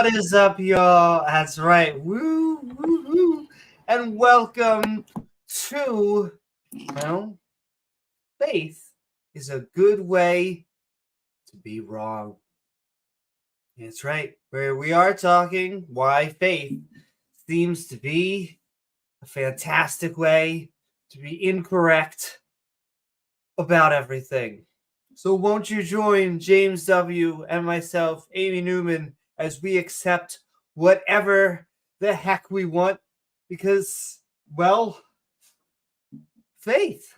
What is up, y'all? That's right. Woo, woo, woo. And welcome to, well, faith is a good way to be wrong. That's right. Where we are talking why faith seems to be a fantastic way to be incorrect about everything. So won't you join James W. and myself, Amy Newman, as we accept whatever the heck we want? Because, well, faith.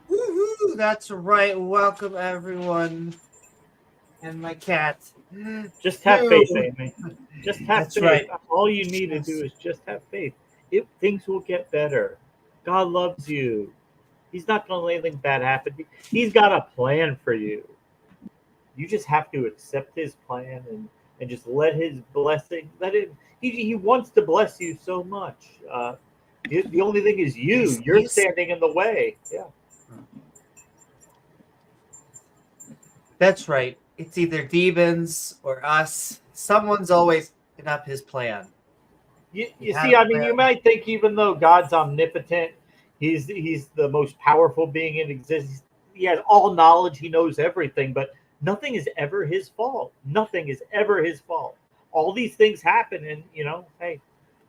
Woohoo! That's right. Welcome, everyone. And my cat. Just have to- faith, Amy. Just have That's faith. right. All you need to Yes. do is just have faith. Things will get better. God loves you. He's not going to let anything bad happen. He's got a plan for you. You just have to accept his plan and just let his blessing, let it. He wants to bless you so much. The only thing is you. You're standing in the way. Yeah. That's right. It's either demons or us. Someone's always picking up his plan. You had see, a I mean, plan. you might think even though God's omnipotent, he's the most powerful being in existence. He has all knowledge. He knows everything, but nothing is ever his fault. Nothing is ever his fault. All these things happen, and hey,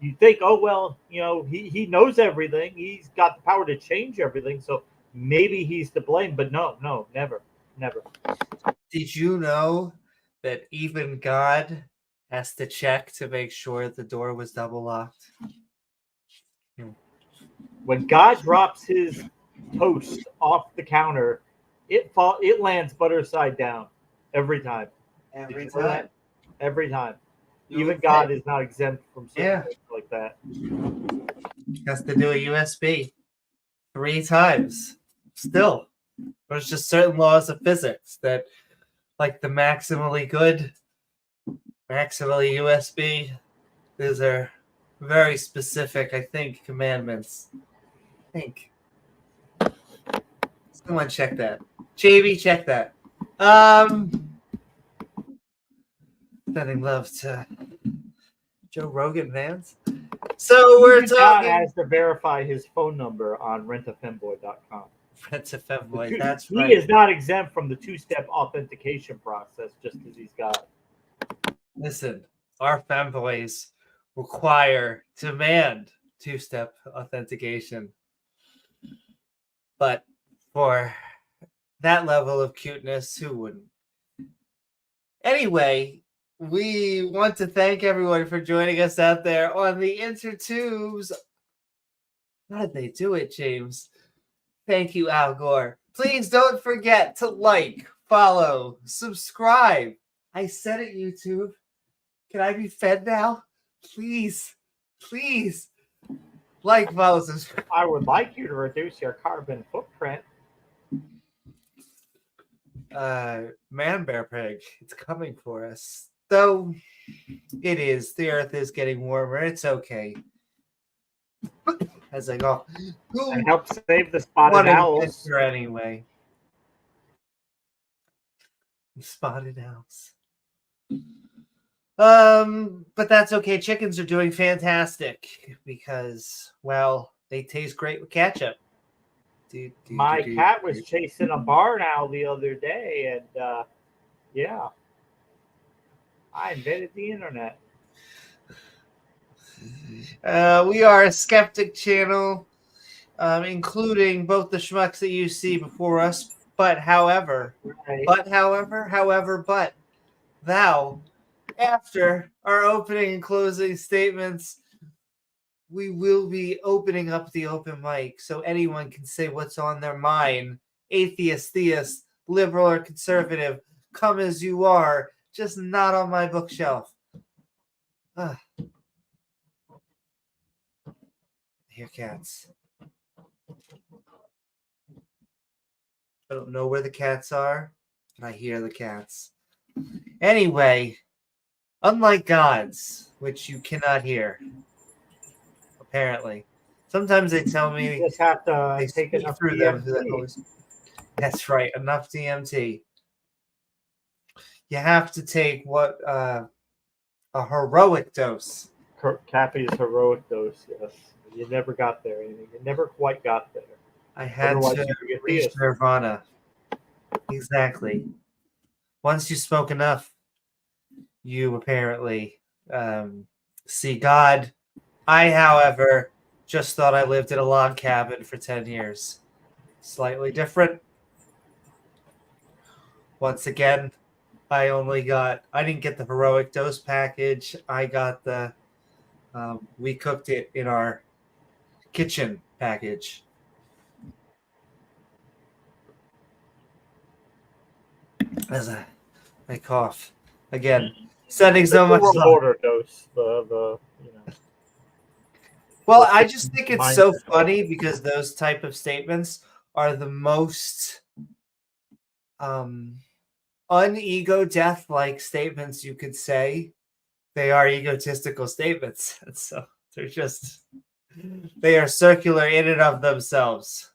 you think, oh well, he knows everything. He's got the power to change everything, so maybe he's to blame. But no, never. Did you know that even God has to check to make sure the door was double locked? When God drops his toast off the counter, it lands butter side down every time. Every Did you know time. that? Every time. You Even would God think. is not exempt from certain things like that. Has to do a USB 3 times. Still, there's just certain laws of physics that, like the maximally good, maximally USB, these are very specific, I think, commandments. I think. Someone check that. JB, check that. Sending love to Joe Rogan fans. So we're Even God talking. has to verify his phone number on rentafemboy.com. That's a femboy. That's He right. is not exempt from the two-step authentication process just as he's got. Listen, our femboys demand two-step authentication. But for that level of cuteness, who wouldn't? Anyway, we want to thank everyone for joining us out there on the intertubes. How did they do it, James? Thank you, Al Gore. Please don't forget to like, follow, subscribe. I said it, YouTube. Can I be fed now? Please. Like, follow, subscribe. I would like you to reduce your carbon footprint. Man Bear Pig, it's coming for us. Though it is. The earth is getting warmer. It's okay. As I go, And help save the spotted owls. Anyway. Spotted owls. But that's okay. Chickens are doing fantastic because, well, they taste great with ketchup. My cat was chasing a barn owl the other day, and yeah, I invented the internet. We are a skeptic channel, including both the schmucks that you see before us. But however, thou, after our opening and closing statements, we will be opening up the open mic so anyone can say what's on their mind. Atheist, theist, liberal, or conservative, come as you are, just not on my bookshelf. Here, cats. I don't know where the cats are, but I hear the cats. Anyway, unlike gods, which you cannot hear, apparently. Sometimes they tell You me just have they to take speak enough through them through that DMT. noise. That's right, enough DMT. You have to take what a heroic dose. Cappy's heroic dose. Yes, you never got there. You never quite got there. I had Otherwise, to you could get reach theist. nirvana. Exactly. Once you spoke enough, you apparently see God. I, however, just thought I lived in a log cabin for 10 years. Slightly different. Once again, I didn't get the heroic dose package. I got we cooked it in our kitchen package. As I cough. Again, sending The so much world love. order dose. The Well, the I fixed just think it's so mindset. funny because those type of statements are the most um unego death like statements you could say. They are egotistical statements. And so they are circular in and of themselves.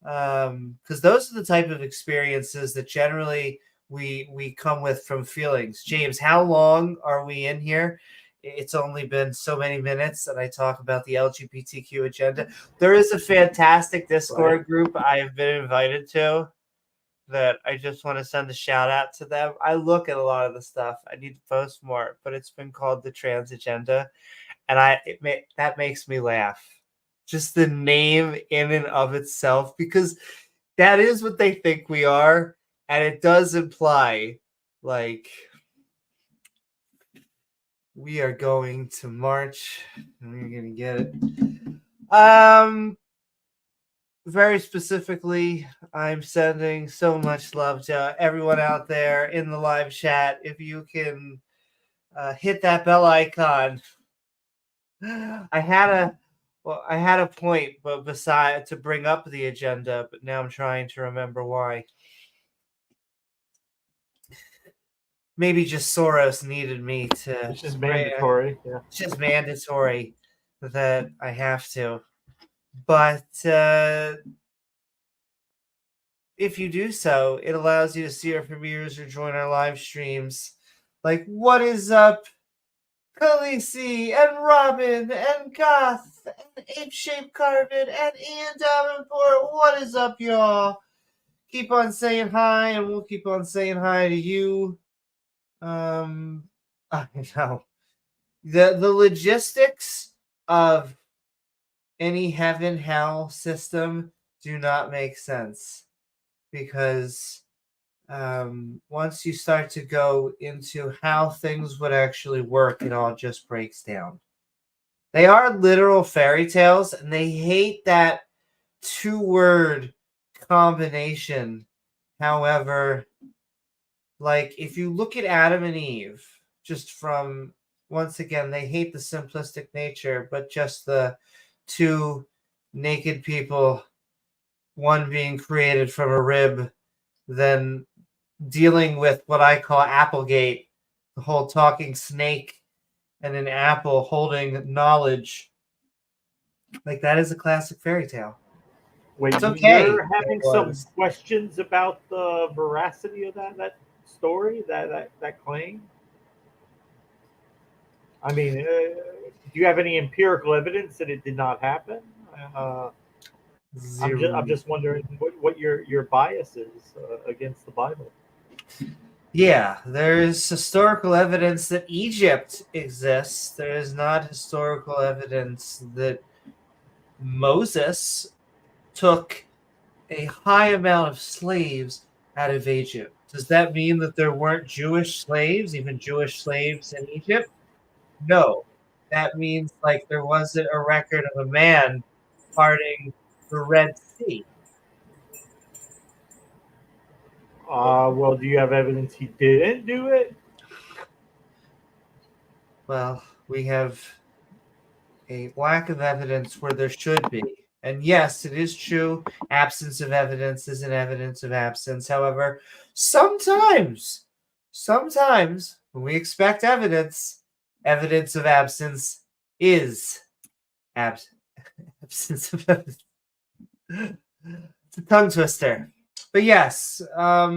Because those are the type of experiences that generally we come with from feelings. James, how long are we in here? It's only been so many minutes, and I talk about the LGBTQ agenda. There is a fantastic Right. Discord group I've been invited to that I just want to send a shout out to them. I look at a lot of the stuff. I need to post more, but it's been called the Trans Agenda, and that makes me laugh. Just the name in and of itself, because that is what they think we are, and it does imply like we are going to march and we're gonna get it. Very specifically, I'm sending so much love to everyone out there in the live chat. If you can hit that bell icon. I had a point, but beside to bring up the agenda, but now I'm trying to remember why. Maybe just Soros needed me to. It's just mandatory. Yeah. It's just mandatory that I have to. But if you do so, it allows you to see our premieres or join our live streams. Like, what is up, Khaleesi and Robin and Goth and Ape Shape Carbon and Ian Davenport? What is up, y'all? Keep on saying hi, and we'll keep on saying hi to you. I know the logistics of any heaven hell system do not make sense because once you start to go into how things would actually work, it all just breaks down. They are literal fairy tales, and they hate that two-word combination. However, like if you look at Adam and Eve, just from once again, they hate the simplistic nature, but just the two naked people, one being created from a rib, then dealing with what I call Applegate, the whole talking snake and an apple holding knowledge. Like that is a classic fairy tale. Wait, It's okay. you're having It some was. questions about the veracity of that story, that claim? I mean, do you have any empirical evidence that it did not happen? Uh, I'm Zero. just wondering what your bias is against the Bible. Yeah, there's historical evidence that Egypt exists. There is not historical evidence that Moses took a high amount of slaves out of Egypt. Does that mean that there weren't Jewish slaves, even Jewish slaves in Egypt? No. That means like there wasn't a record of a man parting the Red Sea. Well, do you have evidence he didn't do it? Well, we have a lack of evidence where there should be. And yes, it is true. Absence of evidence is an evidence of absence. However, sometimes when we expect evidence, evidence of absence is absence of evidence. It's a tongue twister. But yes, I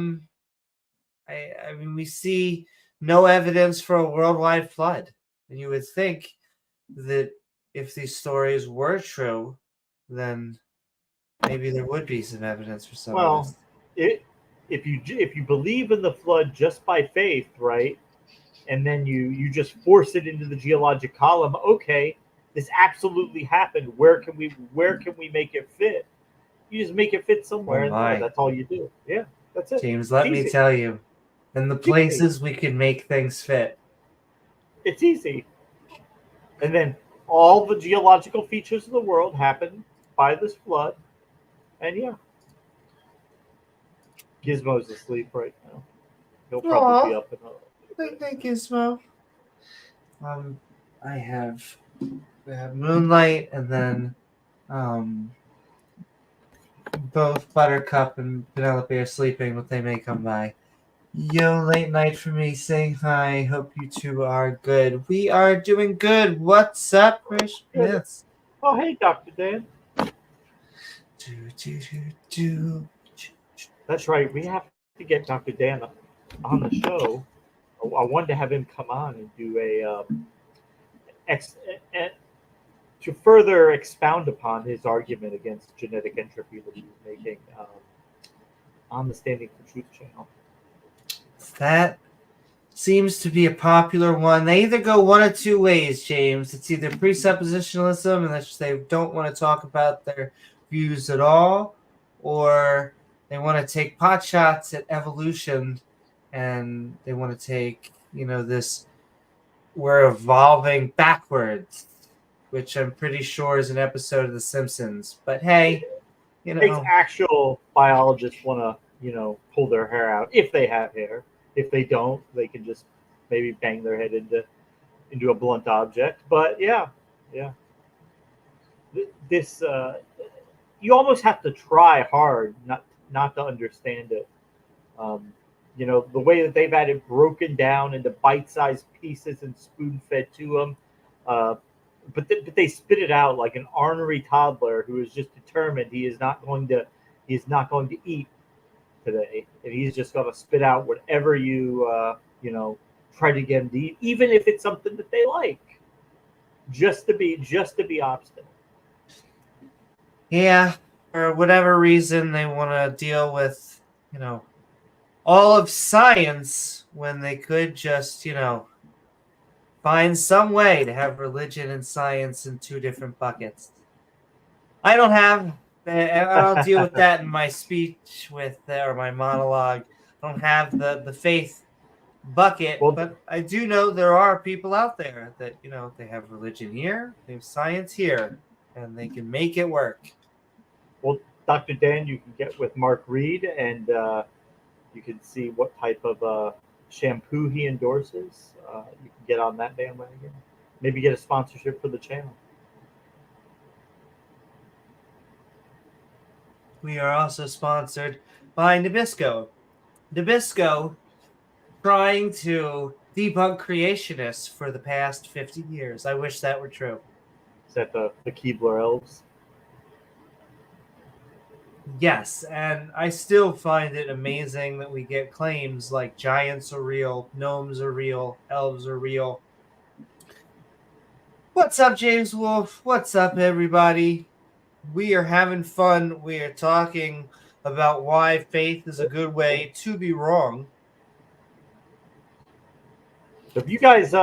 mean, we see no evidence for a worldwide flood. And you would think that if these stories were true, then maybe there would be some evidence for some of Well, this. if you believe in the flood just by faith, right, and then you just force it into the geologic column, okay, this absolutely happened. Where can we make it fit? You just make it fit Oh somewhere in there. my. That's all you do. Yeah, that's it. James, It's let me easy. tell you, in the It's easy. places we can make things fit. It's easy. And then all the geological features of the world happen by this flood. And yeah, Gizmo's asleep right now. He'll probably be Aw, up in thank you, Smo. Um, I have we have Moonlight, and then um, both Buttercup and Penelope are sleeping, but they may come by. Yo, late night for me saying hi. Hope you two are good. We are doing good. What's up, Chris a Smiths? Oh, hey, Dr. Dan. Do, do, do, do. That's right. We have to get Dr. Dan on the show. I wanted to have him come on and do ex, eh, to further expound upon his argument against genetic entropy that he was making on the Standing for Truth channel. That seems to be a popular one. They either go one of two ways, James. It's either presuppositionalism, and that's they don't want to talk about their views at all, or they want to take pot shots at evolution, and they want to take, this we're evolving backwards, which I'm pretty sure is an episode of The Simpsons. But hey, Makes actual biologists want to, pull their hair out if they have hair. If they don't, they can just maybe bang their head into a blunt object. But yeah, yeah. This you almost have to try hard not to understand it. Um, the way that they've had it broken down into bite-sized pieces and spoon-fed to them. But they spit it out like an ornery toddler who is just determined he is not going to eat today, and he's just going to spit out whatever try to get him to eat, even if it's something that they like, just to be obstinate. Yeah, for whatever reason, they want to deal with, all of science when they could just, find some way to have religion and science in two different buckets. I don't have, I'll deal with that in my speech or my monologue. I don't have the faith bucket, Well, but I do know there are people out there that, they have religion here, they have science here, and they can make it work. well, Dr. Dan, you can get with Mark Reed, and you can see what type of shampoo he endorses. You can get on that bandwagon. Maybe get a sponsorship for the channel. We are also sponsored by Nabisco. Nabisco trying to debunk creationists for the past 50 years. I wish that were true. Is that the Keebler elves? Yes, and I still find it amazing that we get claims like giants are real, gnomes are real, elves are real. What's up, James Wolf? What's up, everybody? We are having fun. We are talking about why faith is a good way to be wrong. So if you guys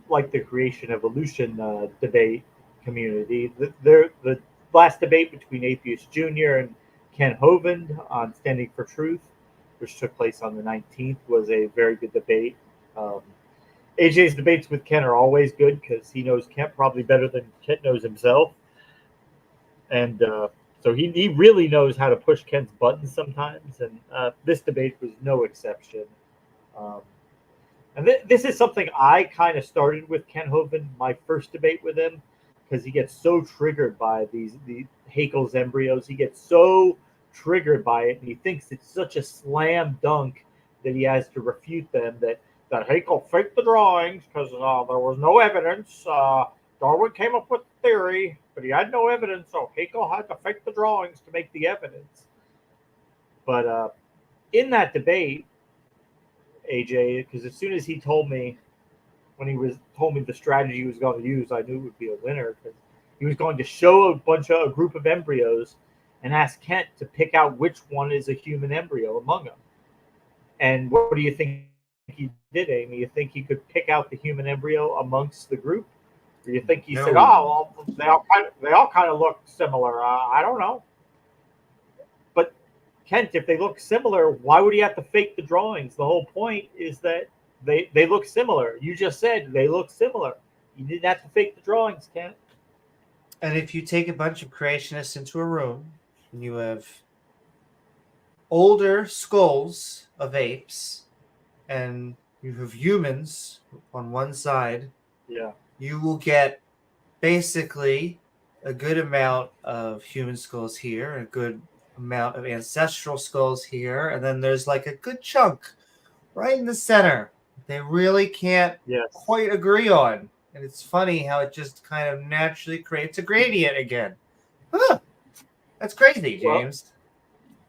like the creation evolution debate community, the last debate between Atheist Jr. and Ken Hovind on Standing for Truth, which took place on the 19th, was a very good debate. AJ's debates with Ken are always good because he knows Ken probably better than Ken knows himself. And so he really knows how to push Ken's buttons sometimes. And this debate was no exception. And this is something I kind of started with Ken Hovind, my first debate with him, because he gets so triggered by the Haeckel's embryos. He gets so triggered by it, and he thinks it's such a slam dunk that he has to refute them that Haeckel faked the drawings because there was no evidence. Darwin came up with the theory, but he had no evidence, so Haeckel had to fake the drawings to make the evidence. But in that debate, AJ, because as soon as he told me, when he told me the strategy he was going to use, I knew it would be a winner because he was going to show a group of embryos and ask Kent to pick out which one is a human embryo among them. And what do you think he did, Amy? You think he could pick out the human embryo amongst the group? Or you think he said, "Oh, well, they all kind of look similar"? I don't know. But Kent, if they look similar, why would he have to fake the drawings? The whole point is that they look similar. You just said they look similar. You didn't have to fake the drawings, Kent. And if you take a bunch of creationists into a room, and you have older skulls of apes, and you have humans on one side, Yeah. you will get basically a good amount of human skulls here, a good amount of ancestral skulls here, and then there's like a good chunk right in the center they really can't quite agree on. And it's funny how it just kind of naturally creates a gradient again. Huh. That's crazy, James.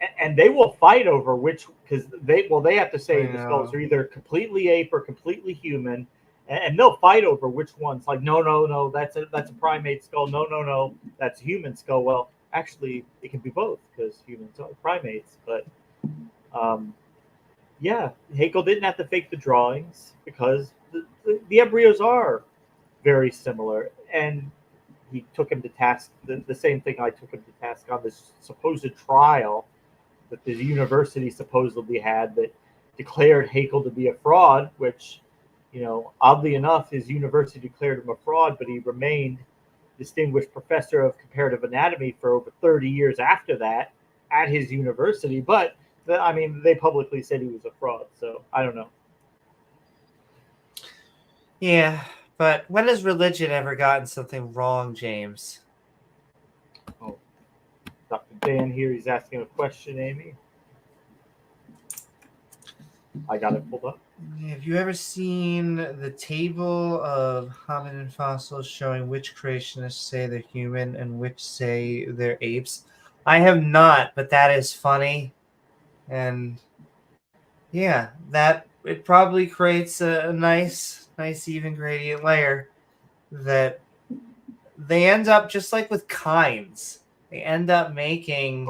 Well, and they will fight over which, because they have to say the skulls are either completely ape or completely human, and they'll fight over which ones. Like, no, that's a primate skull. No, that's a human skull. Well, actually, it can be both because humans are primates. But yeah, Haeckel didn't have to fake the drawings because the embryos are very similar, and he took him to task. The same thing I took him to task on this supposed trial that the university supposedly had that declared Haeckel to be a fraud, which, oddly enough, his university declared him a fraud, but he remained distinguished professor of comparative anatomy for over 30 years after that at his university. But, they publicly said he was a fraud, so I don't know. Yeah, but when has religion ever gotten something wrong, James? Oh, Dr. Dan here, he's asking a question, Amy. I got it pulled up. Have you ever seen the table of hominin fossils showing which creationists say they're human and which say they're apes? I have not, but that is funny. And yeah, that it probably creates a nice even gradient layer that they end up just like with kinds. They end up making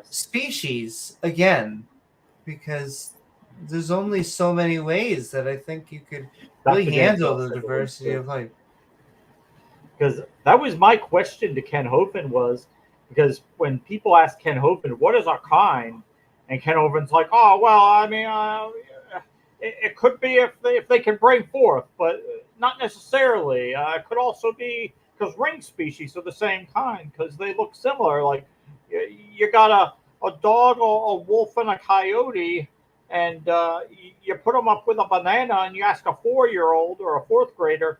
species again because there's only so many ways that I think you could really handle the diversity of life. Because that was my question to Ken Hovind was, because when people ask Ken Hovind, what is a kind? And Ken Hovind's like, oh, well, it could be if they can bring forth, but not necessarily. It could also be because ring species are the same kind because they look similar. Like you got a dog, a wolf, and a coyote, and you put them up with a banana, and you ask a 4-year-old or a fourth grader,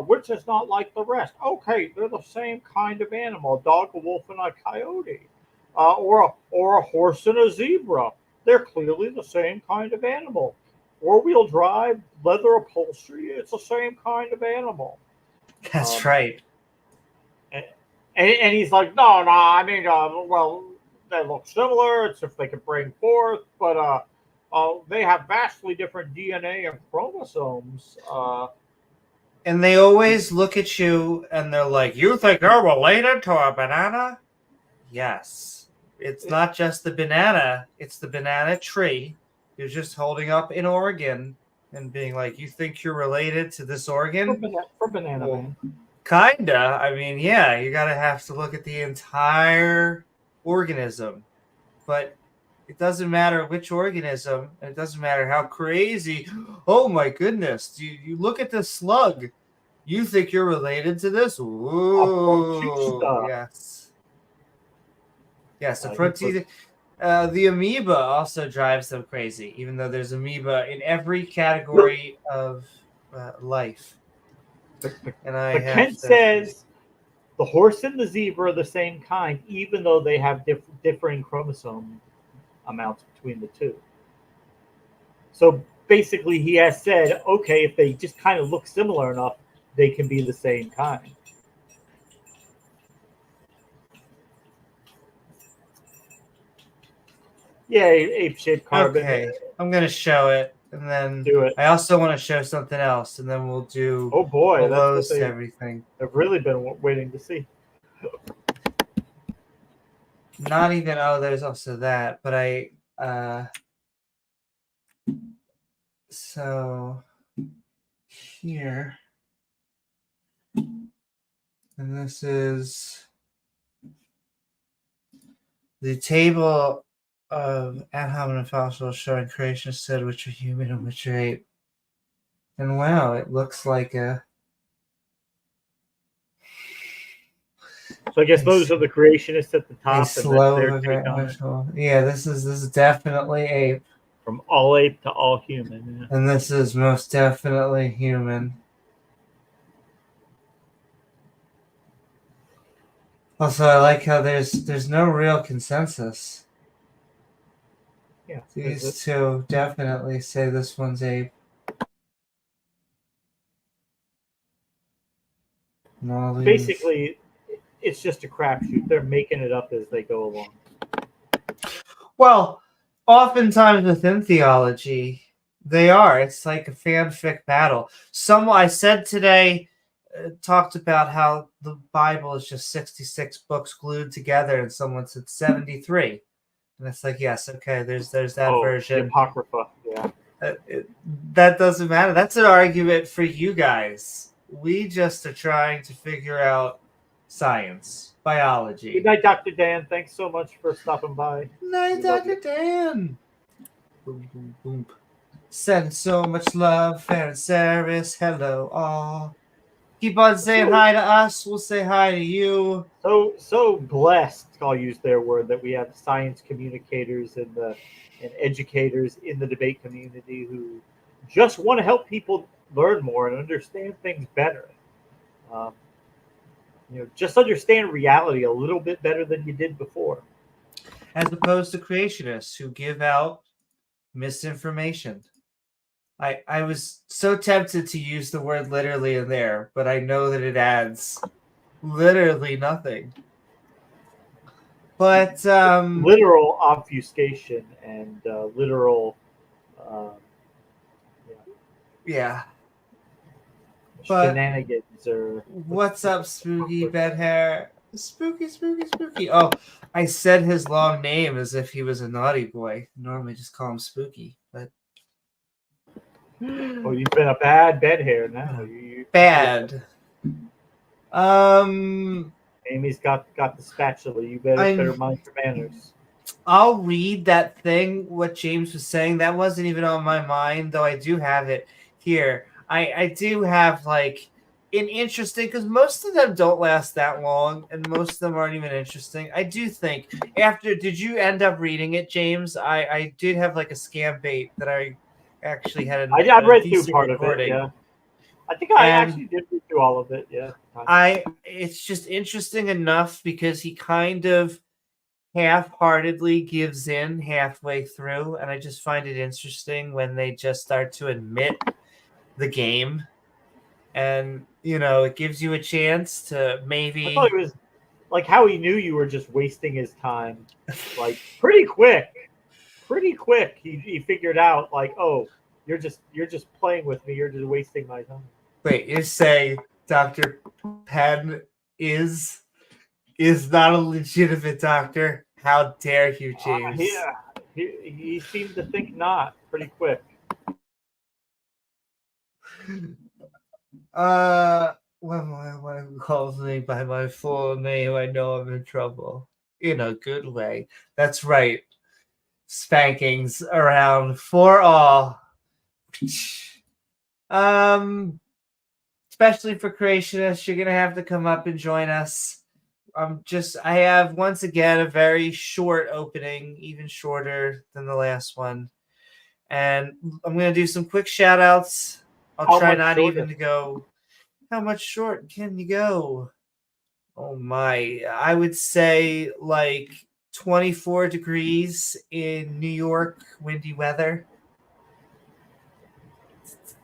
which is not like the rest. Okay, they're the same kind of animal: a dog, a wolf, and a coyote, or a horse and a zebra. They're clearly the same kind of animal. 4-wheel drive, leather upholstery, it's the same kind of animal. That's right. And he's like, no, well, they look similar. It's if they can bring forth, but they have vastly different DNA and chromosomes. And they always look at you and they're like, you think you're related to a banana? Yes. It's not just the banana, it's the banana tree. You're just holding up an organ and being like, you think you're related to this organ? For banana man. Kinda. Yeah, you gotta have to look at the entire organism. But it doesn't matter which organism, and it doesn't matter how crazy. Oh my goodness. You look at this slug. You think you're related to this? Ooh, yes. Yes, the protein. The amoeba also drives them crazy, even though there's amoeba in every category of life. But Kent says The horse and the zebra are the same kind, even though they have differing chromosome amounts between the two. So basically, he has said, okay, if they just kind of look similar enough, they can be the same kind. Yeah, ape-shaped carbon. Okay, I'm gonna show it, and then Do it. I also want to show something else, and then we'll do Oh boy, that's what hellos to they everything. have really been waiting to see. Not even there's also that, but so here, and this is the table of ad hominem fossils showing creation said which are human and which are ape. And wow, it looks like a. So I guess those are the creationists at the A top, and that's their take on it. Yeah, this is definitely ape, From all ape to all human. Yeah. and this is most definitely human. Also, I like how there's no real consensus. Yeah, These two definitely say this one's ape. And all these. basically, it's just a crapshoot. They're making it up as they go along. Well, oftentimes within theology, they are. It's like a fanfic battle. I said today talked about how the Bible is just 66 books glued together, and someone said 73. And it's like, yes, okay, there's that version. The Apocrypha, yeah. That doesn't matter. That's an argument for you guys. We just are trying to figure out science, biology. Good night, Dr. Dan. Thanks so much for stopping by. Night, Dr. Dan. Boom, boom, boom. Send so much love, fair and service. Hello, all. Keep on saying hi to us. We'll say hi to you. So blessed, I'll use their word, that we have science communicators and educators in the debate community who just want to help people learn more and understand things better. Just understand reality a little bit better than you did before. As opposed to creationists who give out misinformation. I was so tempted to use the word literally in there, but I know that it adds literally nothing. But literal obfuscation and literal yeah. Shenanigans or what's up, spooky bed hair? Spooky. Oh, I said his long name as if he was a naughty boy. Normally just call him Spooky, but oh, you've been a bad bed hair now. Bad. Amy's got the spatula. You better mind your manners. I'll read that thing, what James was saying. That wasn't even on my mind, though I do have it here. I do have like an interesting, because most of them don't last that long, and most of them aren't even interesting. I do think did you end up reading it, James? I did have like a scam bait that I actually had I read through part recording. of it, yeah. I think I actually did read through all of it, yeah. It's just interesting enough because he kind of half-heartedly gives in halfway through, and I just find it interesting when they just start to admit the game, and it gives you a chance to maybe. I thought it was like how he knew you were just wasting his time, like pretty quick. He figured out like, oh, you're just playing with me. You're just wasting my time. Wait, you say Dr. Penn is not a legitimate doctor? How dare you, James? Yeah, he seemed to think not pretty quick. When my wife calls me by my full name, I know I'm in trouble. In a good way. That's right. Spankings around for all. Especially for creationists, you're gonna have to come up and join us. I have once again a very short opening, even shorter than the last one. And I'm gonna do some quick shout outs. I'll try not even to go. How much short can you go? Oh my, I would say like 24 degrees in New York, windy weather.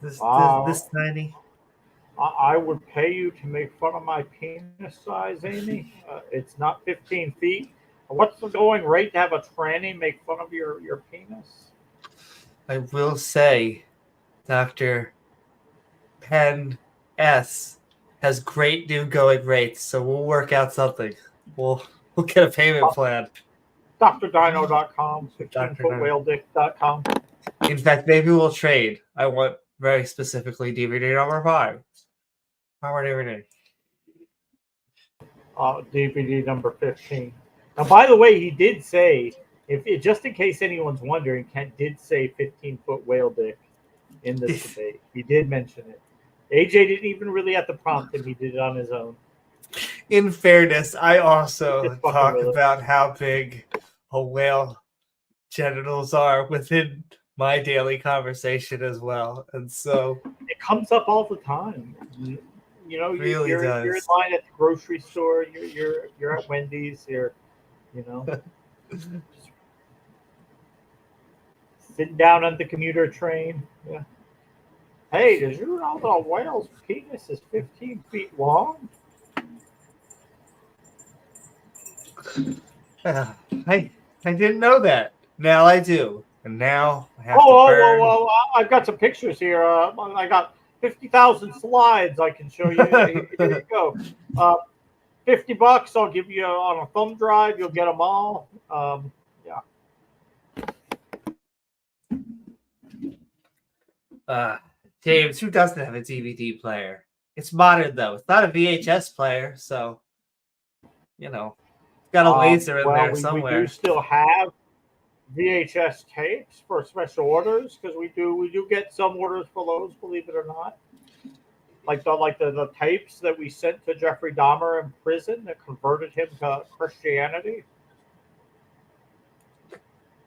This tiny. I would pay you to make fun of my penis size, Amy. It's not 15 feet. What's the going rate to have a tranny make fun of your penis? I will say, Dr. Penn S has great new going rates, so we'll work out something. We'll get a payment plan. DrDino.com, Dr. 15footwhaledick.com. In fact, maybe we'll trade. I want very specifically DVD number 5. Power DVD. DVD number 15. Now, by the way, he did say, just in case anyone's wondering, Kent did say 15-foot whale dick in this debate. He did mention it. AJ didn't even really have to prompt him. He did it on his own. In fairness, I also talk about how big a whale genitals are within my daily conversation as well. And so it comes up all the time. You know, really you're in line at the grocery store, you're at Wendy's, sitting down on the commuter train. Yeah. Hey, did you know the whale's penis is 15 feet long? I didn't know that. Now I do. And now I have to burn. Whoa. I've got some pictures here. I got 50,000 slides I can show you. Here you go. $50, I'll give you on a thumb drive. You'll get them all. Yeah. James, who doesn't have a DVD player? It's modern, though. It's not a VHS player, so, it's got a laser in there somewhere. We do still have VHS tapes for special orders because we do get some orders for those, believe it or not. Like the tapes that we sent to Jeffrey Dahmer in prison that converted him to Christianity.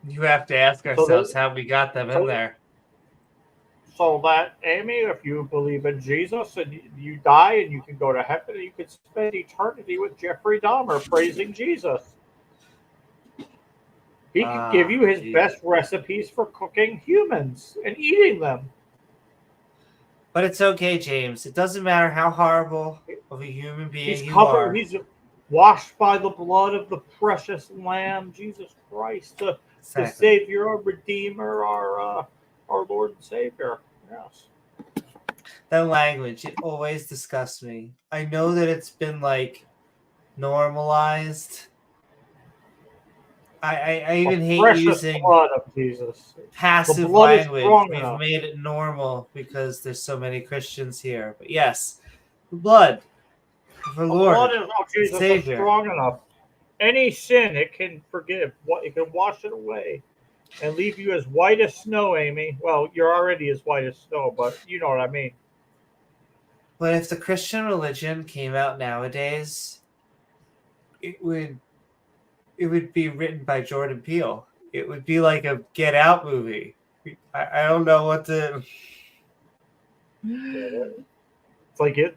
You have to ask ourselves how we got them in there. So that, Amy, if you believe in Jesus and you die and you can go to heaven, you can spend eternity with Jeffrey Dahmer praising Jesus. He can give you his best recipes for cooking humans and eating them. But it's okay, James. It doesn't matter how horrible of a human being you are. He's washed by the blood of the precious Lamb, Jesus Christ, the Savior, our Redeemer, our Lord and Savior. Yes. That language, it always disgusts me. I know that it's been normalized. I even hate using blood of Jesus. Passive language. We've made it normal because there's so many Christians here. But yes, the blood of our Lord, Jesus Savior, is strong enough. Any sin it can forgive. It can wash it away and leave you as white as snow, Amy. Well, you're already as white as snow, but you know what I mean. But if the Christian religion came out nowadays, it would be written by Jordan Peele. It would be like a Get Out movie. I don't know what to. It's like it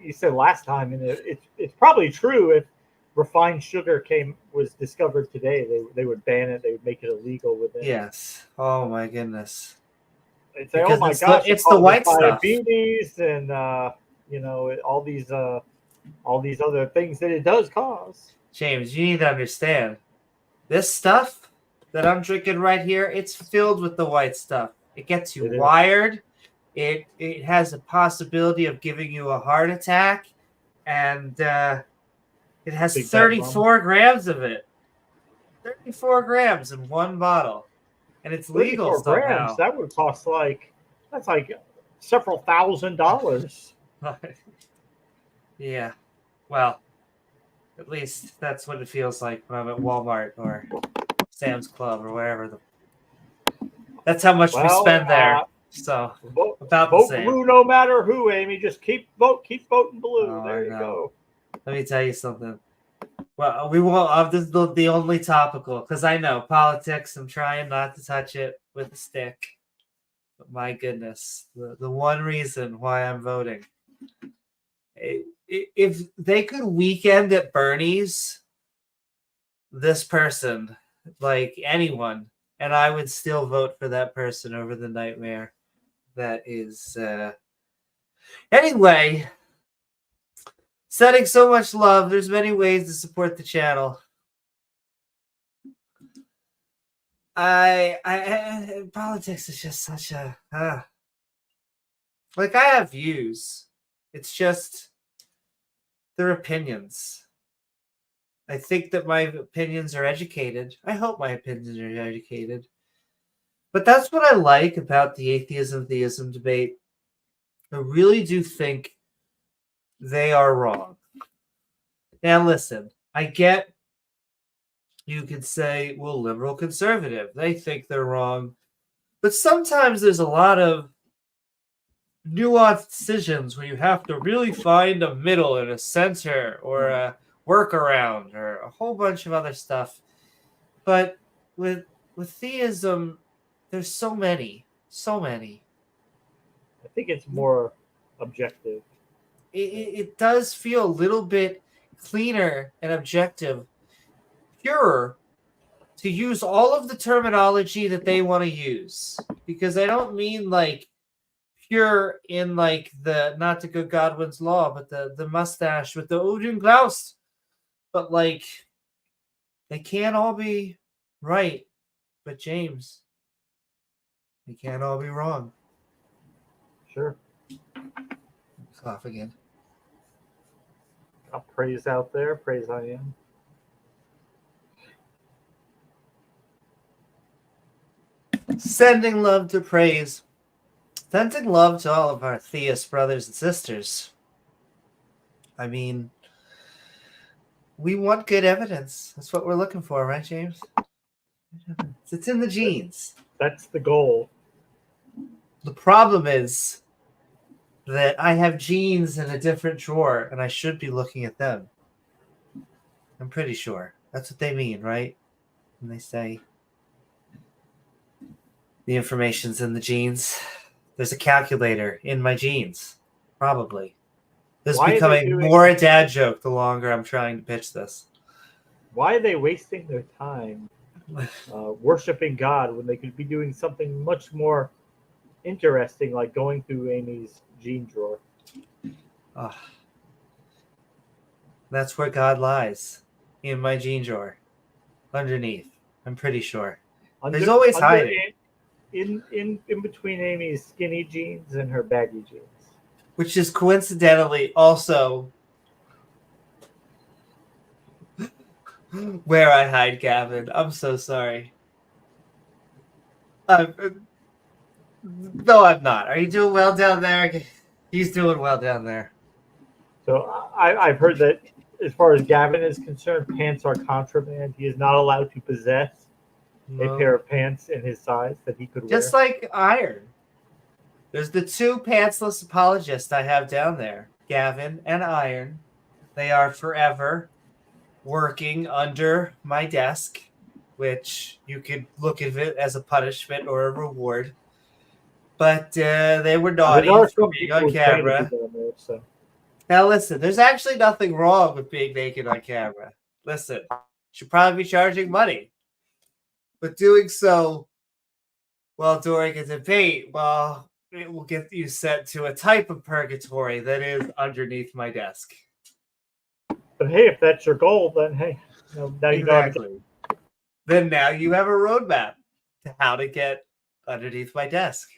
you said last time, and it's probably true. If refined sugar was discovered today, they would ban it. They would make it illegal within. Yes. Oh my goodness. They'd say, "Oh my gosh, it's the white diabetes and all these other things that it does cause." James, you need to understand. This stuff that I'm drinking right here, it's filled with the white stuff. It gets you wired. It has a possibility of giving you a heart attack, and it has 34 grams of it. 34 grams in one bottle, and it's legal somehow. That would cost that's several $1,000s. Yeah, well, at least that's what it feels like when I'm at Walmart or Sam's Club or wherever. That's how much we spend there. So about the same. Vote blue no matter who, Amy. Just keep voting blue. There you go. Let me tell you something. Well, we won't. This is the only topical because I know politics. I'm trying not to touch it with a stick. But my goodness, the one reason why I'm voting, If they could weekend at Bernie's, this person, like anyone, and I would still vote for that person over the nightmare that is. Anyway, sending so much love. There's many ways to support the channel. Politics is just such a like I have views. It's just they're opinions. I think that my opinions are educated. I hope my opinions are educated. But that's what I like about the atheism-theism debate. I really do think they are wrong. Now listen, I get you could say, well, liberal conservative, they think they're wrong. But sometimes there's a lot of nuanced decisions where you have to really find a middle and a center or a workaround or a whole bunch of other stuff. But with theism, there's so many. I think it's more objective. It does feel a little bit cleaner and objective, purer, to use all of the terminology that they want to use. Because I don't mean like pure in like the not to go Godwin's law, but the mustache with the Odin Glaust. But like they can't all be right. But James, they can't all be wrong. Sure. Cough again. Got praise out there. Praise I am. Sending love to praise. Sending love to all of our theist brothers and sisters. I mean, we want good evidence. That's what we're looking for, right, James? It's in the genes. That's the goal. The problem is that I have genes in a different drawer, and I should be looking at them. I'm pretty sure. That's what they mean, right? When they say the information's in the genes. There's a calculator in my genes. Probably. This is becoming more a dad joke the longer I'm trying to pitch this. Why are they wasting their time worshiping God when they could be doing something much more interesting, like going through Amy's gene drawer? That's where God lies, in my gene drawer, underneath. I'm pretty sure. There's always hiding. In between Amy's skinny jeans and her baggy jeans. Which is coincidentally also where I hide Gavin. I'm so sorry. No, I'm not. Are you doing well down there? He's doing well down there. So I've heard that as far as Gavin is concerned, pants are contraband. He is not allowed to possess a pair of pants in his size that he could wear. Just like iron. There's the two pantsless apologists I have down there, Gavin and Iron. They are forever working under my desk, which you could look at it as a punishment or a reward. But they were naughty for being on camera. Now listen, there's actually nothing wrong with being naked on camera. Listen, you should probably be charging money. But doing so while during a debate, well, it will get you sent to a type of purgatory that is underneath my desk. But hey, if that's your goal, then hey, now you exactly. Then now you have a roadmap to how to get underneath my desk.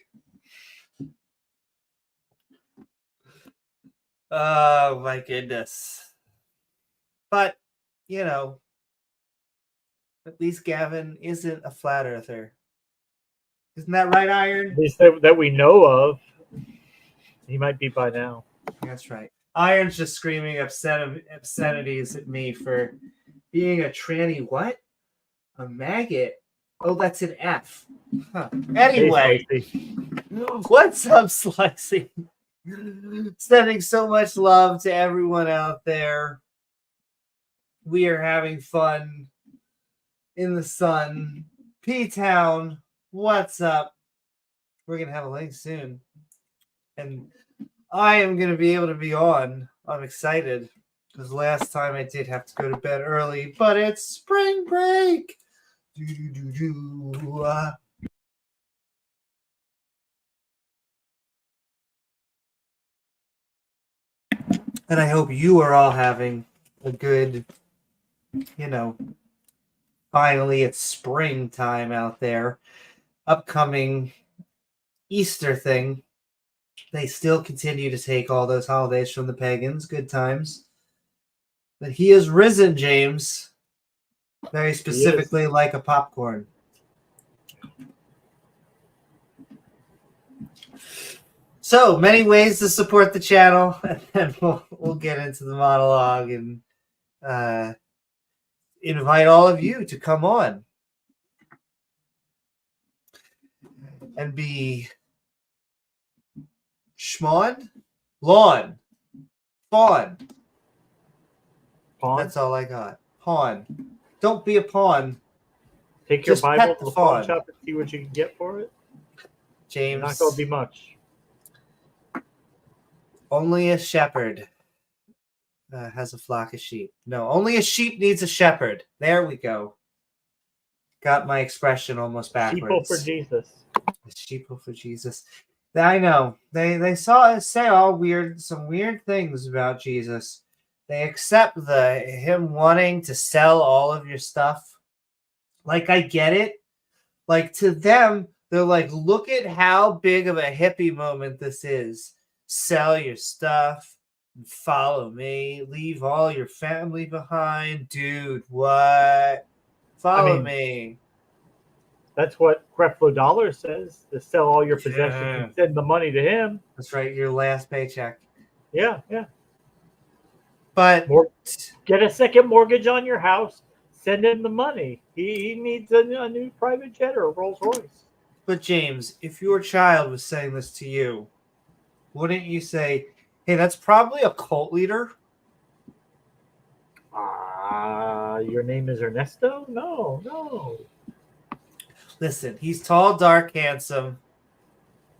Oh my goodness. But, you know, at least Gavin isn't a flat earther. Isn't that right, Iron? At least that we know of. He might be by now. That's right. Iron's just screaming obscenities at me for being a tranny. What? A maggot? Oh, that's an F. Huh. Anyway, what's up, Slicey? Sending so much love to everyone out there. We are having fun in the sun. P-Town, what's up? We're going to have a link soon. And I am going to be able to be on. I'm excited because last time I did have to go to bed early, but it's spring break. Do, do, do, do. And I hope you are all having a good, finally it's springtime out there. Upcoming Easter thing. They still continue to take all those holidays from the pagans. Good times. But he is risen, James. Very specifically like a popcorn. So many ways to support the channel, and then we'll get into the monologue and invite all of you to come on and be schmon, lawn, fawn. Pawn? That's all I got. Pawn. Don't be a pawn. Take your Just Bible pet to the the pawn fawn. shop and see what you can get for it. James. Not going to be much. Only a shepherd has a flock of sheep. No, only a sheep needs a shepherd. There we go. Got my expression almost backwards. Sheeple for Jesus. Sheeple for Jesus. I know. They say all some weird things about Jesus. They accept him wanting to sell all of your stuff. Like, I get it. Like, to them, they're like, look at how big of a hippie moment this is. Sell your stuff and follow me. Leave all your family behind. Dude, what? Follow me. That's what Creflo Dollar says, to sell all your possessions and send the money to him. That's right, your last paycheck. Yeah. But get a second mortgage on your house, send him the money. He needs a new private jet or a Rolls Royce. But James, if your child was saying this to you, wouldn't you say, hey, that's probably a cult leader? Your name is Ernesto? No. Listen, he's tall, dark, handsome,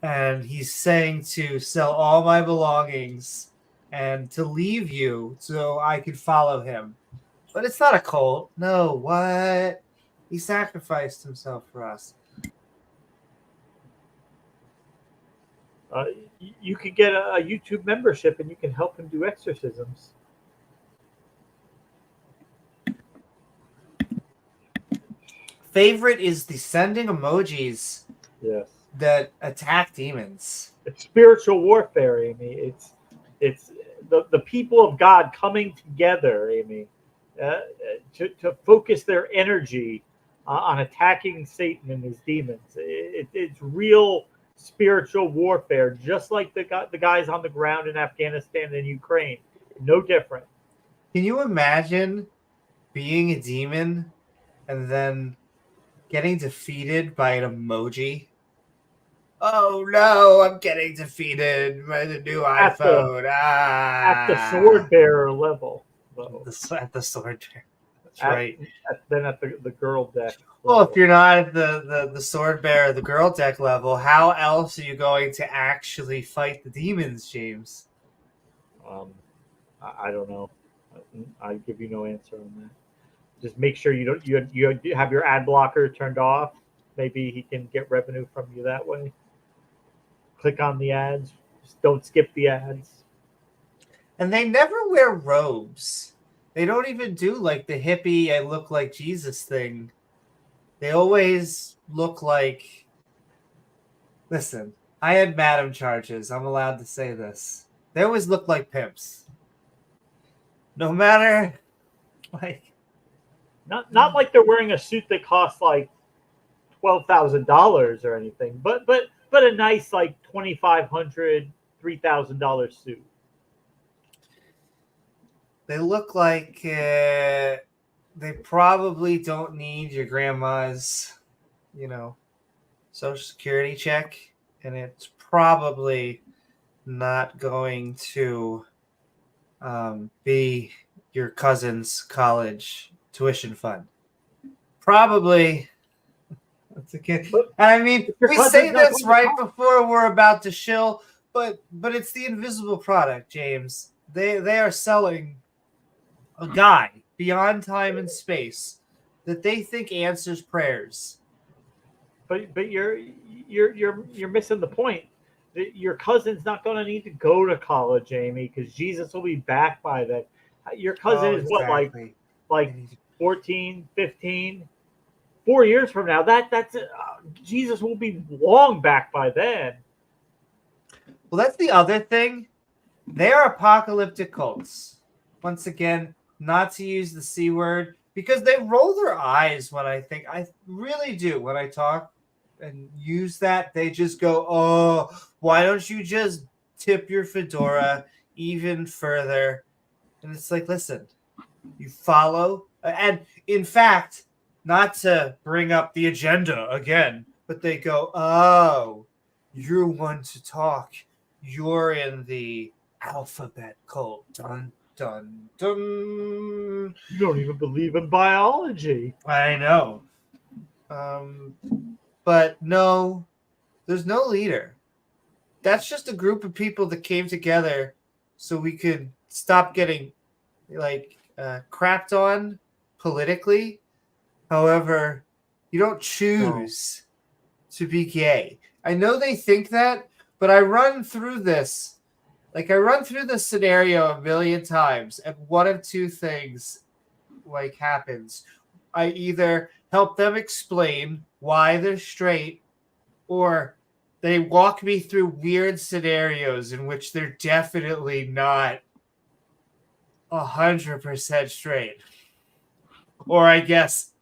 and he's saying to sell all my belongings and to leave you so I could follow him. But it's not a cult. No, what? He sacrificed himself for us. You could get a YouTube membership and you can help him do exorcisms. Favorite is the sending emojis. Yes. That attack demons. It's spiritual warfare, Amy. It's the people of God coming together, Amy, to focus their energy on attacking Satan and his demons. It's real spiritual warfare, just like the guys on the ground in Afghanistan and Ukraine. No different. Can you imagine being a demon and then getting defeated by an emoji? Oh no, I'm getting defeated by the new iPhone. At the sword bearer level. At the sword bearer. That's right. Then at the girl deck. Well, if you're not at the sword bearer, the girl deck level, how else are you going to actually fight the demons, James? I don't know. I give you no answer on that. Just make sure you have your ad blocker turned off. Maybe he can get revenue from you that way. Click on the ads. Just don't skip the ads. And they never wear robes. They don't even do like the hippie I look like Jesus thing. They always look like... Listen, I had madam charges. I'm allowed to say this. They always look like pimps. No matter... Not like they're wearing a suit that costs like $12,000 or anything, but a nice like $2,500, $3,000 suit. They look like they probably don't need your grandma's, Social Security check, and it's probably not going to be your cousin's college tuition fund. Probably. That's a kid. And I mean, we say this right before we're about to shill, but it's the invisible product, James. They are selling a guy beyond time and space that they think answers prayers. But you're missing the point. Your cousin's not going to need to go to college, Amy, because Jesus will be back by then. Your cousin Oh, is what, exactly. like 14, 15, 4 years from now. That's Jesus will be long back by then. Well, that's the other thing. They are apocalyptic cults. Once again, not to use the C word because they roll their eyes when I really do when I talk and use that. They just go, "Oh, why don't you just tip your fedora even further?" And it's like, listen, you follow, and in fact, not to bring up the agenda again, but they go, "Oh, you're one to talk. You're in the alphabet cult." Dun dun dun. You don't even believe in biology. I know. But no, there's no leader. That's just a group of people that came together so we could stop getting like crapped on politically. However, you don't No, choose to be gay. I know they think that, but I run through this. Like I run through this scenario a million times, and one of two things like happens. I either help them explain why they're straight, or they walk me through weird scenarios in which they're definitely not 100% straight. Or I guess,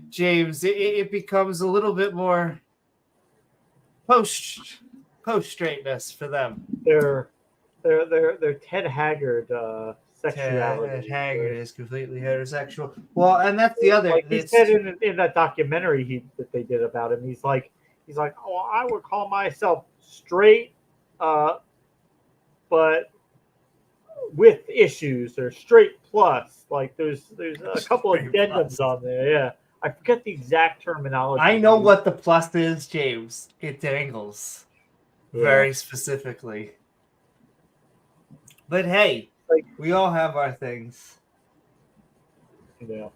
James, it becomes a little bit more post straightness for them. they're Ted Haggard Ted sexuality. Haggard is completely heterosexual. Well, and that's the other. Like he said It's in that documentary that they did about him, he's like, oh, I would call myself straight, uh, but with issues, or straight plus. Like there's a couple straight addendums plus. on there. Yeah, I forget the exact terminology. I know what the plus is, James. It dangles Yeah, very specifically. But hey, like we all have our things. yeah.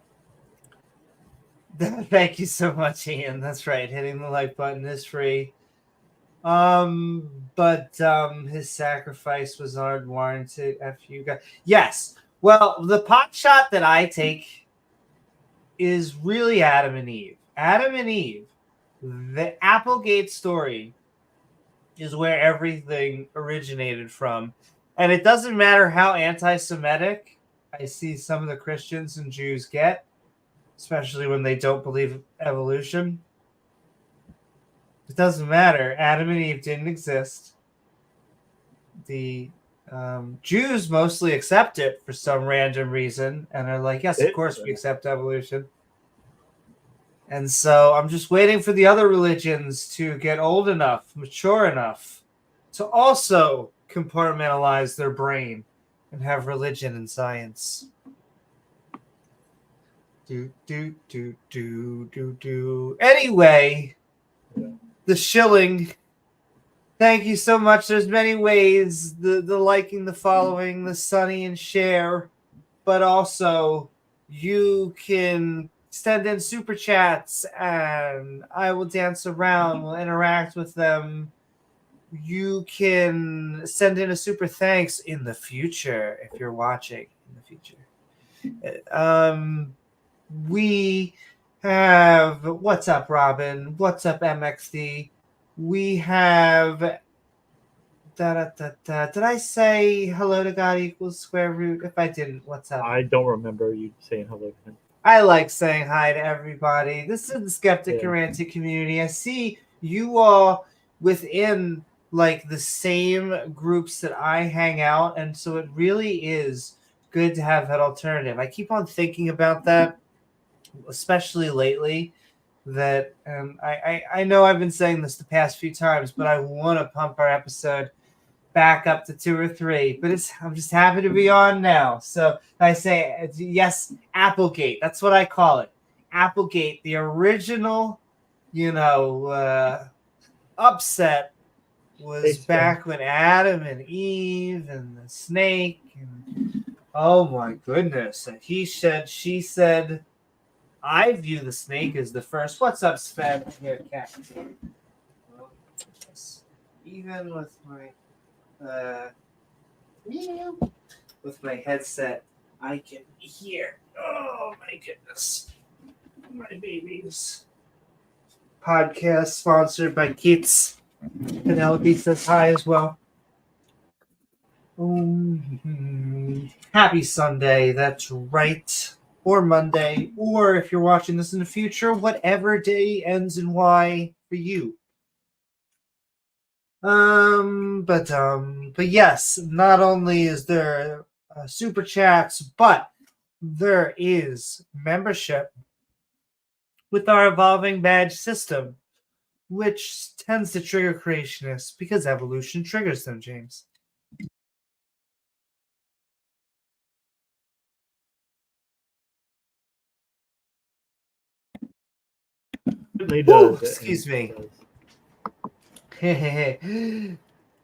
Thank you so much, Ian. That's right. Hitting the like button is free. But his sacrifice was unwarranted. F you guys. Yes. Well, the pot shot that I take is really Adam and Eve. Adam and Eve. The Applegate story is where everything originated from. And it doesn't matter how anti-Semitic I see some of the Christians and Jews get, especially when they don't believe evolution. It doesn't matter. Adam and Eve didn't exist. The Jews mostly accept it for some random reason and are like, yes, of course we accept evolution. And so I'm just waiting for the other religions to get old enough, mature enough to also compartmentalize their brain and have religion and science. Anyway, the shilling. Thank you so much. There's many ways, the liking, the following, the sunny and share, but also you can send in super chats and I will dance around, we'll interact with them. You can send in a super thanks in the future if you're watching in the future. We have what's up, Robin? What's up, MXD? We have Did I say hello to God equals square root? If I didn't, what's up? I don't remember you saying hello to him. I like saying hi to everybody. This is the Skeptic and Ranting community. I see you all within like the same groups that I hang out, and so it really is good to have that alternative. I keep on thinking about that, especially lately. That I know I've been saying this the past few times, but I want to pump our episode back up to 2 or 3, but I'm just happy to be on now. So I say yes, Applegate. That's what I call it. Applegate, the original, upset was back when Adam and Eve and the snake and oh my goodness. And he said, she said, I view the snake as the first. What's up, Sven? Here, cat. Oh, even with my with my headset, I can hear. Oh my goodness. My babies. Podcast sponsored by Keats. Penelope says hi as well. Happy Sunday, that's right. Or Monday, or if you're watching this in the future, whatever day ends in Y for you. But yes, not only is there super chats, but there is membership with our evolving badge system, which tends to trigger creationists because evolution triggers them, James. Does. Excuse me.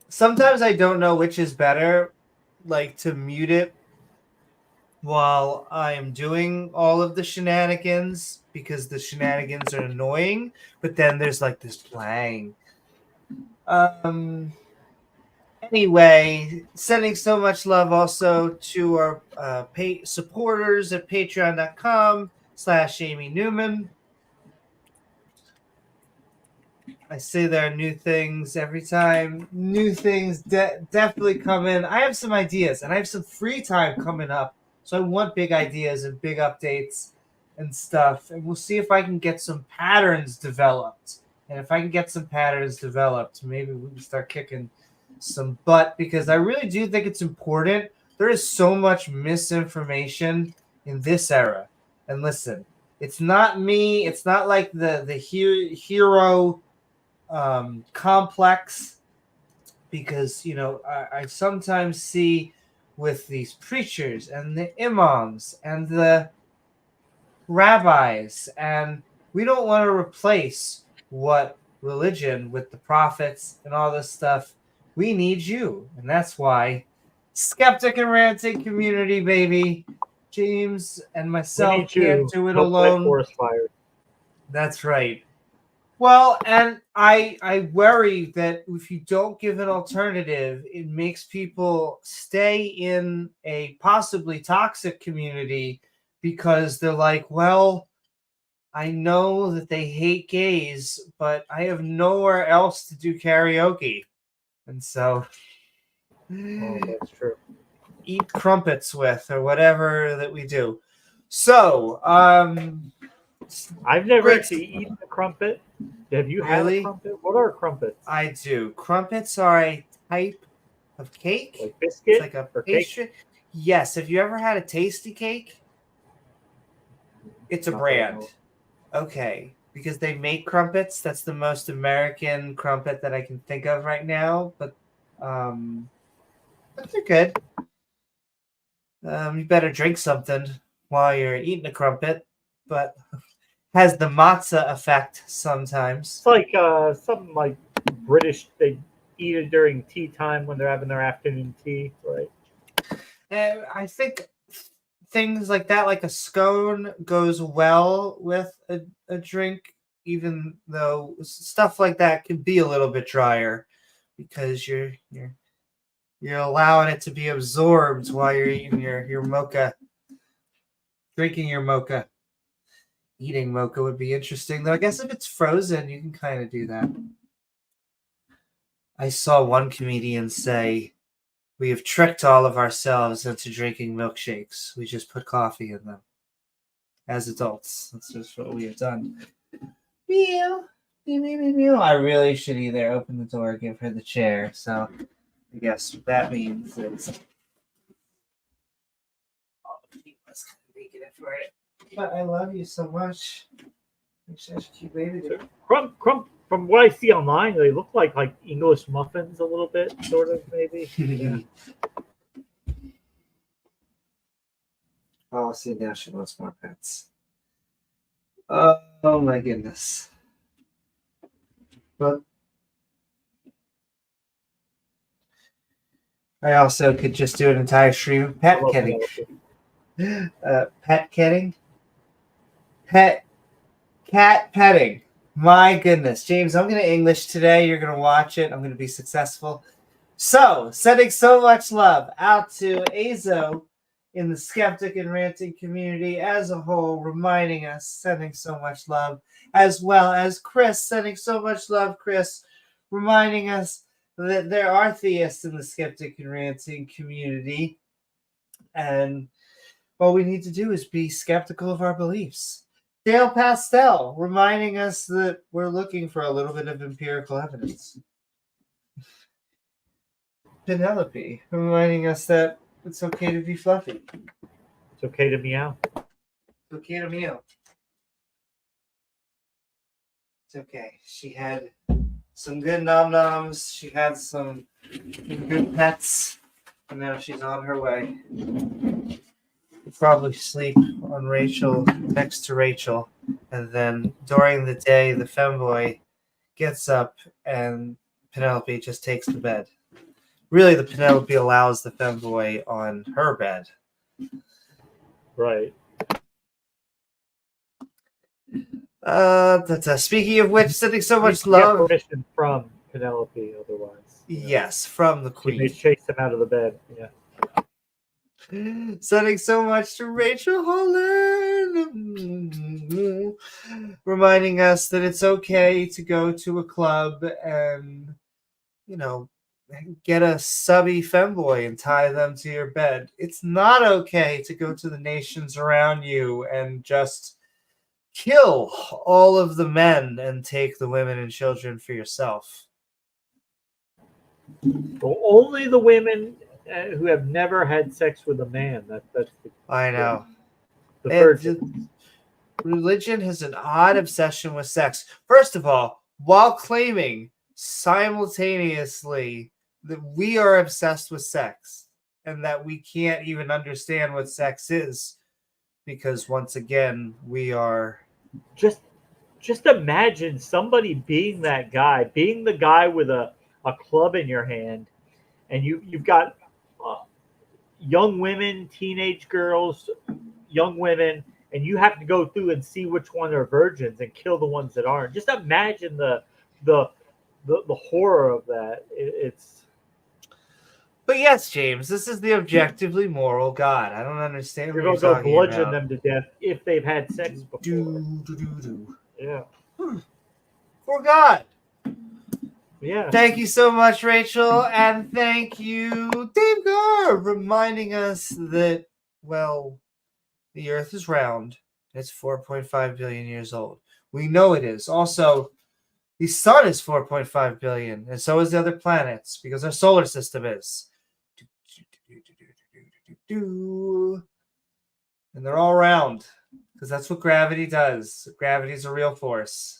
Sometimes I don't know which is better, like to mute it while I am doing all of the shenanigans because the shenanigans are annoying, but then there's like this clang. Anyway, sending so much love also to our supporters at patreon.com/Amy Newman. I say there are new things every time. New things definitely come in. I have some ideas, and I have some free time coming up. So I want big ideas and big updates and stuff. And we'll see if I can get some patterns developed. And if I can get some patterns developed, maybe we can start kicking some butt because I really do think it's important. There is so much misinformation in this era. And listen, it's not me. It's not like the hero complex because I sometimes see with these preachers and the imams and the rabbis, and we don't want to replace what religion with the prophets and all this stuff. We need you, and that's why skeptic and ranting community, baby. James and myself can't do it alone. Forest fire. That's right. Well, and I worry that if you don't give an alternative, it makes people stay in a possibly toxic community because they're like, well, I know that they hate gays, but I have nowhere else to do karaoke. And so that's true. Eat crumpets with or whatever that we do. So, I've never actually eaten a crumpet. Have you had a crumpet? What are crumpets? I do. Crumpets are a type of cake. Like biscuit? It's like a or pastry. Cake? Yes. Have you ever had a tasty cake? It's a brand. Okay. Because they make crumpets. That's the most American crumpet that I can think of right now. But they're good. You better drink something while you're eating a crumpet. But has the matzah effect sometimes. It's like something like British. They eat it during tea time when they're having their afternoon tea, right? I think things like that, like a scone, goes well with a drink, even though stuff like that can be a little bit drier because you're allowing it to be absorbed while you're eating your mocha, drinking your mocha. Eating mocha would be interesting, though. I guess if it's frozen, you can kind of do that. I saw one comedian say, "We have tricked all of ourselves into drinking milkshakes. We just put coffee in them. As adults, that's just what we have done." Meow. I really should either open the door or give her the chair. So I guess what that means is making it for it. But I love you so much. You're such a cute baby. Crump. From what I see online, they look like English muffins a little bit, sort of, maybe. Yeah. Oh, see, now she wants more pets. Oh my goodness. But I also could just do an entire stream of I pet love petting. Penelope. Pet petting? Cat petting. My goodness. James, I'm going to English today. You're going to watch it. I'm going to be successful. So, sending so much love out to Azo in the skeptic and ranting community as a whole, reminding us, sending so much love, as well as Chris, sending so much love, Chris, reminding us that there are theists in the skeptic and ranting community, and all we need to do is be skeptical of our beliefs. Dale Pastel, reminding us that we're looking for a little bit of empirical evidence. Penelope, reminding us that it's okay to be fluffy. It's okay to meow. It's okay to meow. It's okay. She had some good nom noms. She had some good pets, and now she's on her way. We'll probably sleep on Rachel, next to Rachel, and then during the day, the femboy gets up and Penelope just takes the bed. Really, the Penelope allows the femboy on her bed. Right. Speaking of which, sending so much You get love. permission from Penelope, otherwise. Yes, from the She may queen. chase him out of the bed. Yeah. Sending so much to Rachel Holland, reminding us that it's okay to go to a club and, get a subby femboy and tie them to your bed. It's not okay to go to the nations around you and just kill all of the men and take the women and children for yourself. Well, only the women who have never had sex with a man. That's I know. the virgin. Religion has an odd obsession with sex. First of all, while claiming simultaneously that we are obsessed with sex and that we can't even understand what sex is, because once again, we are Just imagine somebody being that guy, being the guy with a club in your hand, and you've got young women, teenage girls, young women, and you have to go through and see which one are virgins and kill the ones that aren't. Just imagine the horror of that. It's. But yes, James, this is the objectively moral God. I don't understand You're what gonna you're go talking bludgeon about. them to death if they've had sex before. Yeah. For God. Yeah. Thank you so much, Rachel, and thank you, Dave Gar, reminding us that, well, the Earth is round. It's 4.5 billion years old. We know it is. Also, the sun is 4.5 billion, and so is the other planets, because our solar system is. And they're all round, because that's what gravity does. Gravity is a real force.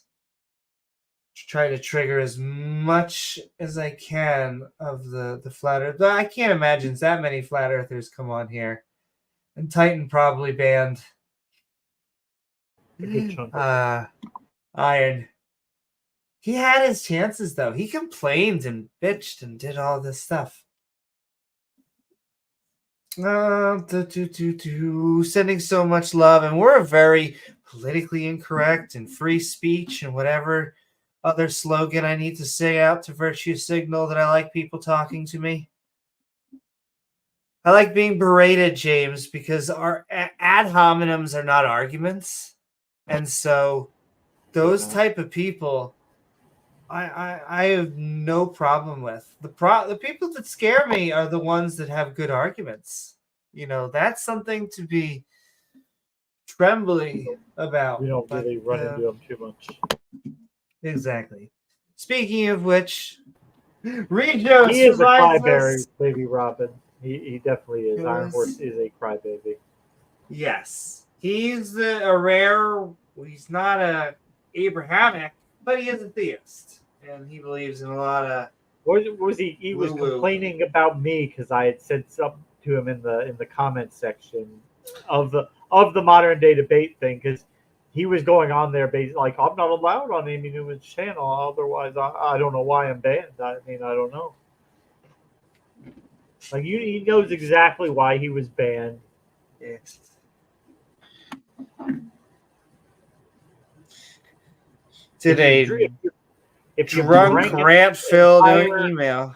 Try to trigger as much as I can of the flat earth. I can't imagine that many flat earthers come on here. And Titan probably banned. A good chunk of Iron. He had his chances though. He complained and bitched and did all this stuff. Sending so much love, and we're very politically incorrect and free speech and whatever other slogan I need to say out to virtue signal that I like people talking to me. I like being berated, James, because our ad hominems are not arguments, and so those type of people, I have no problem with. The people that scare me are the ones that have good arguments. That's something to be trembly about. We don't really run into them too much. Exactly. Speaking of which, Regos He is a reminds crybaby, us. baby Robin. He definitely is. Iron Horse is a crybaby. Yes, he's a rare. He's not a Abrahamic, but he is a theist, and he believes in a lot of. What was he? He was Woo-woo. complaining about me because I had said something to him in the comment section of the modern day debate thing, because he was going on there basically like, I'm not allowed on Amy Newman's channel, otherwise I don't know why I'm banned. I mean, I don't know. Like he knows exactly why he was banned. Yes. Did a If you drunk, drank an rant-filled entire email.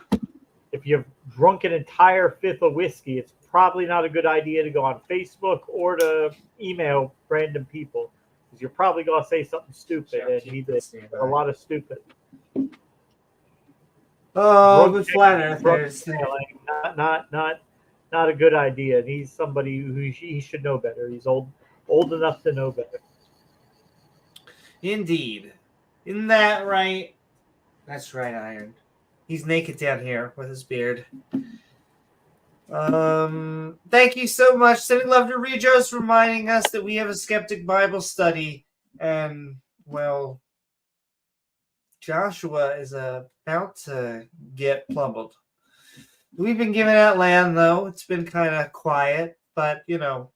if you've drunk an entire fifth of whiskey, it's probably not a good idea to go on Facebook or to email random people because you're probably going to say something stupid, and he did a lot of stupid. Oh, Drunk but flat drunk earthers. emailing, not a good idea. And he's somebody who he should know better. He's old enough to know better. Indeed. Isn't that right? That's right, Iron. He's naked down here with his beard. Thank you so much. Sending love to Regos, reminding us that we have a skeptic Bible study. And, well, Joshua is about to get plumbled. We've been giving out land, though. It's been kind of quiet. But, you know,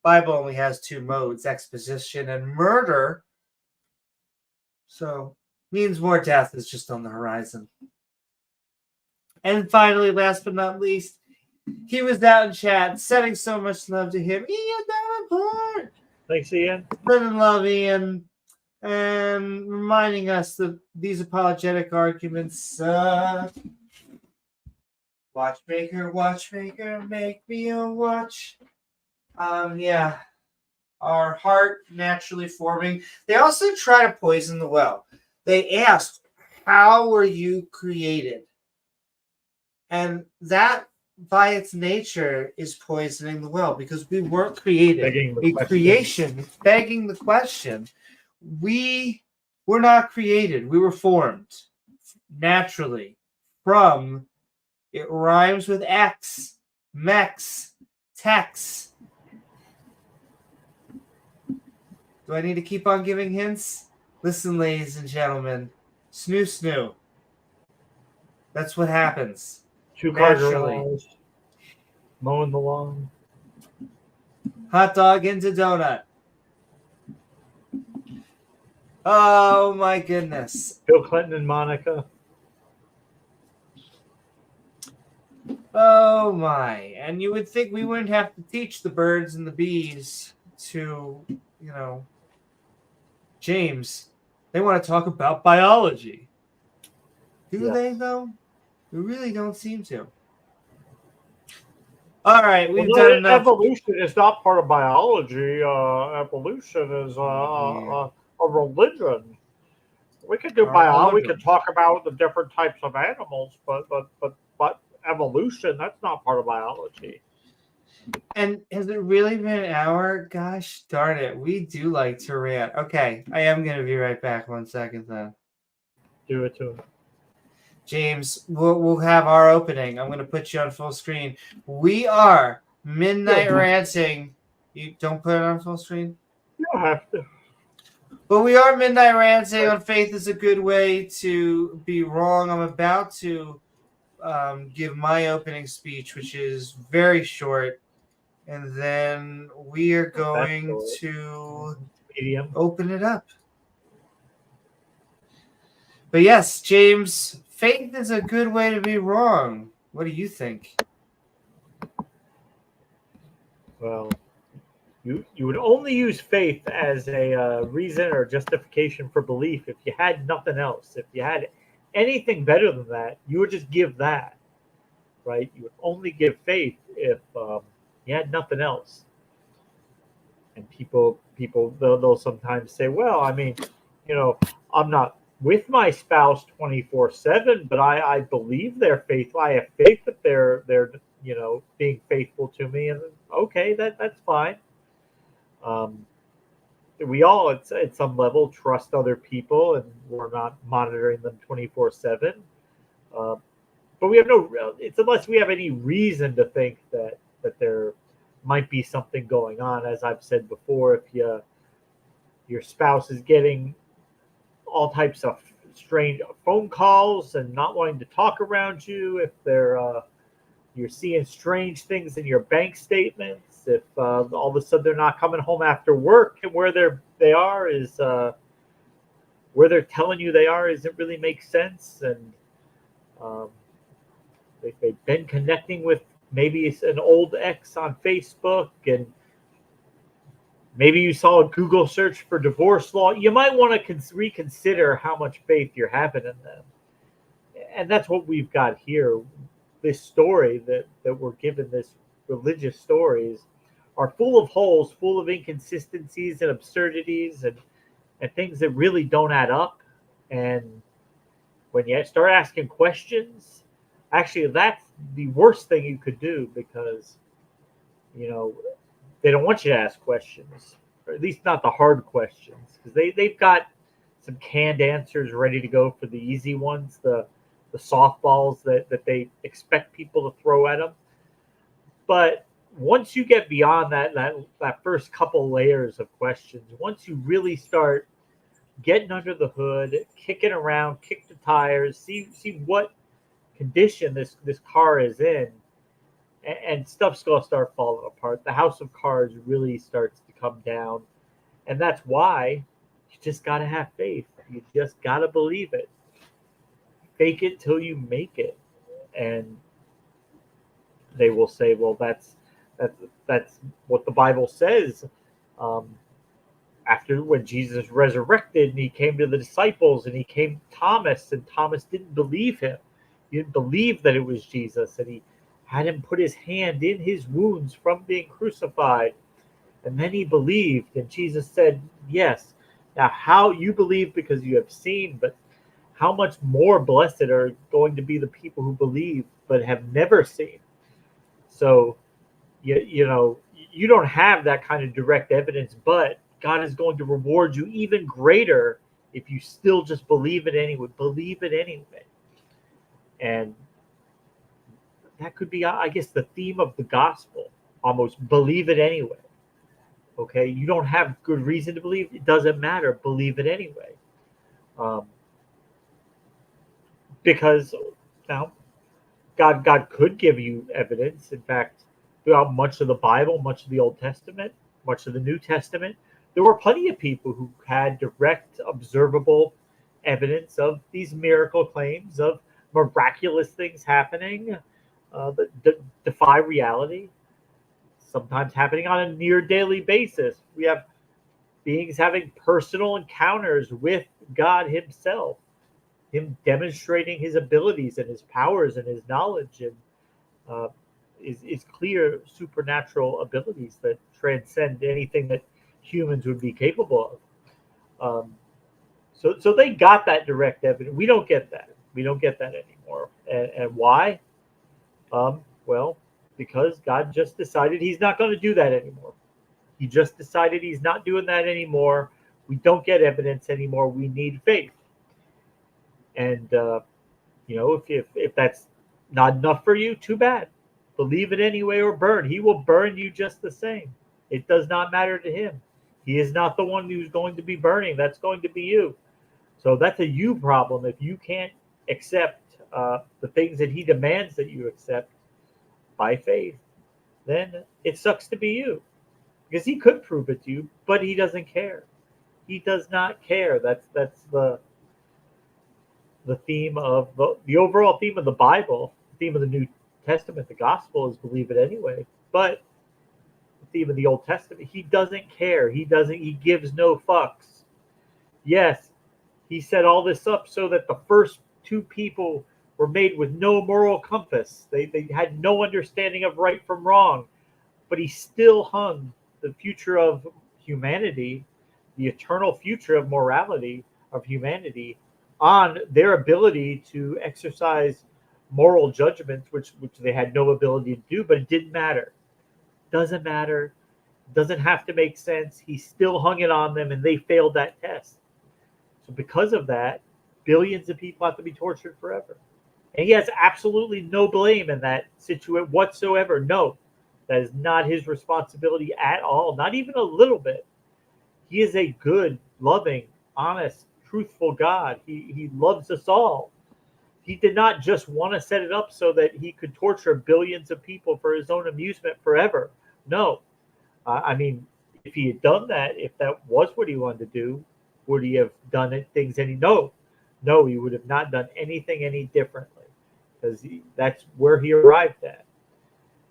Bible only has two modes, exposition and murder. So, means more death is just on the horizon. And finally, last but not least, he was out in chat, sending so much love to him. Ian Davenport! Thanks, Ian. Sending love, Ian. And reminding us that these apologetic arguments suck. Watchmaker, make me a watch. Yeah. Our heart naturally forming. They also try to poison the well. They ask, how were you created? And that, by its nature, is poisoning the well because we weren't created. Creation, begging the question. We were not created. We were formed naturally from, it rhymes with X, Mex, Tex. Do I need to keep on giving hints? Listen, ladies and gentlemen. Snoo snoo. That's what happens. 2 car garage, mowing the lawn. Hot dog into donut. Oh my goodness. Bill Clinton and Monica. Oh my. And you would think we wouldn't have to teach the birds and the bees to, you know, James. They want to talk about biology. Do they, though? We really don't seem to. All right, we've done enough. Evolution is not part of biology. Evolution is a religion. We could do biology. We could talk about the different types of animals, but evolution, that's not part of biology. And has it really been an hour? Gosh darn it. We do like to rant. Okay, I am going to be right back 1 second then. Do it to him. James, we'll have our opening. I'm going to put you on full screen. We are Midnight Ranting. You don't put it on full screen? You don't have to. But we are Midnight Ranting on Faith is a Good Way to Be Wrong. I'm about to give my opening speech, which is very short. And then we are going to open it up. But yes, James, faith is a good way to be wrong. What do you think? Well, you would only use faith as a reason or justification for belief if you had nothing else. If you had anything better than that, you would just give that, right? You would only give faith if you had nothing else. And people they'll sometimes say, well, I mean, you know, I'm not with my spouse 24/7, but I believe they're faithful. I have faith that they're you know, being faithful to me, and okay, that's fine. We all at some level trust other people, and we're not monitoring them 24/7. But we have it's unless we have any reason to think that there might be something going on. As I've said before, if your spouse is getting all types of strange phone calls and not wanting to talk around you, if you're seeing strange things in your bank statements, if all of a sudden they're not coming home after work, and where they are is where they're telling you they are isn't really make sense, and They've been connecting with maybe it's an old ex on Facebook, and maybe you saw a Google search for divorce law. You might want to reconsider how much faith you're having in them. And that's what we've got here. This story that we're given, this religious stories, are full of holes, full of inconsistencies and absurdities and things that really don't add up. And when you start asking questions, actually, that's the worst thing you could do, because, you know, they don't want you to ask questions, or at least not the hard questions, because they've got some canned answers ready to go for the easy ones, the softballs that they expect people to throw at them. But once you get beyond that first couple layers of questions, once you really start getting under the hood, kicking around, kick the tires, see what condition this car is in, and stuff's gonna start falling apart. The house of cards really starts to come down, and that's why you just gotta have faith. You just gotta believe it. Fake it till you make it. And they will say, well, that's what the Bible says. Um, After when Jesus resurrected and he came to the disciples and he came to Thomas, and Thomas didn't believe him. He didn't believe that it was Jesus, and he had him put his hand in his wounds from being crucified. And then he believed, and Jesus said, yes. Now, how you believe because you have seen, but how much more blessed are going to be the people who believe but have never seen. So, you know, you don't have that kind of direct evidence, but God is going to reward you even greater if you still just believe it anyway. Believe it anyway. And that could be, I guess, the theme of the gospel. Almost believe it anyway. Okay, you don't have good reason to believe, it doesn't matter. Believe it anyway. Because now God could give you evidence. In fact, throughout much of the Bible, much of the Old Testament, much of the New Testament, there were plenty of people who had direct, observable evidence of these miracle claims, of miraculous things happening that defy reality, sometimes happening on a near daily basis. We have beings having personal encounters with God Himself, Him demonstrating His abilities and His powers and His knowledge, and uh, is clear supernatural abilities that transcend anything that humans would be capable of. So they got that direct evidence. We don't get that. We don't get that anymore. And why? Well, because God just decided He's not going to do that anymore. He just decided He's not doing that anymore. We don't get evidence anymore. We need faith. And you know, if that's not enough for you, too bad. Believe it anyway or burn. He will burn you just the same. It does not matter to Him. He is not the one who's going to be burning. That's going to be you. So that's a you problem. If you can't accept the things that He demands that you accept by faith, then it sucks to be you. Because He could prove it to you, but He doesn't care. He does not care. That's the theme of the overall theme of the Bible, the theme of the New Testament, the gospel is believe it anyway. But the theme of the Old Testament, He doesn't care. He gives no fucks. Yes, He set all this up so that the first two people were made with no moral compass. They had no understanding of right from wrong. But He still hung the future of humanity, the eternal future of morality of humanity, on their ability to exercise moral judgments, which they had no ability to do. But it didn't matter. Doesn't matter. Doesn't have to make sense. He still hung it on them, and they failed that test. So because of that, billions of people have to be tortured forever. And He has absolutely no blame in that situation whatsoever. No, that is not His responsibility at all, not even a little bit. He is a good, loving, honest, truthful God. He loves us all. He did not just want to set it up so that He could torture billions of people for His own amusement forever. No. I mean, if He had done that, if that was what He wanted to do, would He have done it things any? No. No, He would have not done anything any differently. because that's where he arrived at.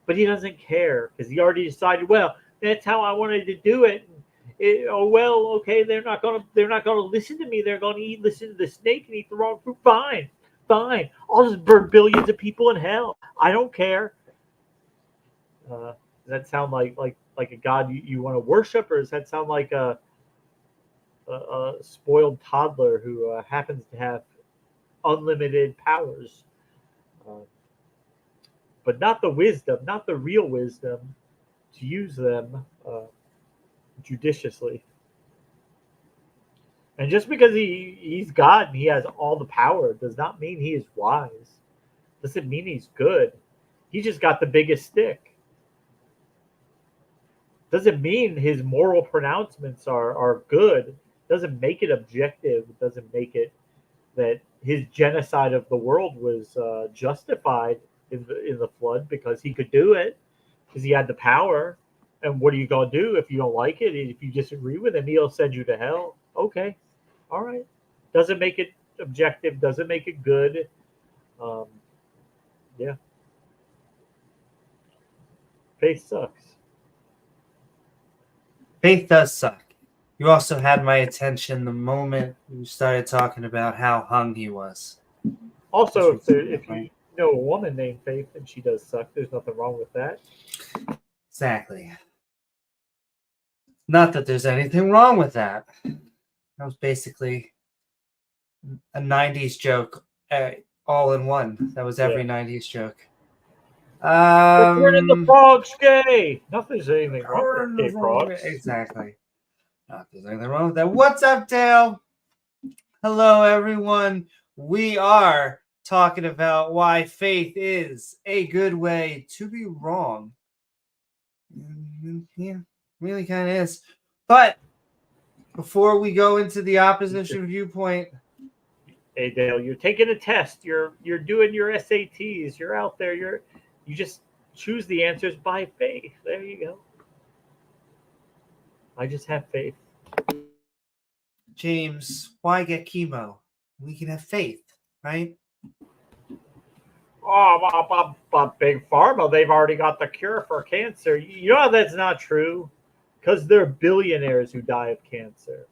But he doesn't care because he already decided. Well, that's how I wanted to do it. Oh well, okay. They're not gonna listen to me. They're gonna listen to the snake and eat the wrong fruit. Fine, fine. I'll just burn billions of people in hell. I don't care. Does that sound like a god you want to worship, or does that sound like a spoiled toddler who happens to have unlimited powers, uh, but not the wisdom, not the real wisdom, to use them judiciously? And just because he's God and he has all the power does not mean he is wise. Doesn't mean he's good. He just got the biggest stick. Doesn't mean his moral pronouncements are good. Doesn't make it objective. Doesn't make it that his genocide of the world was justified in the flood because he could do it because he had the power. And what are you gonna do if you don't like it? If you disagree with him, he'll send you to hell. Okay, all right. Doesn't make it objective. Doesn't make it good. Um, yeah, faith sucks. Faith does suck. You also had my attention the moment you started talking about how hung he was. Also, Just if you know a woman named Faith and she does suck, there's nothing wrong with that. Exactly. Not that there's anything wrong with that. That was basically a 90s joke all in one. That was every 90s joke. Returning the frog's gay. Nothing's anything wrong with gay frogs. Exactly. Not there's anything wrong with that. What's up, Dale? Hello, everyone. We are talking about why faith is a good way to be wrong. Yeah, really kind of is. But before we go into the opposition viewpoint, hey Dale, you're taking a test. You're doing your SATs. You're out there. You just choose the answers by faith. There you go. I just have faith. James, why get chemo? We can have faith, right? Oh, Big Pharma, they've already got the cure for cancer. You know that's not true because they're billionaires who die of cancer.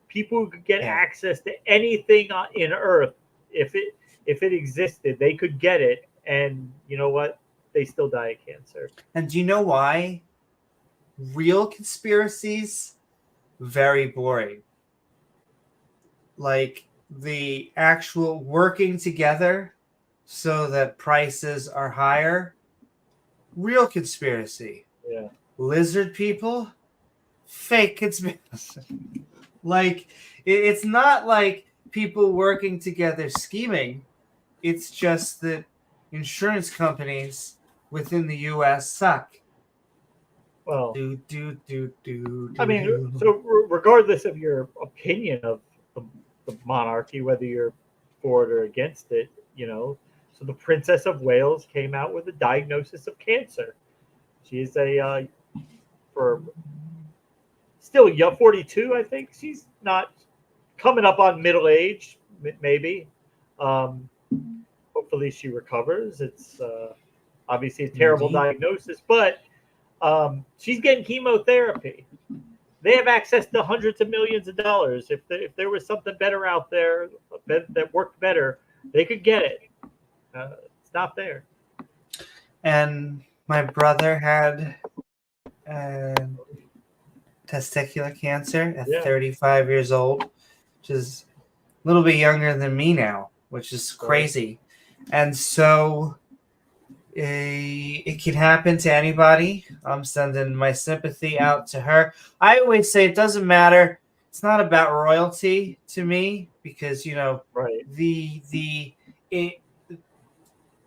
People who could get access to anything in Earth, if it existed, they could get it. And you know what? They still die of cancer. And do you know why? Real conspiracies, very boring. Like the actual working together so that prices are higher, real conspiracy. Yeah. Lizard people, fake conspiracy. Like it's not like people working together scheming. It's just that insurance companies within the U.S. suck. Well, I mean, so regardless of your opinion of the monarchy, whether you're for it or against it, so the Princess of Wales came out with a diagnosis of cancer. She is for still young, 42, I think. She's not coming up on middle age, maybe. Hopefully she recovers. It's obviously a terrible diagnosis, but she's getting chemotherapy. They have access to hundreds of millions of dollars. If there was something better out there that worked better, they could get it. It's not there. And my brother had testicular cancer at 35 years old, which is a little bit younger than me now, which is crazy. And so it can happen to anybody. I'm sending my sympathy out to her. I always say it doesn't matter. It's not about royalty to me because,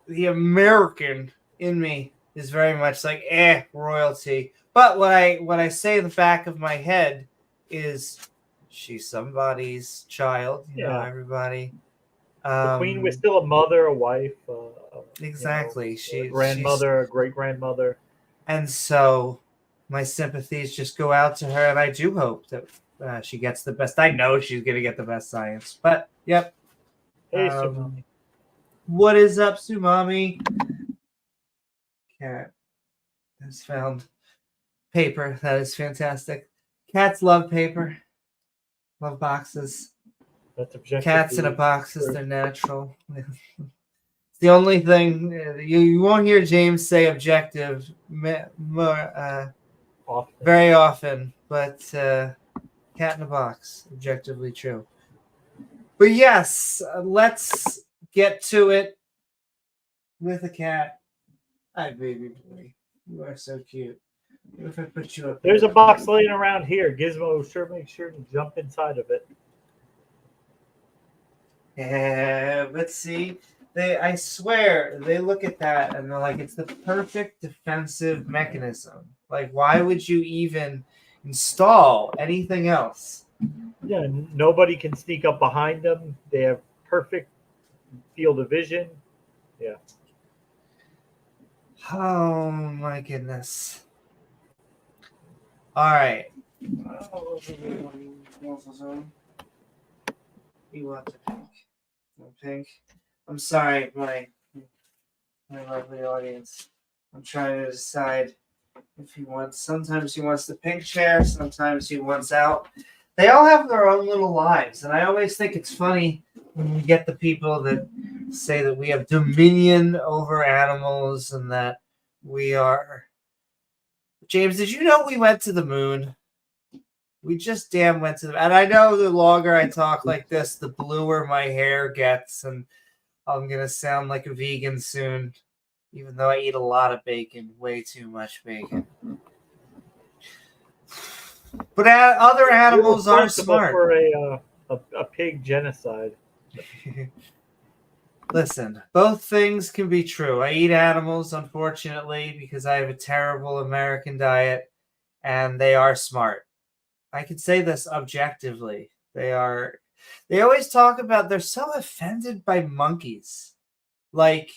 the American in me is very much like royalty. But what I say in the back of my head is she's somebody's child, know, everybody. The queen was still a mother, a wife, exactly. A grandmother, a great grandmother. And so my sympathies just go out to her, and I do hope that she gets the best. I know she's gonna get the best science, but yep. Hey, Superman. What is up, Sumami? Cat has found paper. That is fantastic. Cats love paper. Love boxes. That's objectively Cats in a box is true. their natural. It's the only thing you won't hear James say objective more Often. very often, but cat in a box, objectively true. But yes, let's get to it with a cat. Hi, baby boy. You are so cute. What if I put you up There's here? a box laying around here. Gizmo sure make sure to jump inside of it. Yeah, but see, I swear, they look at that and they're like, it's the perfect defensive mechanism. Like, why would you even install anything else? Yeah, nobody can sneak up behind them. They have perfect field of vision. Yeah. Oh my goodness. All right. You want the pink? No pink. I'm sorry, my lovely audience. I'm trying to decide if he wants. Sometimes he wants the pink chair. Sometimes he wants out. They all have their own little lives, and I always think it's funny when we get the people that say that we have dominion over animals and that we are. James, did you know we went to the moon? We just damn went to the. And I know the longer I talk like this, the bluer my hair gets, and I'm gonna sound like a vegan soon, even though I eat a lot of bacon, way too much bacon. But other You're animals are responsible smart. for a pig genocide. Listen, both things can be true. I eat animals, unfortunately, because I have a terrible American diet, and they are smart. I can say this objectively. They are. They always talk about they're so offended by monkeys. Like,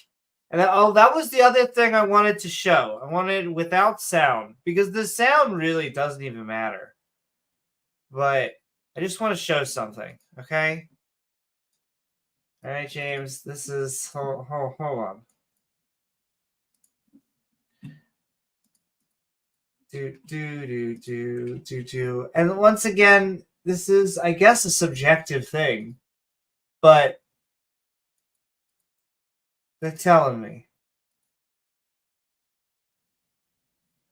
and that was the other thing I wanted to show. I wanted without sound because the sound really doesn't even matter. But I just want to show something, okay? All right, James. This is hold on. Do. And once again, this is, I guess, a subjective thing, but they're telling me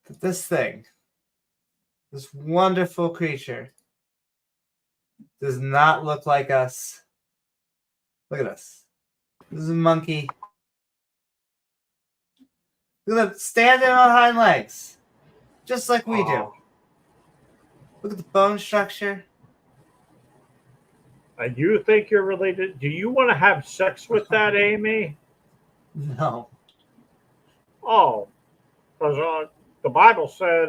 that this thing, this wonderful creature, does not look like us. Look at us. This is a monkey. Look at them standing on hind legs, just like we do. Look at the bone structure. And you think you're related? Do you want to have sex with that, Amy? No. Oh, because the Bible said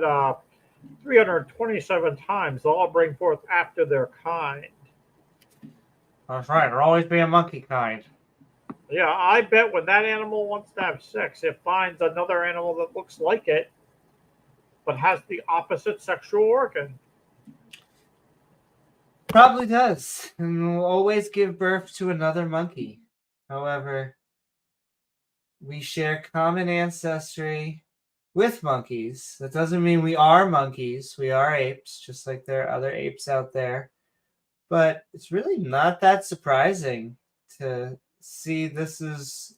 327 times they'll all bring forth after their kind. That's right. There'll always be a monkey kind. Yeah, I bet when that animal wants to have sex, it finds another animal that looks like it, but has the opposite sexual organ. Probably does. And will always give birth to another monkey. However, we share common ancestry with monkeys. That doesn't mean we are monkeys. We are apes, just like there are other apes out there. But it's really not that surprising to see this is,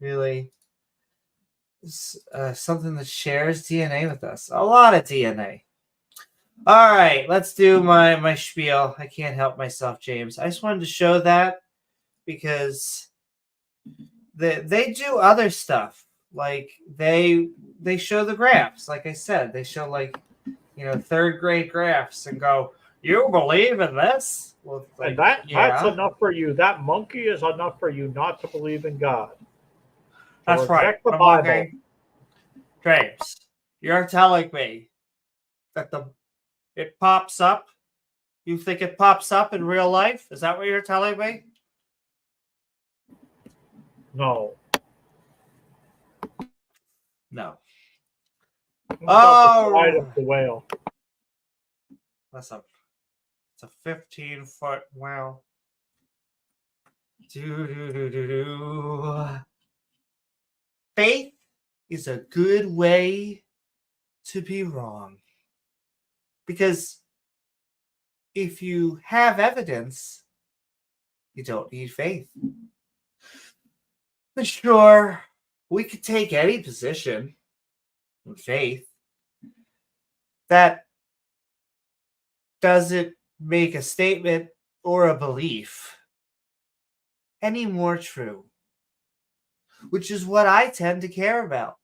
really something that shares DNA with us. A lot of DNA. All right, let's do my spiel. I can't help myself, James. I just wanted to show that because they do other stuff. Like they show the graphs. Like I said, they show third grade graphs and go, "You believe in this?" Well, And like, that's yeah, enough for you. That monkey is enough for you not to believe in God. To that's right. reject the I'm Bible. looking. James, you're telling me that it pops up. You think it pops up in real life? Is that what you're telling me? No. No. What about the flight Oh, of the whale? it's a 15-foot whale. Faith is a good way to be wrong. Because if you have evidence, you don't need faith. Sure, we could take any position in faith. That doesn't make a statement or a belief any more true, which is what I tend to care about,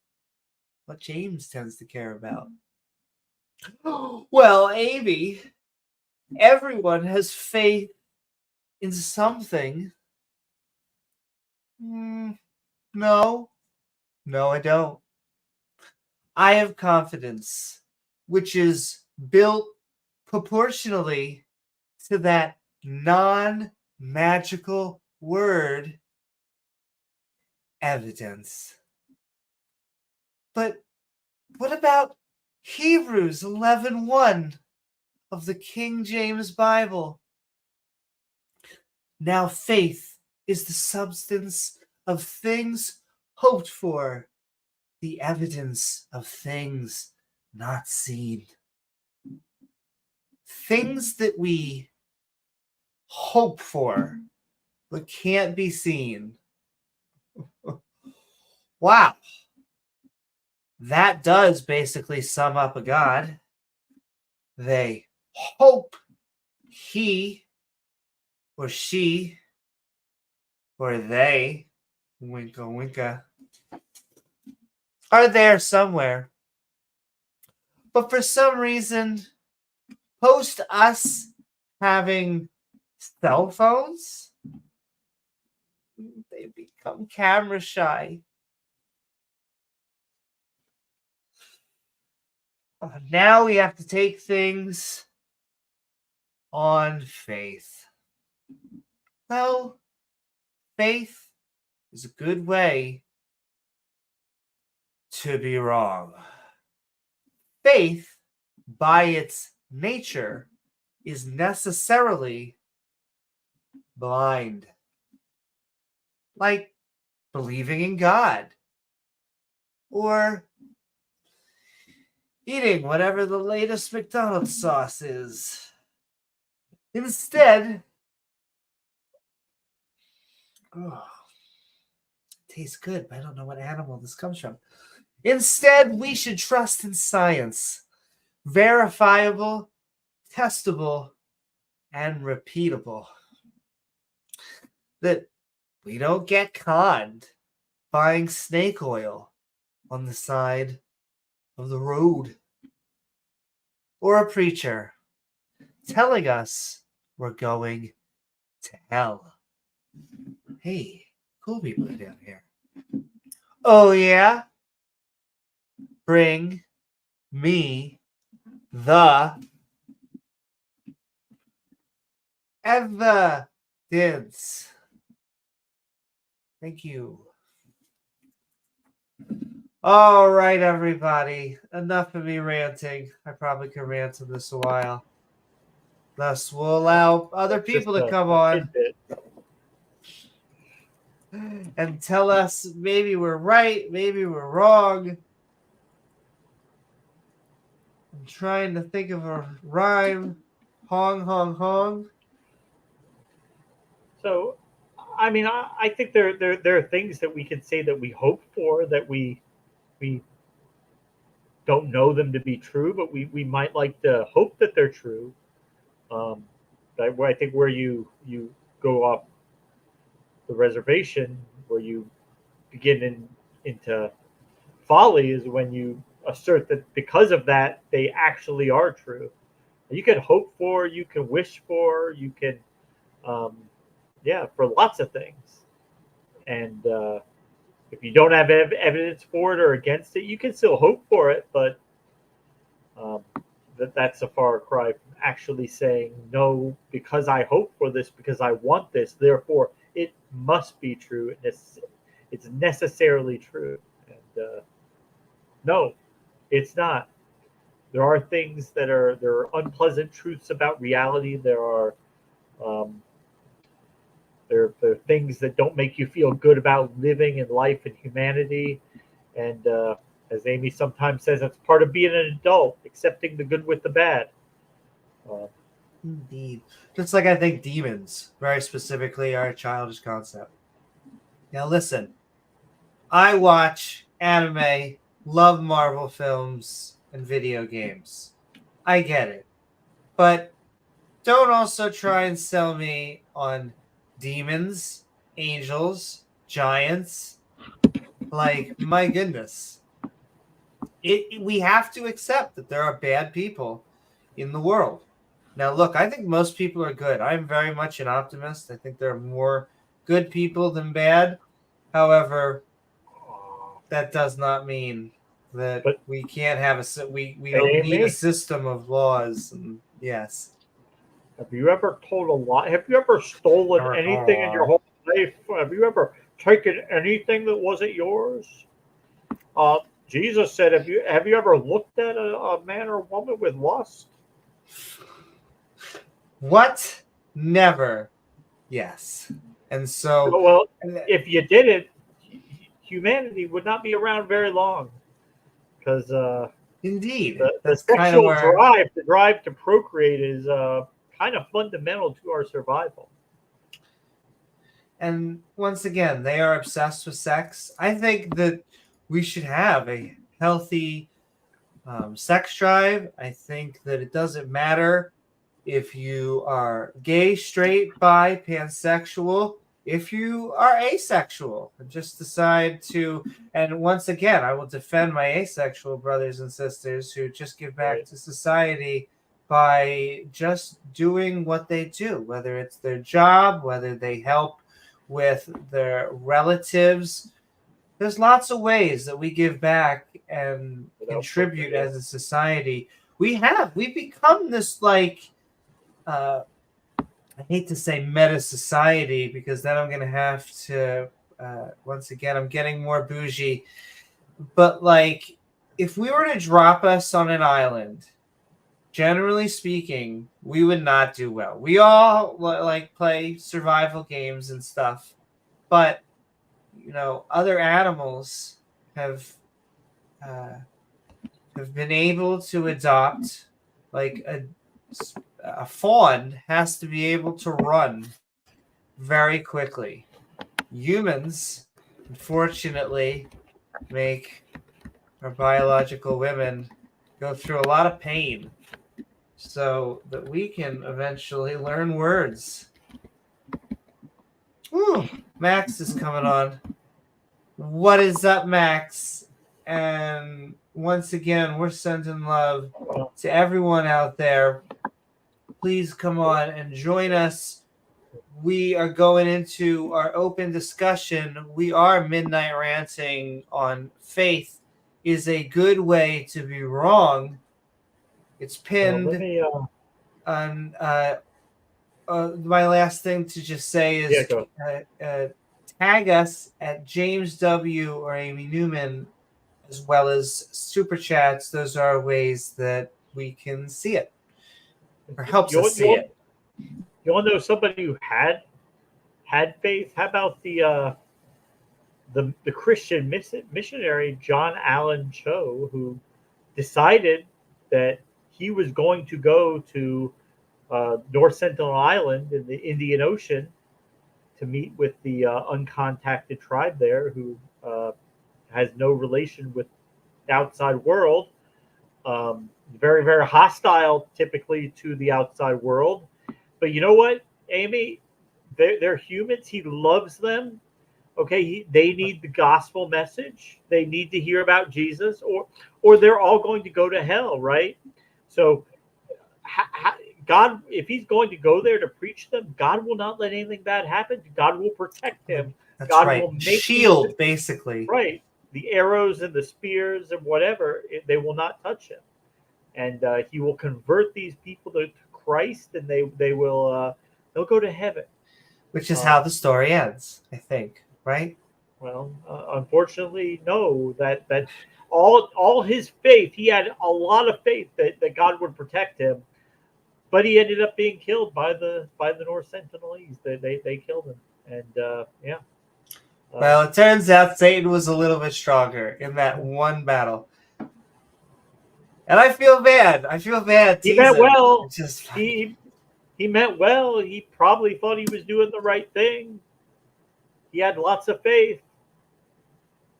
what James tends to care about. Well, Amy, everyone has faith in something. No, I don't. I have confidence, which is built proportionally to that non-magical word, evidence. But what about Hebrews 11:1 of the King James Bible? Now faith is the substance of things hoped for, the evidence of things not seen. Things that we hope for but can't be seen. Wow. That does basically sum up a God. They hope he or she or they, winka winka, are there somewhere. But for some reason, post us having cell phones, they become camera shy. Now we have to take things on faith. Well, faith is a good way to be wrong. Faith, by its nature, is necessarily blind. Like believing in God or eating whatever the latest McDonald's sauce is. Instead, tastes good, but I don't know what animal this comes from. Instead, we should trust in science, verifiable, testable, and repeatable. That we don't get conned buying snake oil on the side of the road. Or a preacher telling us we're going to hell. Hey, cool people down here. Oh yeah? Bring me the evidence. Thank you. All right, everybody. Enough of me ranting. I probably could rant on this a while. Thus, we'll allow other people to come on and tell us maybe we're right, maybe we're wrong. I'm trying to think of a rhyme. Hong, hong, hong. So, I mean, I think there are things that we can say that we hope for, that we don't know them to be true, but we might like to hope that they're true. I think where you go off the reservation, where you begin into folly, is when you assert that because of that they actually are true. You can hope for, you can wish for, you can, for lots of things. And if you don't have evidence for it or against it, you can still hope for it, but that's a far cry from actually saying, no, because I hope for this, because I want this, therefore it must be true. It's necessarily true. And no, it's not. There are things there are unpleasant truths about reality. There are They're things that don't make you feel good about living and life and humanity. And as Amy sometimes says, that's part of being an adult, accepting the good with the bad. Uh, Indeed. Just like I think demons, very specifically, are a childish concept. Now, listen, I watch anime, love Marvel films, and video games. I get it. But don't also try and sell me on demons, angels, giants. Like, my goodness. We have to accept that there are bad people in the world. Now, look, I think most people are good. I'm very much an optimist. I think there are more good people than bad. However, that does not mean that but we can't have we don't need a Amy, system of laws. And yes. have you ever told a lie? Have you ever stolen anything in your whole life? Have you ever taken anything that wasn't yours? Uh, Jesus said, "Have you ever looked at a man or woman with lust?" What? Never. Yes. And so, Well, if you did it, humanity would not be around very long because indeed, the that's kind of sexual where. drive, the drive to procreate, is kind of fundamental to our survival. And once again, they are obsessed with sex. I think that we should have a healthy sex drive. I think that it doesn't matter if you are gay, straight, bi, pansexual, if you are asexual, just decide to. And once again, I will defend my asexual brothers and sisters who just give back Right? to society by just doing what they do, whether it's their job, whether they help with their relatives. There's lots of ways that we give back and Without contribute procreating. as a society. We've become this like uh, I hate to say meta society because then I'm gonna have to once again I'm getting more bougie. But like if we were to drop us on an island, generally speaking, we would not do well. We all like play survival games and stuff, but other animals have uh, have been able to adopt like a fawn has to be able to run very quickly. Humans, unfortunately, make our biological women go through a lot of pain so that we can eventually learn words. Whew, Max is coming on. What is up, Max? And once again, we're sending love to everyone out there. Please come on and join us. We are going into our open discussion. We are midnight ranting on faith is a good way to be wrong. It's Let pinned me. on. My last thing to just say Yeah, is go. tag us at James W. or Amy Newman, as well as super chats. Those are ways that we can see it or helps You us want you see want it. you want to know somebody who had faith? How about the Christian missionary John Allen Cho, who decided that he was going to go to North Sentinel Island in the Indian Ocean to meet with the uncontacted tribe there, who has no relation with the outside world. Very, very hostile, typically, to the outside world. But you know what, Amy? They're humans. He loves them. Okay, they need the gospel message. They need to hear about Jesus, or they're all going to go to hell, right? So, God, if He's going to go there to preach them, God will not let anything bad happen. God will protect him. That's God right. will make these Shield, basically. right. The arrows and the spears and whatever, they will not touch him, and He will convert these people to Christ, and they will they'll go to heaven. Which is how Um, the story ends, I think, right? Well, unfortunately, no. That all his faith, he had a lot of faith that God would protect him, but he ended up being killed by the North Sentinelese. They killed him. And yeah, Well, it turns out Satan was a little bit stronger in that one battle. And I feel bad. I feel bad he meant teasing. well. It's just He meant well. He probably thought he was doing the right thing. He had lots of faith.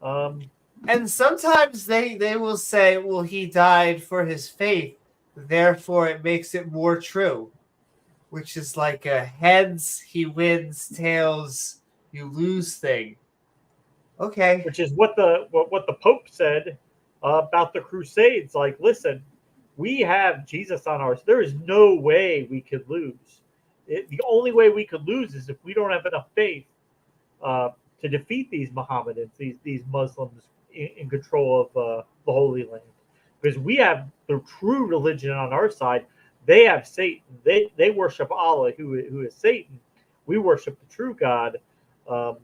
Um, and sometimes they will say, well, he died for his faith, therefore it makes it more true. Which is like a heads he wins, tails you lose thing. Okay. which is what the Pope said about the Crusades. Like, listen, we have Jesus on ours. There is no way we could lose. The only way we could lose is if we don't have enough faith uh, to defeat these Mohammedans, these Muslims in control of the Holy Land. Because we have the true religion on our side. They have Satan. They worship Allah, who is Satan. We worship the true God. Um,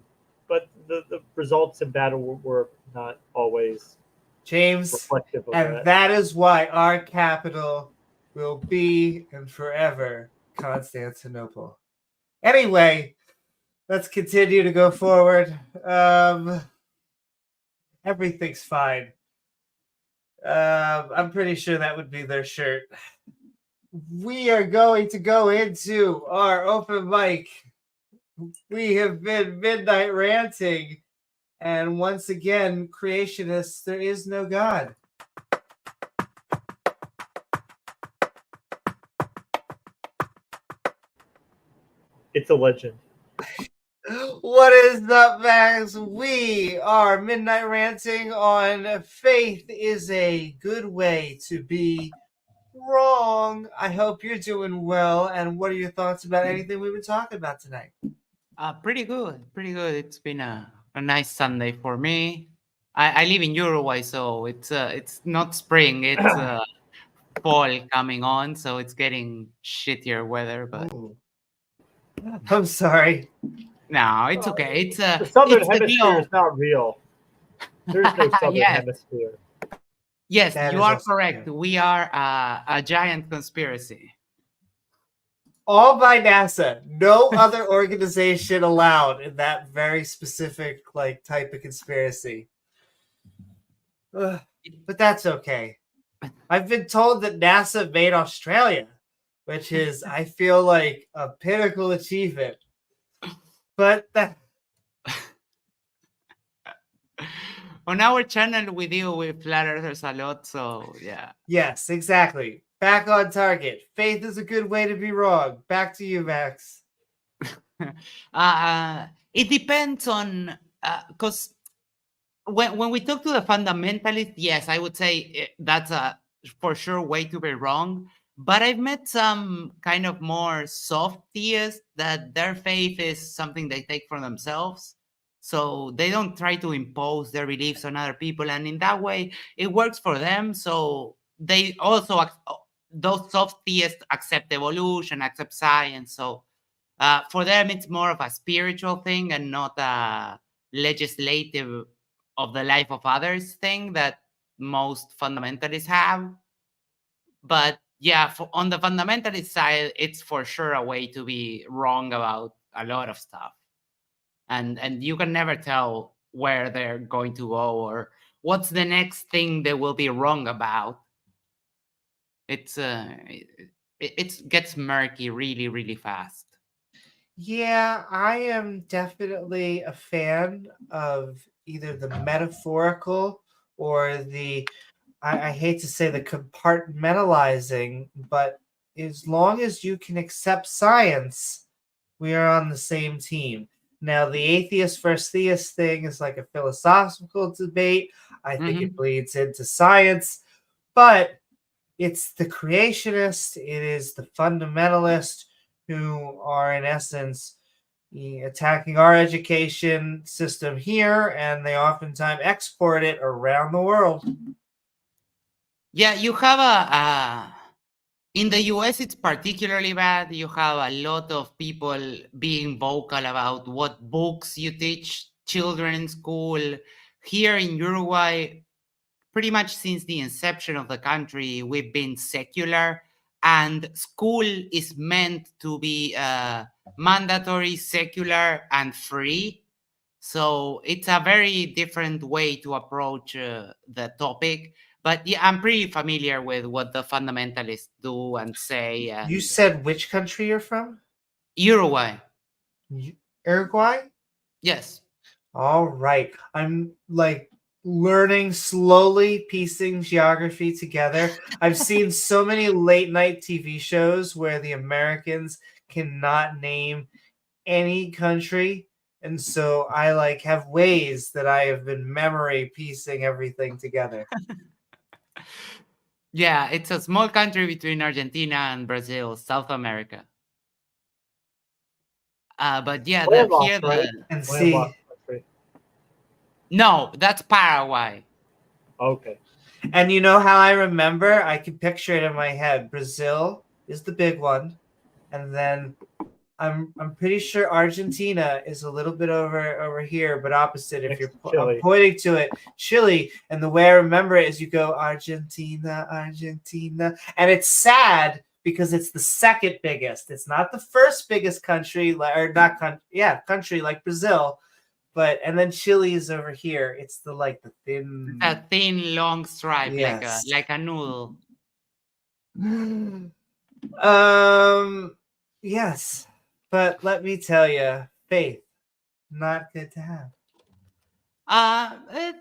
but the results in battle were not always James, reflective of and that. that is why our capital will be and forever Constantinople. Anyway, let's continue to go forward. Everything's fine. I'm pretty sure that would be their shirt. We are going to go into our open mic. We have been Midnight Ranting. And once again, creationists, there is no God. It's a legend. What is up, Max? We are Midnight Ranting on Faith is a Good Way to Be Wrong. I hope you're doing well. And what are your thoughts about anything we've been talking about tonight? Pretty good, pretty good. It's been a nice Sunday for me. I live in Uruguay, so it's not spring, it's fall coming on, so it's getting shittier weather. But Ooh. I'm sorry. no, it's okay. The southern it's the hemisphere deal. is not real. There's no southern Yes. hemisphere. Yes, That you is are also correct. true. We are a giant conspiracy. All by NASA. No other organization allowed in that very specific type of conspiracy. Ugh, but that's okay. I've been told that NASA made Australia, which is, I feel like, a pinnacle achievement. But that, On our channel, we deal with flat earthers a lot, so yeah. yes, exactly. Back on target. Faith is a good way to be wrong. Back to you, Max. It depends on because when we talk to the fundamentalist, yes, I would say that's a for sure way to be wrong. But I've met some kind of more soft theists that their faith is something they take for themselves. So they don't try to impose their beliefs on other people. And in that way, it works for them. So they also, those soft theists accept evolution, accept science. So for them, it's more of a spiritual thing and not a legislative of the life of others thing that most fundamentalists have. But yeah, on the fundamentalist side, it's for sure a way to be wrong about a lot of stuff, and you can never tell where they're going to go or what's the next thing they will be wrong about. It's it gets murky really, really fast. Yeah, I am definitely a fan of either the metaphorical or I hate to say the compartmentalizing, but as long as you can accept science, we are on the same team. Now, the atheist versus theist thing is like a philosophical debate. I think it bleeds into science, but it's the creationist, it is the fundamentalist who are, in essence, attacking our education system here, and they oftentimes export it around the world. Yeah, you have a in the US, it's particularly bad. You have a lot of people being vocal about what books you teach children in school. Here in Uruguay, pretty much since the inception of the country, we've been secular. and school is meant to be mandatory, secular, and free. So it's a very different way to approach the topic. But yeah, I'm pretty familiar with what the fundamentalists do and say. You And said which country you're from? Uruguay, Uruguay? yes. All right. I'm like learning slowly, piecing geography together. I've seen so many late night TV shows where the Americans cannot name any country. And so I like have ways that I have been memory piecing everything together. Yeah, it's a small country between Argentina and Brazil, South America. But yeah, Landlocked, here right? And see, Landlocked country. no, that's Paraguay. Okay. and you know how I remember? I can picture it in my head. Brazil is the big one, and then I'm pretty sure Argentina is a little bit over here, but opposite. If Next you're to I'm Chile. pointing to it, Chile, and the way I remember it is you go Argentina, Argentina, and it's sad because it's the second biggest. It's not the first biggest country, or not country like Brazil, but and then Chile is over here. It's the the thin. A thin, long stripe, Yes. like a noodle. Yes, but let me tell you, faith not good to have.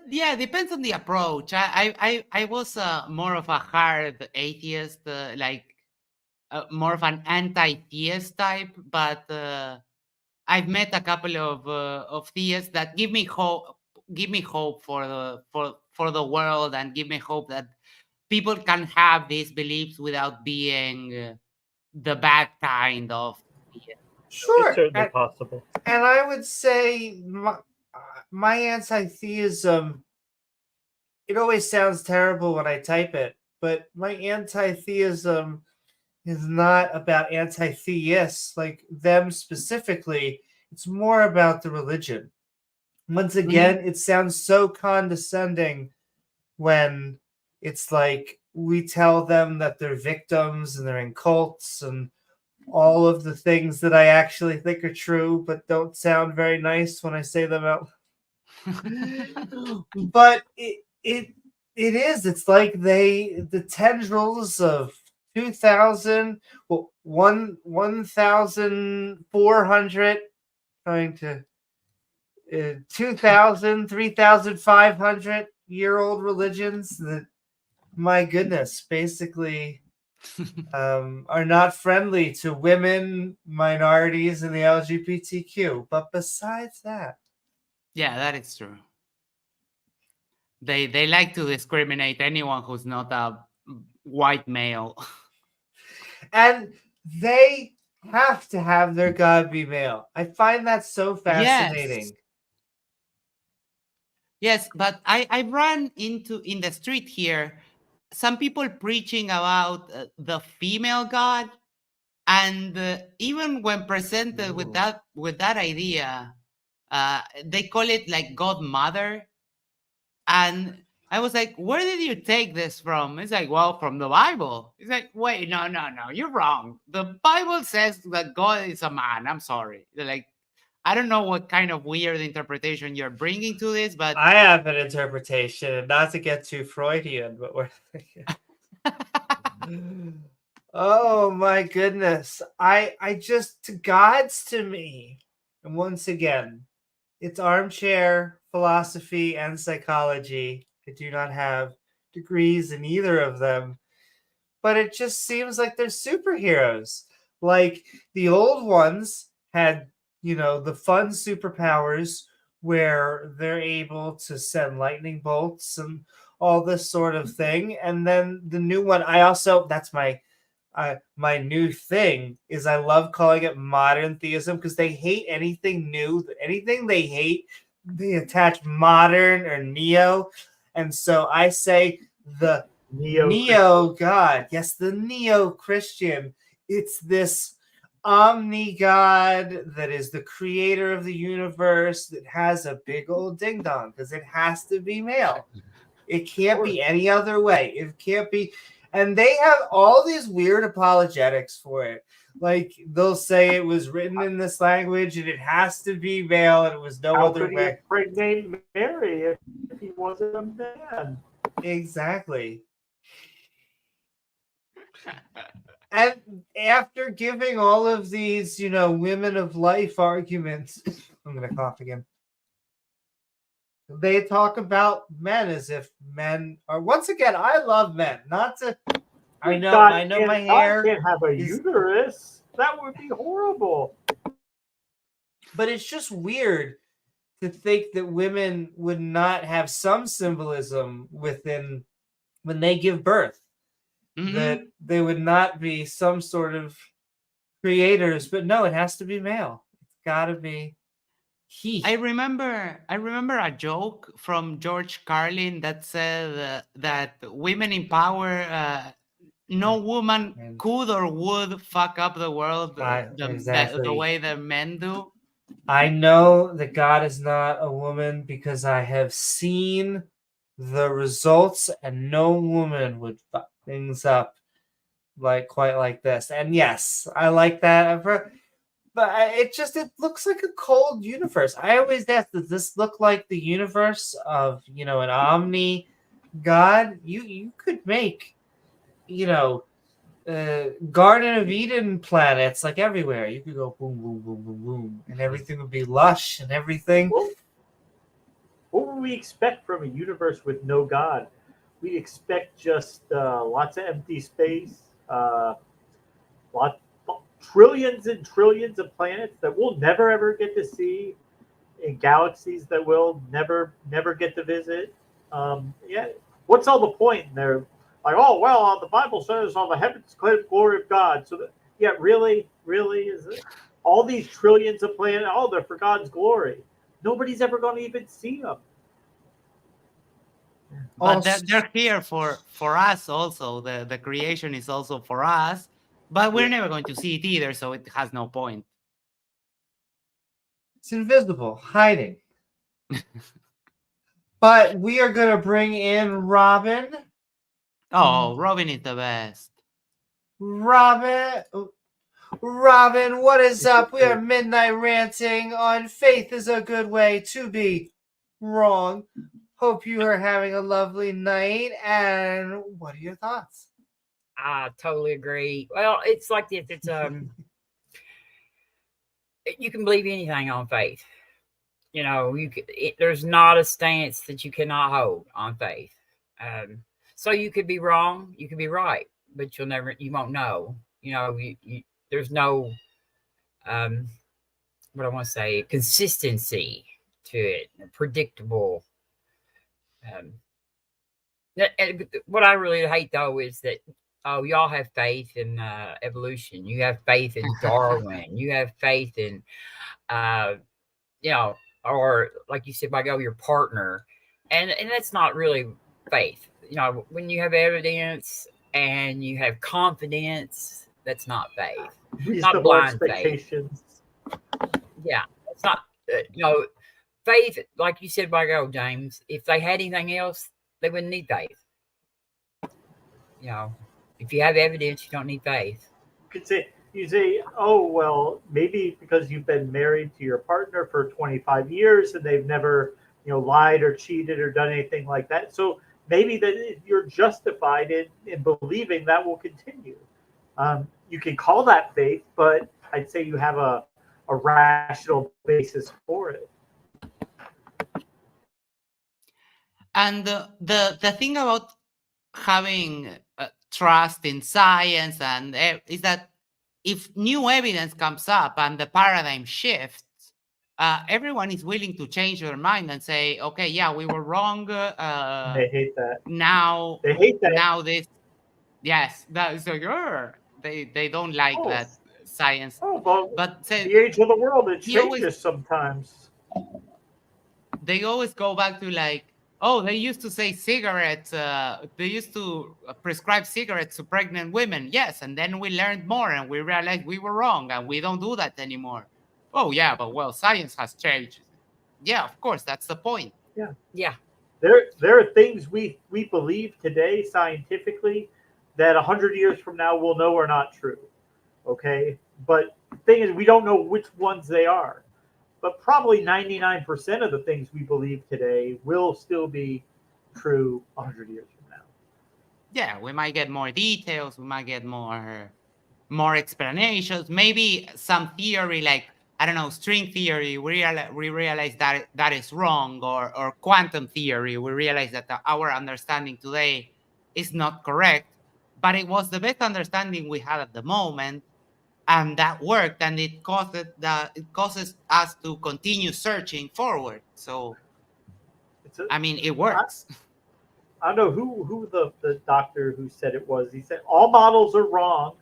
Yeah, depends on the approach. I was more of a hard atheist, more of an anti-theist type, but I've met a couple of theists that give me hope for the world, and give me hope that people can have these beliefs without being the bad kind of theist. It's Sure, certainly possible. and I would say my anti-theism. It always sounds terrible when I type it, but my anti-theism is not about anti-theists like them specifically. It's more about the religion. Once again, it sounds so condescending when it's like we tell them that they're victims and they're in cults and all of the things that I actually think are true, but don't sound very nice when I say them out. But it is. It's like the tendrils of 2000, well, 1,400 trying to 2,000, 3,500 year old religions that, my goodness, basically are not friendly to women, minorities, and the LGBTQ. But besides that, Yeah, that is true. They like to discriminate anyone who's not a white male. and they have to have their God be male. I find that so fascinating. Yes, but I run into in the street here some people preaching about the female god, and even when presented with Ooh. that idea, they call it like godmother. And I was like, where did you take this from? It's like, well, from the Bible. It's like, wait, no, you're wrong. The Bible says that God is a man. I'm sorry. They're like, I don't know what kind of weird interpretation you're bringing to this, but I have an interpretation, and not to get too Freudian, but we're thinking. Oh my goodness. I just God's to me. And once again, it's armchair philosophy and psychology. I do not have degrees in either of them, but it just seems like they're superheroes. Like the old ones had, the fun superpowers where they're able to send lightning bolts and all this sort of thing. And then the new one, that's my new thing is I love calling it modern theism because they hate anything new. Anything they hate, they attach modern or neo. And so I say the neo God. Yes, the neo Christian. It's this omni God that is the creator of the universe that has a big old ding dong because it has to be male. It can't be any other way. It can't be. And they have all these weird apologetics for it. Like they'll say it was written in this language and it has to be male and it was no How other could he way. impregnate Mary if he wasn't a man? Exactly. And after giving all of these, women of life arguments, I'm going to cough again. They talk about men as if men are. Once again, I love men. Not to. I know my God hair can't have a is. uterus. That would be horrible. But it's just weird to think that women would not have some symbolism within when they give birth. That they would not be some sort of creators, but no, it has to be male. It's got to be he. I remember a joke from George Carlin that said that women in power, no woman could or would fuck up the world the way that men do. I know that God is not a woman because I have seen the results, and no woman would fuck things up quite like this. And yes, I like that. But it looks like a cold universe. I always ask, does this look like the universe of an omni god? You could make Garden of Eden planets like everywhere. You could go boom, boom, boom, boom, boom, and everything would be lush and everything. What would we expect from a universe with no God? We expect just lots of empty space, trillions and trillions of planets that we'll never ever get to see, in galaxies that we'll never get to visit. Yeah, what's all the point? And they're like, oh well, the Bible says on the heavens declare the glory of God. So really is it all these trillions of planets? Oh, they're for God's glory. Nobody's ever going to even see them. But they're here for us also. The creation is also for us, but we're never going to see it either, so it has no point. It's invisible, hiding. But we are going to bring in Robin. Oh, Robin is the best. Robin, what is up? We are midnight ranting on Faith is a Good Way to Be Wrong. Hope you are having a lovely night. And what are your thoughts? I totally agree. Well, it's like this. It's you can believe anything on faith. There's not a stance that you cannot hold on faith. So you could be wrong, you could be right, but you won't know. There's no what I want to say, consistency to it, predictable. What I really hate though is that y'all have faith in evolution. You have faith in Darwin. You have faith in or like you said, by your partner, and that's not really faith. When you have evidence and you have confidence, that's not faith. Reasonable blind expectations. Faith. Yeah, it's not. Faith, like you said, James. If they had anything else, they wouldn't need faith. If you have evidence, you don't need faith. You say, oh, well, maybe because you've been married to your partner for 25 years and they've never, lied or cheated or done anything like that. So maybe that you're justified in believing that will continue. You can call that faith, but I'd say you have a rational basis for it. And the thing about having trust in science is that if new evidence comes up and the paradigm shifts, everyone is willing to change their mind and say, okay, yeah, we were wrong. They hate that. Now they hate that. Now this, yes, that's like, they don't like that science. But the age of the world, it changes sometimes. They always go back to they used to say cigarettes. They used to prescribe cigarettes to pregnant women. Yes, and then we learned more and we realized we were wrong and we don't do that anymore. Oh yeah, but science has changed. Yeah, of course, that's the point. Yeah. There are things we believe today scientifically that 100 years from now we'll know are not true. Okay, but the thing is, we don't know which ones they are. But probably 99% of the things we believe today will still be true 100 years from now. Yeah, we might get more details. We might get more explanations. Maybe some theory like, I don't know, string theory. We realize that that is wrong, or quantum theory. We realize that our understanding today is not correct, but it was the best understanding we had at the moment, and that worked, and it causes us to continue searching forward. So I mean, it I, works. I don't know who the doctor who said it was. He said all models are wrong,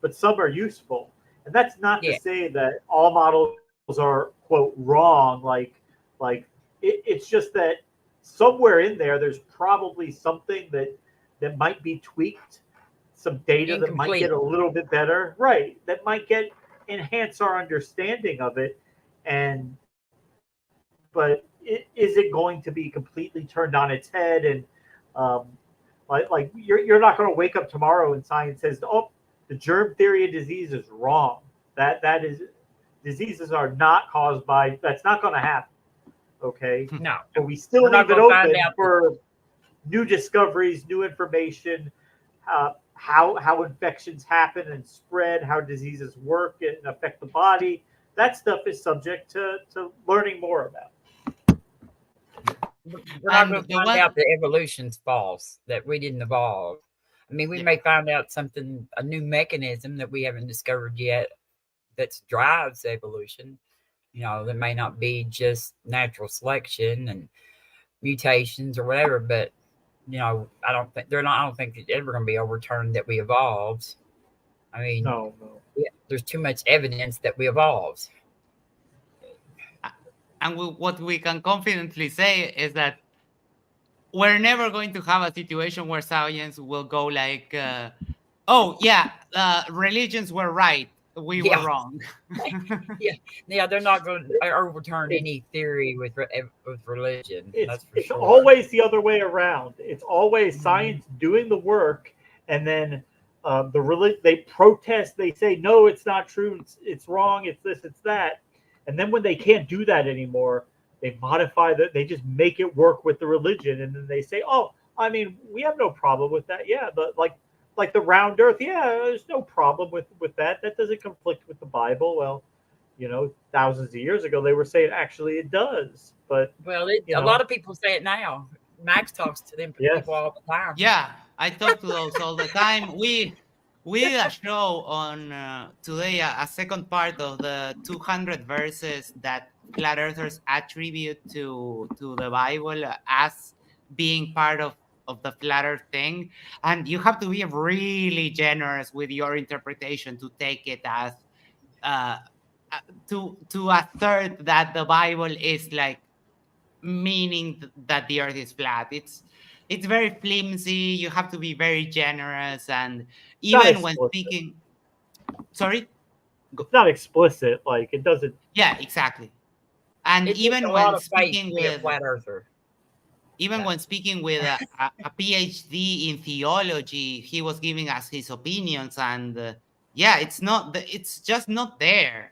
but some are useful. And that's not to Yeah. say that all models are quote wrong. It's just that somewhere in there's probably something that might be tweaked, some data that might Incomplete. get a little bit better, right? That might get enhance our understanding of it, and but is it going to be completely turned on its head? And um, like you're not going to wake up tomorrow and science says, oh, the germ theory of disease is wrong. That is, diseases are not caused by. That's not going to happen. Okay, No. but we still We're not leave it gonna find open out for new discoveries, new information, how infections happen and spread, how diseases work and affect the body. That stuff is subject to learning more about. We're not And going to the find one, out that evolution's false, that we didn't evolve. I mean, we yeah. may find out something, a new mechanism that we haven't discovered yet that drives evolution. You know, that may not be just natural selection and mutations or whatever, but you know, I don't think they're not. I don't think it's ever going to be overturned that we evolved. I mean, No, no. yeah, there's too much evidence that we evolved. And what we can confidently say is that we're never going to have a situation where science will go like, oh yeah, religions were right, we were Yeah, wrong. yeah, yeah. They're not going to overturn It, any theory with religion. it's That's for it's sure. always the other way around. It's always Mhm. science doing the work, and then the religion they protest. They say no, it's not true. It's wrong. It's this. It's that. And then when they can't do that anymore, they modify that. They just make it work with the religion, and then they say, oh, I mean, we have no problem with that. Yeah, but like the round Earth. Yeah, there's no problem with that. That doesn't conflict with the Bible. Well, thousands of years ago, they were saying actually it does. But, Well, you a know, lot of people say it now. Max talks to them people yes. all the time. Yeah, I talk to those all the time. We did a show on today, a second part of the 200 verses that flat earthers attribute to the Bible as being part of the flat earth thing, and you have to be really generous with your interpretation to take it as uh, to assert that the Bible is like meaning that the earth is flat. It's very flimsy. You have to be very generous, and It's not even when explicit. speaking, sorry. It's not explicit. Like, it doesn't. Yeah, exactly. And It takes even a lot when of faith speaking to be a with flat earther. even Yeah. when speaking with a PhD in theology, he was giving us his opinions, and yeah, it's just not there.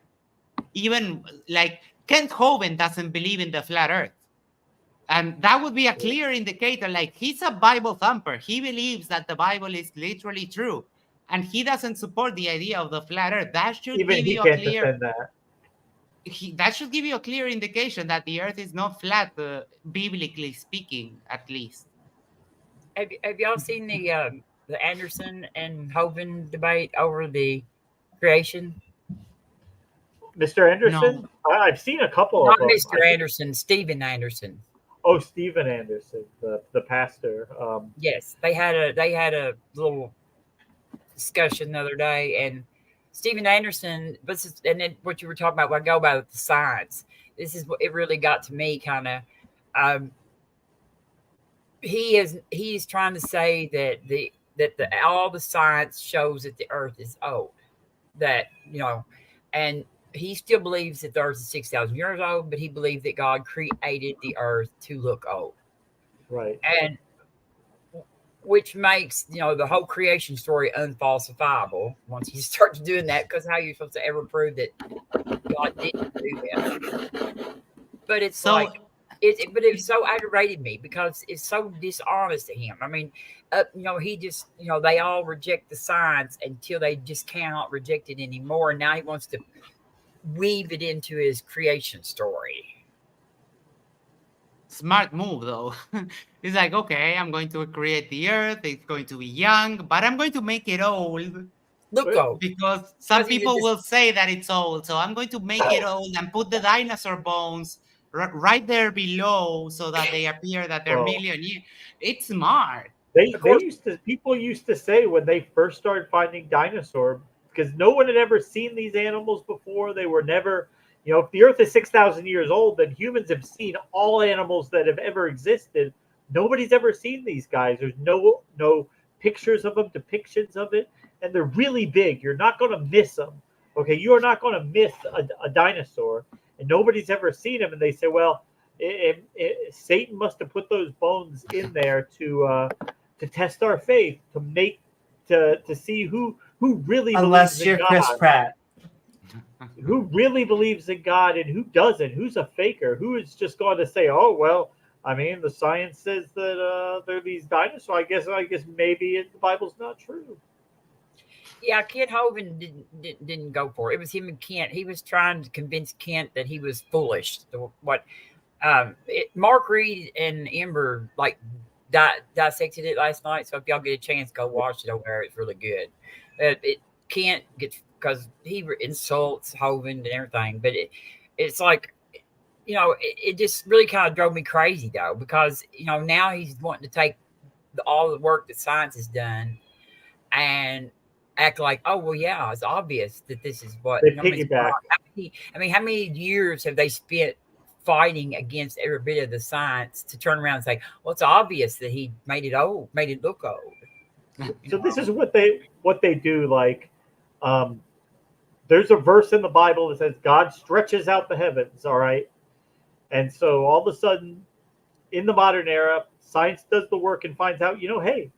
Even like Kent Hovind doesn't believe in the flat earth. And that would be a clear indicator. Like, he's a Bible thumper. He believes that the Bible is literally true. And he doesn't support the idea of the flat earth. That should Even give he you a can't clear defend that. that should give you a clear indication that the earth is not flat, biblically speaking, at least. Have y'all seen the Anderson and Hovind debate over the creation? Mr. Anderson, No. I've seen a couple of Not them. Mr. Anderson, Stephen Anderson. Oh, Stephen Anderson, the pastor. Yes, they had a little discussion the other day, and Stephen Anderson. And then what you were talking about, what I go about the science. This is what it really got to me, kind of. Um, he's trying to say that all the science shows that the Earth is old. That and he still believes that the Earth is 6,000 years old, but he believed that God created the Earth to look old. Right. And which makes the whole creation story unfalsifiable once you start doing that. Because how are you supposed to ever prove that God didn't do that? But it's So like but it so aggravated me because it's so dishonest to him. I mean, he just they all reject the science until they just cannot reject it anymore, and now he wants to weave it into his creation story. smart move though. It's like, okay, I'm going to create the earth, it's going to be young, but I'm going to make it old Look, But- because some Because he people just- will say that it's old. So I'm going to make it old and put the dinosaur bones right there below so that they appear that they're Well, million years. It's smart. They Of course. people used to say when they first started finding dinosaur, because no one had ever seen these animals before. They were never, if the Earth is 6,000 years old, then humans have seen all animals that have ever existed. Nobody's ever seen these guys. There's no pictures of them, depictions of it, and they're really big. You're not going to miss them. Okay, you are not going to miss a dinosaur, and nobody's ever seen them. And they say, well, Satan must have put those bones in there to test our faith, to see who really Unless believes you're in Chris God, Pratt. who really believes in God, and who doesn't, who's a faker, who is just going to say, oh well, I mean, the science says that there are these dinosaurs. I guess maybe the Bible's not true. Yeah, Kent Hovind didn't go for it. It was him and Kent. He was trying to convince Kent that he was foolish. Mark Reed and Ember dissected it last night. So if y'all get a chance, go watch it over there. It's really good. It can't get because he insults Hovind and everything, but it's like it just really kind of drove me crazy though, because now he's wanting to take all the work that science has done and act like, oh well, yeah, it's obvious that this is what They piggyback. how many years have they spent fighting against every bit of the science to turn around and say, well, it's obvious that he made it look old. So this is what they do. Like, there's a verse in the Bible that says God stretches out the heavens. All right, and so all of a sudden, in the modern era, science does the work and finds out, hey,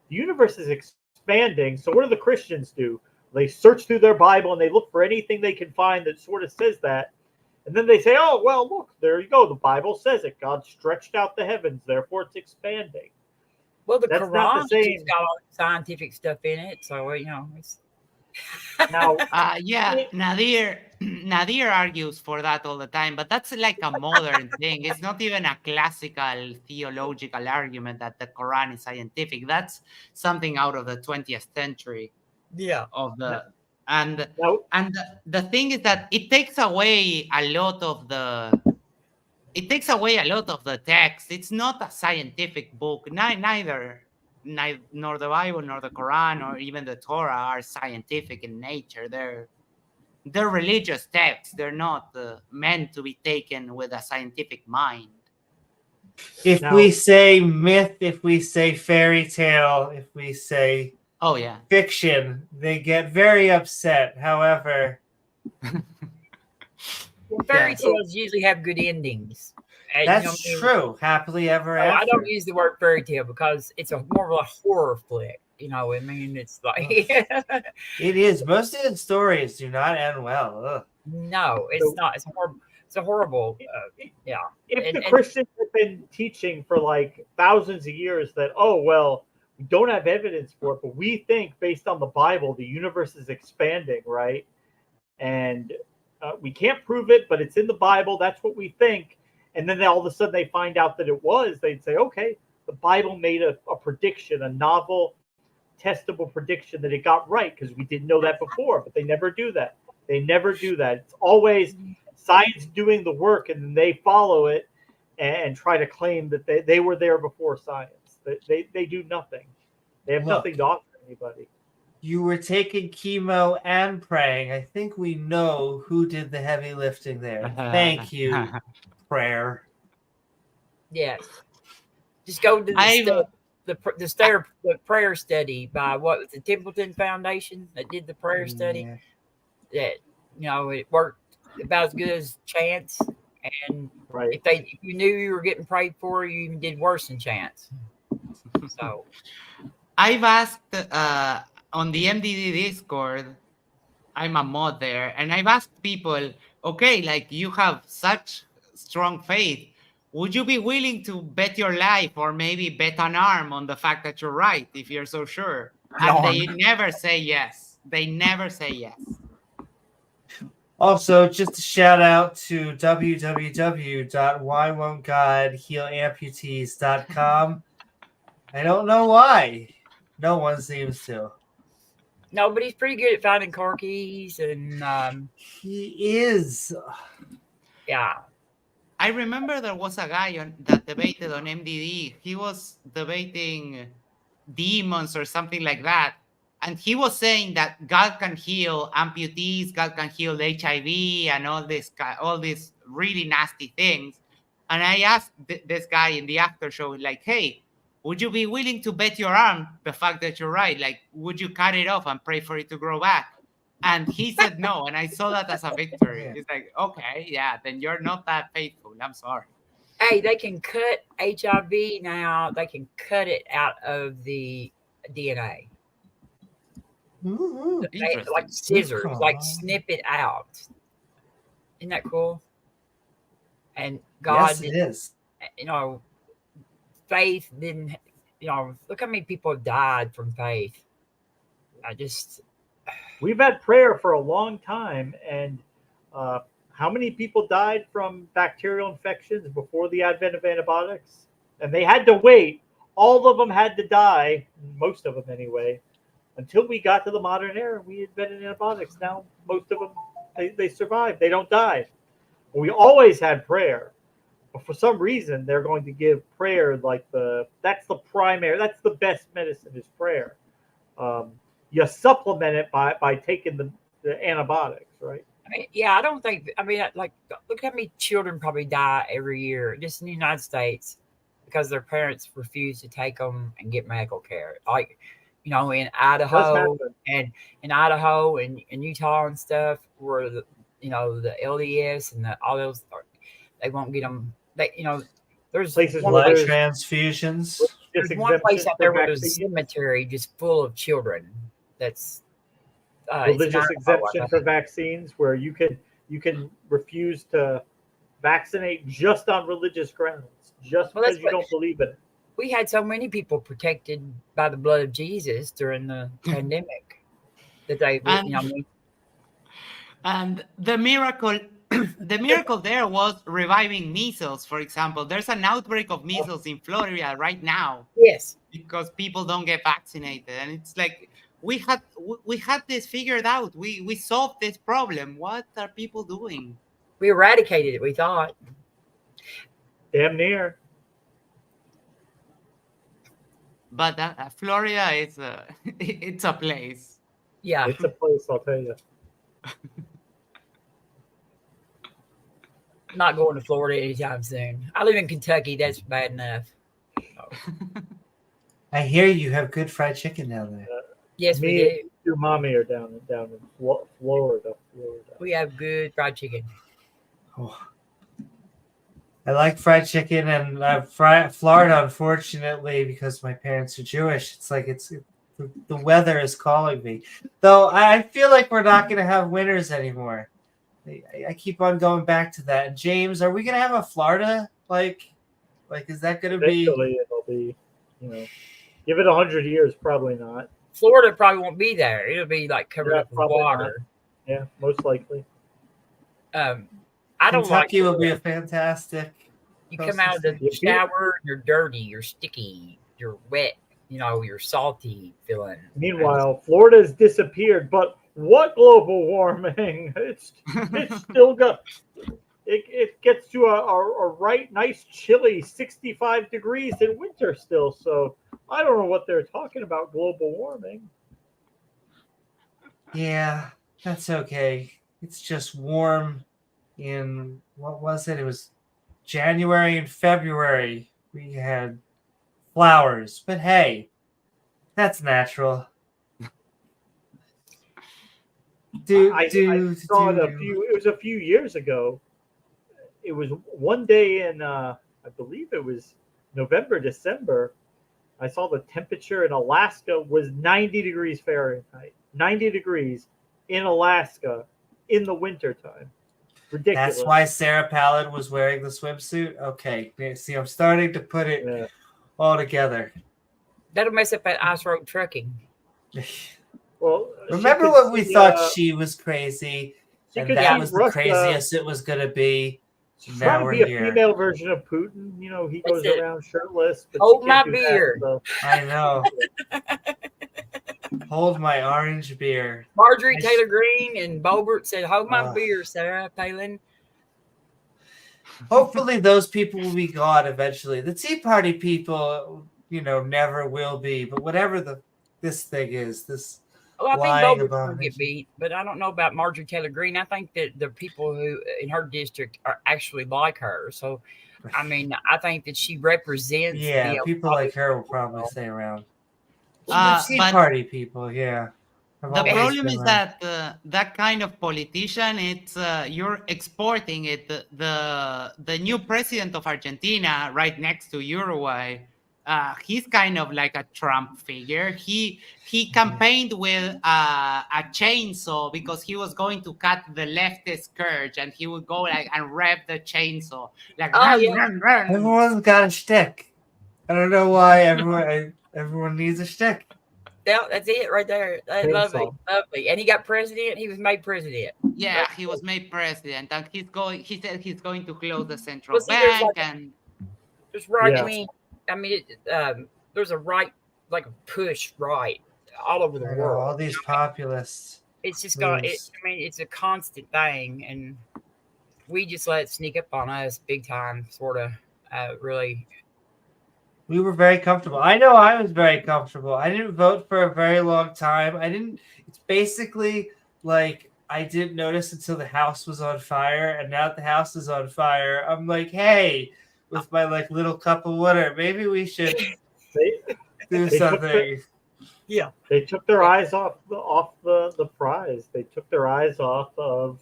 the universe is expanding. So what do the Christians do? They search through their Bible and they look for anything they can find that sort of says that. And then they say, oh, well, look, there you go. The Bible says it. God stretched out the heavens, therefore it's expanding. Well, the That's not Quran the same. has got all the scientific stuff in it, so it's Now, Yeah, Nadir argues for that all the time, but that's like a modern thing. It's not even a classical theological argument that the Quran is scientific. That's something out of the 20th century. yeah. Of the and now and the thing is that it takes away a lot of the text. It's not a scientific book. Neither nor the Bible nor the Quran or even the Torah are scientific in nature. They're religious texts. They're not meant to be taken with a scientific mind. If Now- we say myth, if we say fairy tale, if we say Oh yeah. fiction, they get very upset. However, Well, fairy Yeah. tales usually have good endings. And, that's true. Happily ever I after. don't use the word fairy tale because it's more of a horror flick. I mean, it's like It is. Most of the stories do not end well. Ugh. no, it's not. It's horrible. It's a horrible. Yeah. if the and- Christians have been teaching for like thousands of years that, oh, well, we don't have evidence for it, but we think based on the Bible, the universe is expanding, right? And we can't prove it, but it's in the Bible. That's what we think. And then all of a sudden they find out that it was. They'd say, okay, the Bible made a prediction, a novel, testable prediction that it got right because we didn't know that before. But they never do that. They never do that. It's always science doing the work, and then they follow it and try to claim that they were there before science. They do nothing. They have Look. nothing to offer anybody. You were taking chemo and praying. I think we know who did the heavy lifting there. Thank you, prayer. Yes. Just go to the prayer study by what was the Templeton Foundation that did the prayer study. Yeah. That it worked about as good as chance. And Right. if you knew you were getting prayed for, you even did worse than chance. So I've asked on the MDD Discord, I'm a mod there, and I've asked people, okay, like you have such strong faith. Would you be willing to bet your life or maybe bet an arm on the fact that you're right if you're so sure? And they never say yes. They never say yes. Also, just a shout out to www.whywon'tgodhealamputees.com. I don't know why. No one seems to. no, but he's pretty good at finding car keys, and He is. yeah, I remember there was a guy that debated on MDD. He was debating demons or something like that. And he was saying that God can heal amputees, God can heal HIV and all these really nasty things. And I asked this guy in the after show, like, hey, would you be willing to bet your arm the fact that you're right? Like, would you cut it off and pray for it to grow back? And he said no. And I saw that as a victory. Yeah. It's like, okay, yeah, then you're not that faithful. I'm sorry. hey, they can cut HIV now. They can cut it out of the DNA. Ooh, Like scissors, like snip it out. Isn't that cool? And God, yes, it is. you know, faith didn't, look how many people have died from faith. We've had prayer for a long time, and how many people died from bacterial infections before the advent of antibiotics? And they had to wait. All of them had to die, most of them anyway, until we got to the modern era. We invented antibiotics. Now, most of them, they survive. They don't die. We always had prayer. But for some reason, they're going to give prayer like that's the primary, that's the best medicine is prayer. You supplement it by taking the antibiotics, right? I don't think, like, look how many children probably die every year just in the United States because their parents refuse to take them and get medical care. Like, in Idaho and in Utah and stuff, where the LDS and all those, they won't get them. There's places Blood transfusions. There's one place out there where there's a cemetery just full of children. That's religious exemption for vaccines, where you can refuse to vaccinate just on religious grounds, just because you don't believe in it. We had so many people protected by the blood of Jesus during the pandemic that they, and the miracle. The miracle there was reviving measles, for example. There's an outbreak of measles in Florida right now. Yes, because people don't get vaccinated, and it's like we had this figured out. We solved this problem. What are people doing? We eradicated it. We thought. Damn near. But Florida is it's a place. Yeah, it's a place. I'll tell you. Not going to Florida anytime soon. I live in Kentucky. That's bad enough. I hear you have good fried chicken down there. Yes, we do. Your mommy are down in Florida. We have good fried chicken. Oh. I like fried chicken, and Florida, unfortunately, because my parents are Jewish. It's like the weather is calling me. Though I feel like we're not going to have winters anymore. I keep on going back to that. And James, are we going to have a Florida? Like is that going to be? Eventually, it'll be. Give it 100 years, probably not. Florida probably won't be there. It'll be like covered up with water. Not. Yeah, most likely. I don't Kentucky will be a fantastic. You come out of the shower, you're dirty, you're sticky, you're wet, you're salty feeling. Meanwhile, Florida's disappeared, but what global warming? It's still got. It gets to a right nice chilly 65 degrees in winter still. So I don't know what they're talking about global warming. Yeah, that's okay. It's just warm in, what was it? It was January and February. We had flowers, but hey, that's natural. I saw it it was a few years ago. It was one day in I believe it was November, December. I saw the temperature in Alaska was 90 degrees Fahrenheit. 90 degrees in Alaska in the wintertime. Ridiculous. That's why Sarah Palin was wearing the swimsuit. Okay, see, I'm starting to put it Yeah. all together. That'll mess up that ice road trucking. Well, Remember when we thought she was crazy, she and could that see was the Russia- craziest it was going to be? She's Now trying to we're be a here. female version of Putin. You know, he goes That's it. around shirtless. But Hold she can't my do beer. That, so. I know. Hold my orange beer. Marjorie Taylor Greene and Boebert said, "Hold my Ugh. beer, Sarah Palin." Hopefully those people will be gone eventually. The Tea Party people, never will be. But whatever this thing is, this Well, I think lying Boebert's going to abomination. get beat, but I don't know about Marjorie Taylor Greene. I think that the people who in her district are actually like her. So, I mean, I think that she represents. Yeah, the people like her will probably stay around. The Tea But Party people, yeah. have the always problem been is around. that that kind of politician, it's you're exporting it. The new president of Argentina, right next to Uruguay, he's kind of like a Trump figure. He campaigned with a chainsaw because he was going to cut the leftist scourge, and he would go like and rev the chainsaw like. Oh, yeah. Everyone's got a shtick. I don't know why everyone needs a shtick. Yeah, that's it right there. Lovely, lovely. And he got president. He was made president. Yeah, he was made president, and he said he's going to close the central Well, see, there's bank, like and there's right Yeah. wing. I mean, there's a right, like a push right all over the I know, world. all these populists. It's just got. moves. I mean, it's a constant thing, and we just let it sneak up on us big time. Sort of, really. We were very comfortable. I know I was very comfortable. I didn't vote for a very long time. It's basically like I didn't notice until the house was on fire, and now that the house is on fire, I'm like, hey, with my like little cup of water, maybe we should do something. Yeah, they took their eyes off the prize. They took their eyes off of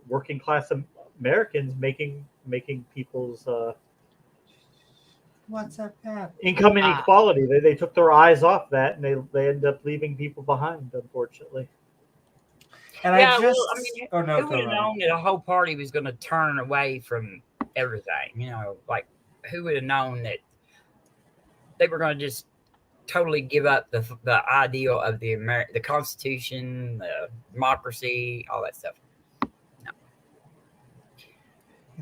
working class Americans making people's What's up, Pat? income inequality. They took their eyes off that, and they end up leaving people behind, unfortunately. And yeah. I just, Well, I mean, oh no, who would have known that a whole party was going to turn away from everything? You know, like who would have known that they were going to just totally give up the ideal of the Constitution, the democracy, all that stuff.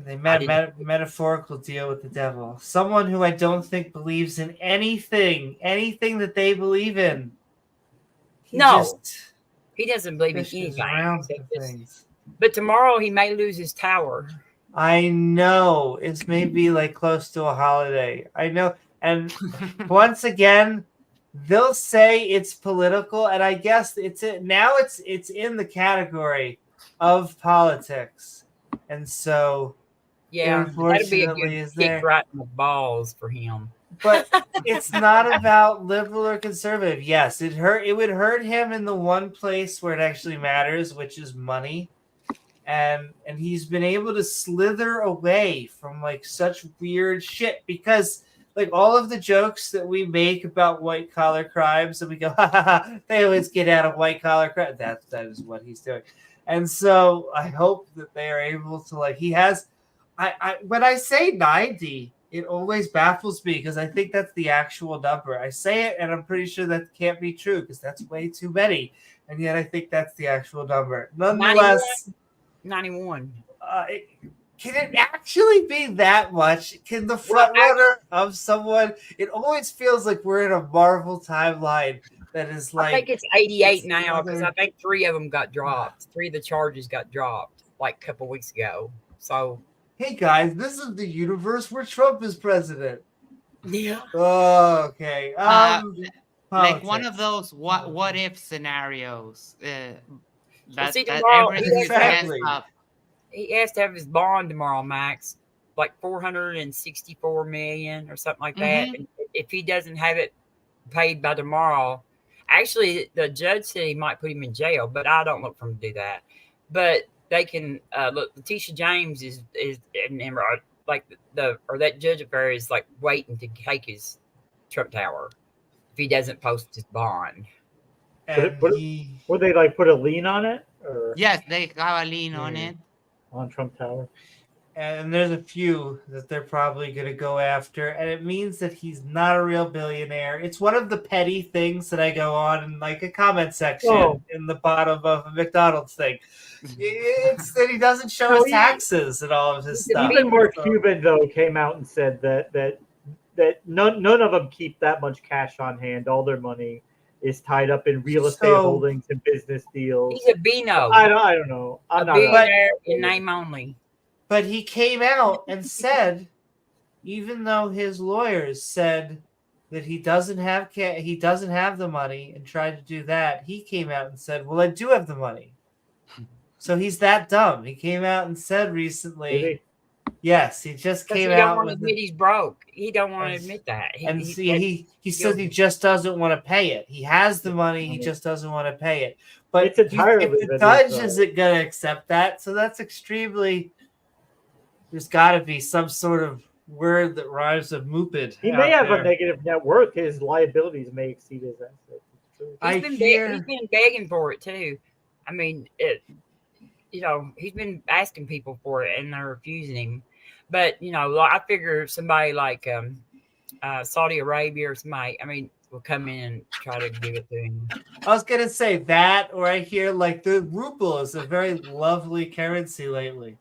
They metaphorical deal with the devil. Someone who I don't think believes in anything that they believe in. He doesn't believe in fishes anything. around for things. But tomorrow he may lose his tower. I know. It's maybe like close to a holiday. I know. And once again, they'll say it's political, and I guess it's in the category of politics. And so yeah, that'd be a unfortunately, good kick right in the balls for him. But it's not about liberal or conservative. Yes, it would hurt him in the one place where it actually matters, which is money. And he's been able to slither away from like such weird shit because like all of the jokes that we make about white collar crimes and we go, ha ha ha, they always get out of white collar crime. That is what he's doing. And so I hope that they are able to like when I say 90, it always baffles me because I think that's the actual number. I say it and I'm pretty sure that can't be true because that's way too many. And yet I think that's the actual number. Nonetheless, 91. Can it actually be that much? Can the front runner of someone? It always feels like we're in a Marvel timeline that is like. I think it's 88 now because I think 3 of them got dropped. 3 of the charges got dropped like a couple weeks ago. So. Hey guys, this is the universe where Trump is president. Yeah. Oh, okay. Like one of those what if scenarios. That tomorrow, everything is messed up. He has to have his bond tomorrow, Max, like $464 million or something like that. Mm-hmm. And if he doesn't have it paid by tomorrow, actually, the judge said he might put him in jail, but I don't look for him to do that. But they can look. Letitia James is like that judge up there is like waiting to take his Trump Tower if he doesn't post his bond. And Would they like put a lien on it or Yes, they have a lien on it. on Trump Tower? and there's a few that they're probably going to go after, and it means that he's not a real billionaire. It's one of the petty things that I go on in like a comment section in the bottom of a McDonald's thing. It's that he doesn't show his taxes and all of his stuff. Even Mark Cuban though came out and said that none of them keep that much cash on hand. All their money is tied up in real estate holdings and business deals. He's a Beano. I don't know. I'm not billionaire in name only. But he came out and said, even though his lawyers said that he doesn't have the money and tried to do that, he came out and said, "Well, I do have the money." So he's that dumb. He came out and said recently, yes, he just came out. He don't want to admit he's broke. He don't want to admit that. He said he just doesn't want to pay it. He has the money, he just doesn't want to pay it. But it's entirely if the judge isn't going to accept that, so that's extremely. There's got to be some sort of word that rhymes with moopid. He may have a negative net worth. His liabilities may exceed his assets. He's been begging for it too. I mean, he's been asking people for it and they're refusing him. But I figure somebody like Saudi Arabia or somebody, will come in and try to give it to him. I was gonna say that, or I hear like the ruble is a very lovely currency lately.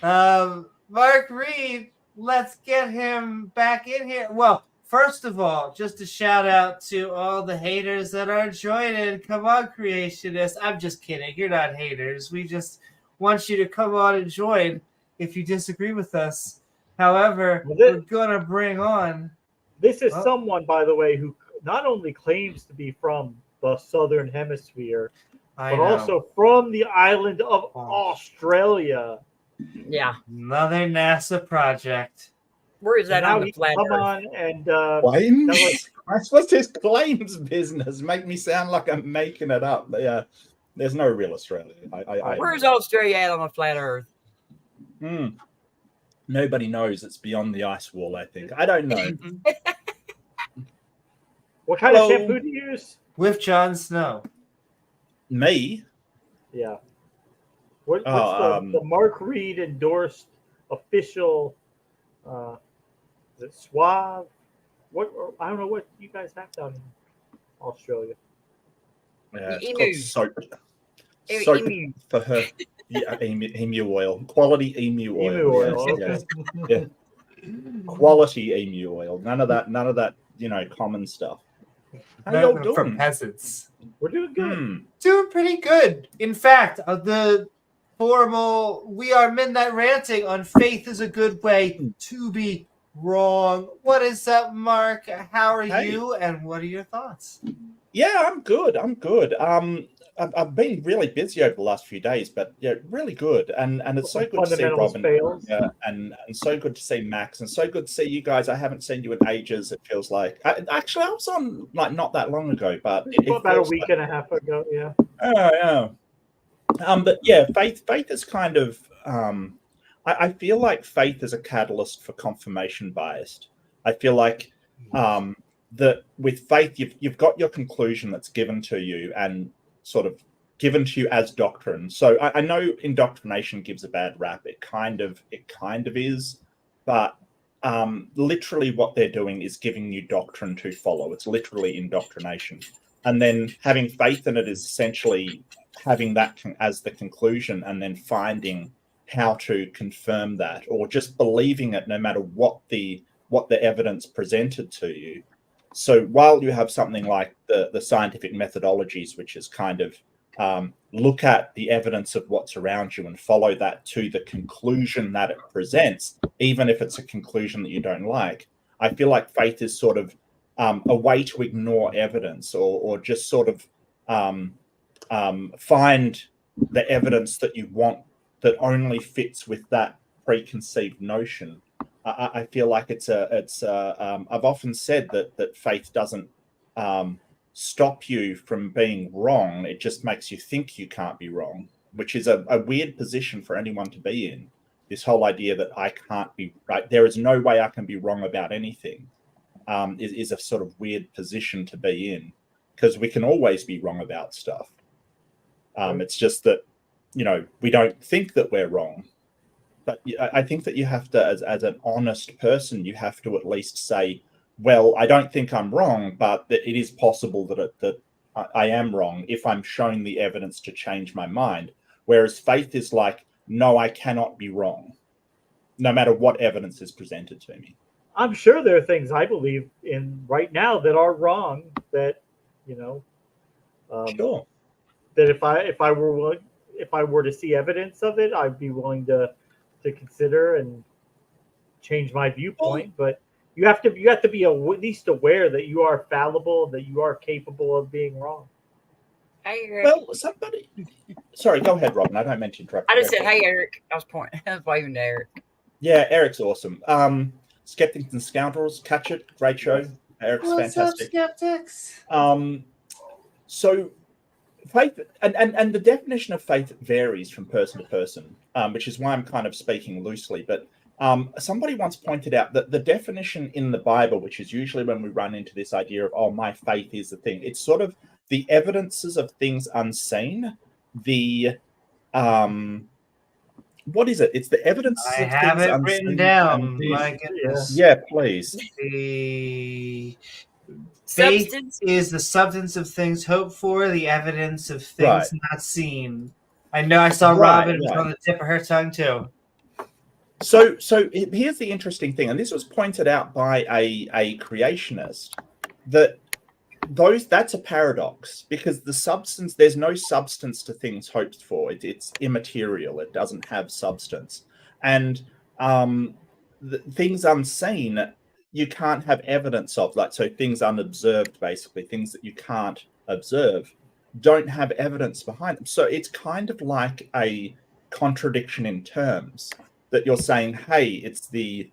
Mark Reed, let's get him back in here. Well, first of all, just a shout out to all the haters that are joining. Come on, creationists. I'm just kidding. You're not haters. We just want you to come on and join if you disagree with us. However, we're going to bring on... This is someone, by the way, who not only claims to be from the Southern Hemisphere, but also from the island of Australia. Yeah. Another NASA project. Where is that on the flat Come Earth? on and claims? What's his claims business? Make me sound like I'm making it up. Yeah, there's no real Australia. Where's Australia at on the flat Earth? Nobody knows. It's beyond the ice wall, I think. I don't know. What kind of shampoo do you use? With Jon Snow. Me? Yeah. What's the Mark Reed endorsed official? Is it Suave? What I don't know what you guys have down in Australia. Yeah, it's called soap. Soap for her. Yeah, emu oil. Quality emu oil. Emu oil. Yes, yes. Yeah. Quality emu oil. None of that. Common stuff. How y'all doing? From peasants. We're doing good. Doing pretty good. In fact, the formal We Are Midnight Ranting on Faith is a Good Way to Be Wrong. What is up, Mark? How are you? And what are your thoughts? Yeah, I'm good. I've been really busy over the last few days, but yeah, really good. And it's so good to see Robin. Yeah, and so good to see Max, and so good to see you guys. I haven't seen you in ages. It feels like I was on like not that long ago, but about a week and a half ago. Yeah. Oh yeah. But yeah, faith is kind of. I feel like faith is a catalyst for confirmation bias. I feel like that with faith, you've got your conclusion that's given to you and sort of given to you as doctrine. So I know indoctrination gives a bad rap. It kind of is, but literally what they're doing is giving you doctrine to follow. It's literally indoctrination. And then having faith in it is essentially having that as the conclusion and then finding how to confirm that, or just believing it no matter what the evidence presented to you. So while you have something like the scientific methodologies, which is kind of look at the evidence of what's around you and follow that to the conclusion that it presents, even if it's a conclusion that you don't like, I feel like faith is sort of a way to ignore evidence or just sort of find the evidence that you want that only fits with that preconceived notion. I feel like I've often said that faith doesn't stop you from being wrong. It just makes you think you can't be wrong, which is a weird position for anyone to be in. This whole idea that I can't be right. There is no way I can be wrong about anything. is a sort of weird position to be in, because we can always be wrong about stuff. It's just that, we don't think that we're wrong. But I think that you have to, as an honest person, you have to at least say, well, I don't think I'm wrong, but that it is possible that I am wrong if I'm shown the evidence to change my mind. Whereas faith is like, no, I cannot be wrong, no matter what evidence is presented to me. I'm sure there are things I believe in right now that are wrong. That Sure. that if I were to see evidence of it, I'd be willing to consider and change my viewpoint. But you have to be at least aware that you are fallible, that you are capable of being wrong. Hey, Eric. Well, sorry, go ahead, Robin. I don't mean to interrupt. I just said, hey, Eric. I was waving to Eric. Yeah, Eric's awesome. Skeptics and Scoundrels, catch it. Great show. Eric's What's fantastic. up, skeptics? So faith and the definition of faith varies from person to person, which is why I'm kind of speaking loosely. But somebody once pointed out that the definition in the Bible, which is usually when we run into this idea of, oh, my faith is the thing, it's sort of the evidences of things unseen. What is it? It's the evidence I of have things it unseen. written down. And My goodness. yeah, please. The faith Substance. is the substance of things hoped for, the evidence of things not seen. I know I saw Robin was on the tip of her tongue too. So here's the interesting thing, and this was pointed out by a creationist, that that's a paradox, because there's no substance to things hoped for. It's immaterial. It doesn't have substance. And things unseen, you can't have evidence of. So things unobserved, basically, things that you can't observe, don't have evidence behind them. So it's kind of like a contradiction in terms, that you're saying, hey, it's the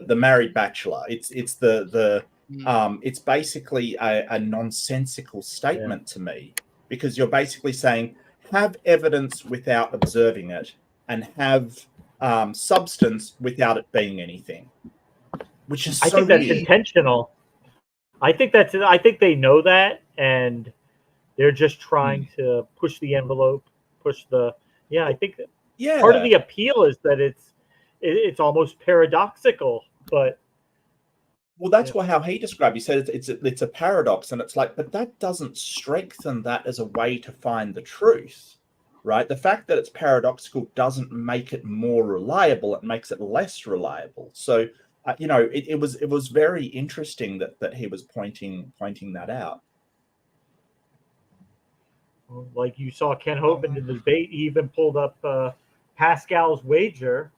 married bachelor. It's it's basically a nonsensical statement to me, because you're basically saying, have evidence without observing it, and have substance without it being anything, which is I so think that's weird. intentional. I think they know that, and they're just trying to push the envelope, I think part of the appeal is that it's almost paradoxical, but well, that's how he described it. He said it's a paradox, and it's like, but that doesn't strengthen that as a way to find the truth, right? The fact that it's paradoxical doesn't make it more reliable; it makes it less reliable. So, it was very interesting that he was pointing that out. like you saw Ken Hope in the debate, he even pulled up Pascal's wager,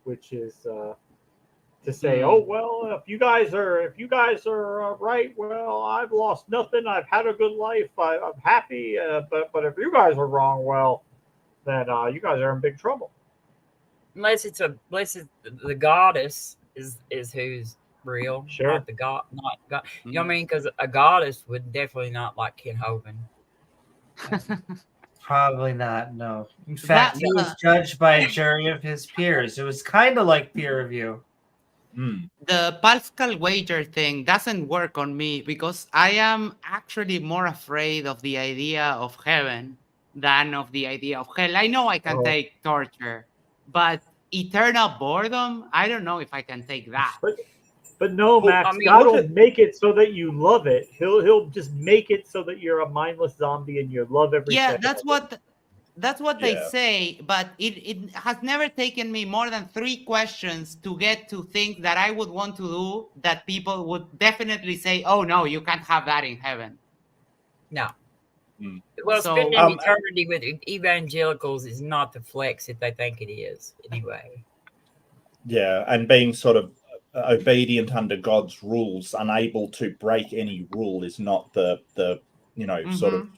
which is to say, oh well, if you guys are right, well, I've lost nothing. I've had a good life. I'm happy. But if you guys are wrong, well, then you guys are in big trouble. Unless it's the goddess is who's real, Sure. not the god, not God. You know what I mean? Because a goddess would definitely not like Ken Hovind. Probably not, no. In fact, he was judged by a jury of his peers. It was kind of like peer review. The Pascal wager thing doesn't work on me, because I am actually more afraid of the idea of heaven than of the idea of hell. I know I can take torture, but eternal boredom, I don't know if I can take that. But no, Max, God will make it so that you love it. He'll just make it so that you're a mindless zombie and you love every second. That's what they say, but it has never taken me more than 3 questions to get to things that I would want to do that people would definitely say, oh no, you can't have that in heaven. No. Well, spending eternity with evangelicals is not the flex that they think it is, anyway. Yeah, and being sort of obedient under God's rules, unable to break any rule, is not the sort of.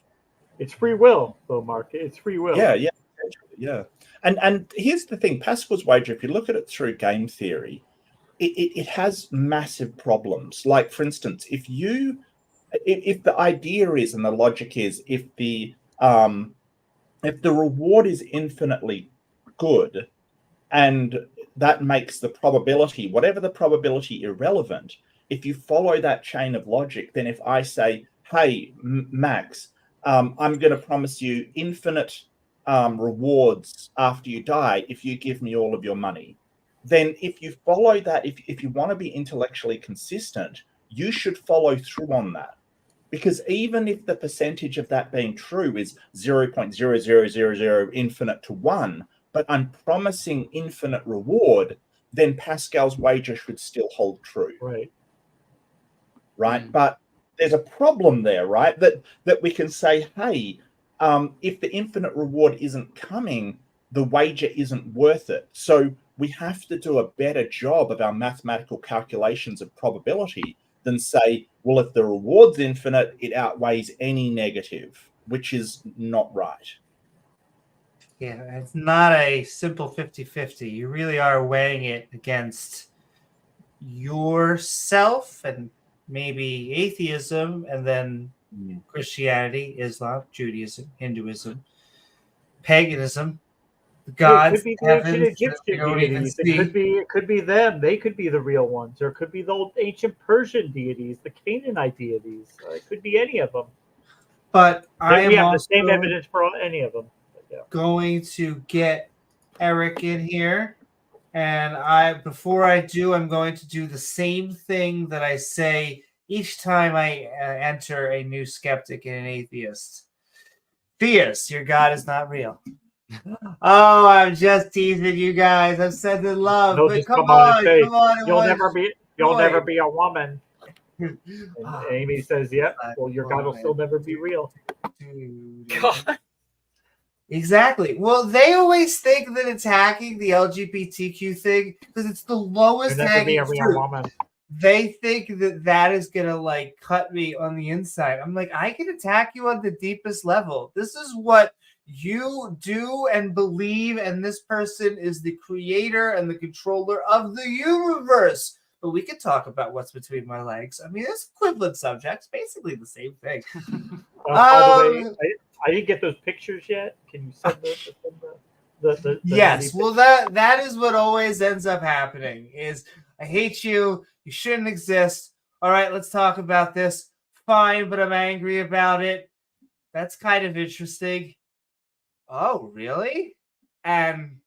It's free will, though, Mark. It's free will. Yeah. And here's the thing: Pascal's wager, if you look at it through game theory, it has massive problems. Like, for instance, if the idea is, and the logic is, if the reward is infinitely good, and that makes the probability, whatever the probability, irrelevant. If you follow that chain of logic, then if I say, hey, Max, I'm going to promise you infinite rewards after you die if you give me all of your money, then if you follow that, if you want to be intellectually consistent, you should follow through on that. Because even if the percentage of that being true is 0.0000 infinite to 1, but I'm promising infinite reward, then Pascal's wager should still hold true. Right? But there's a problem there, right? That we can say, hey, if the infinite reward isn't coming, the wager isn't worth it. So we have to do a better job of our mathematical calculations of probability than say, well, if the reward's infinite, it outweighs any negative, which is not right. Yeah, it's not a simple 50-50. You really are weighing it against yourself and maybe atheism, and then Christianity, Islam, Judaism, Hinduism, paganism, the gods, it could be the heavens ancient that we Egyptian don't even deities. see. It could be them. They could be the real ones, or it could be the old ancient Persian deities, the Canaanite deities. It could be any of them. But I We am have the same also evidence for any of them. going to get Eric in here, and before I do, I'm going to do the same thing that I say each time I enter a new skeptic and an atheist. Theist, your God is not real. Oh, I'm just teasing you guys. I'm sending love, No, but just come come on and on, say, come on. you'll never be a woman. And Ah, Amy says, yep, not well, your God will woman. still never be real. God. Exactly. Well, they always think that it's hacking the LGBTQ thing because it's the lowest You'll never be hanging a real fruit. woman. They think that is gonna like cut me on the inside. I'm like, I can attack you on the deepest level. This is what you do and believe, and this person is the creator and the controller of the universe. But we could talk about what's between my legs. I mean, it's equivalent subjects, basically the same thing. By the way, I didn't get those pictures yet. Can you send the yes, well that is what always ends up happening is I hate you, you shouldn't exist. All right, let's talk about this. Fine, but I'm angry about it. That's kind of interesting. Oh, really? And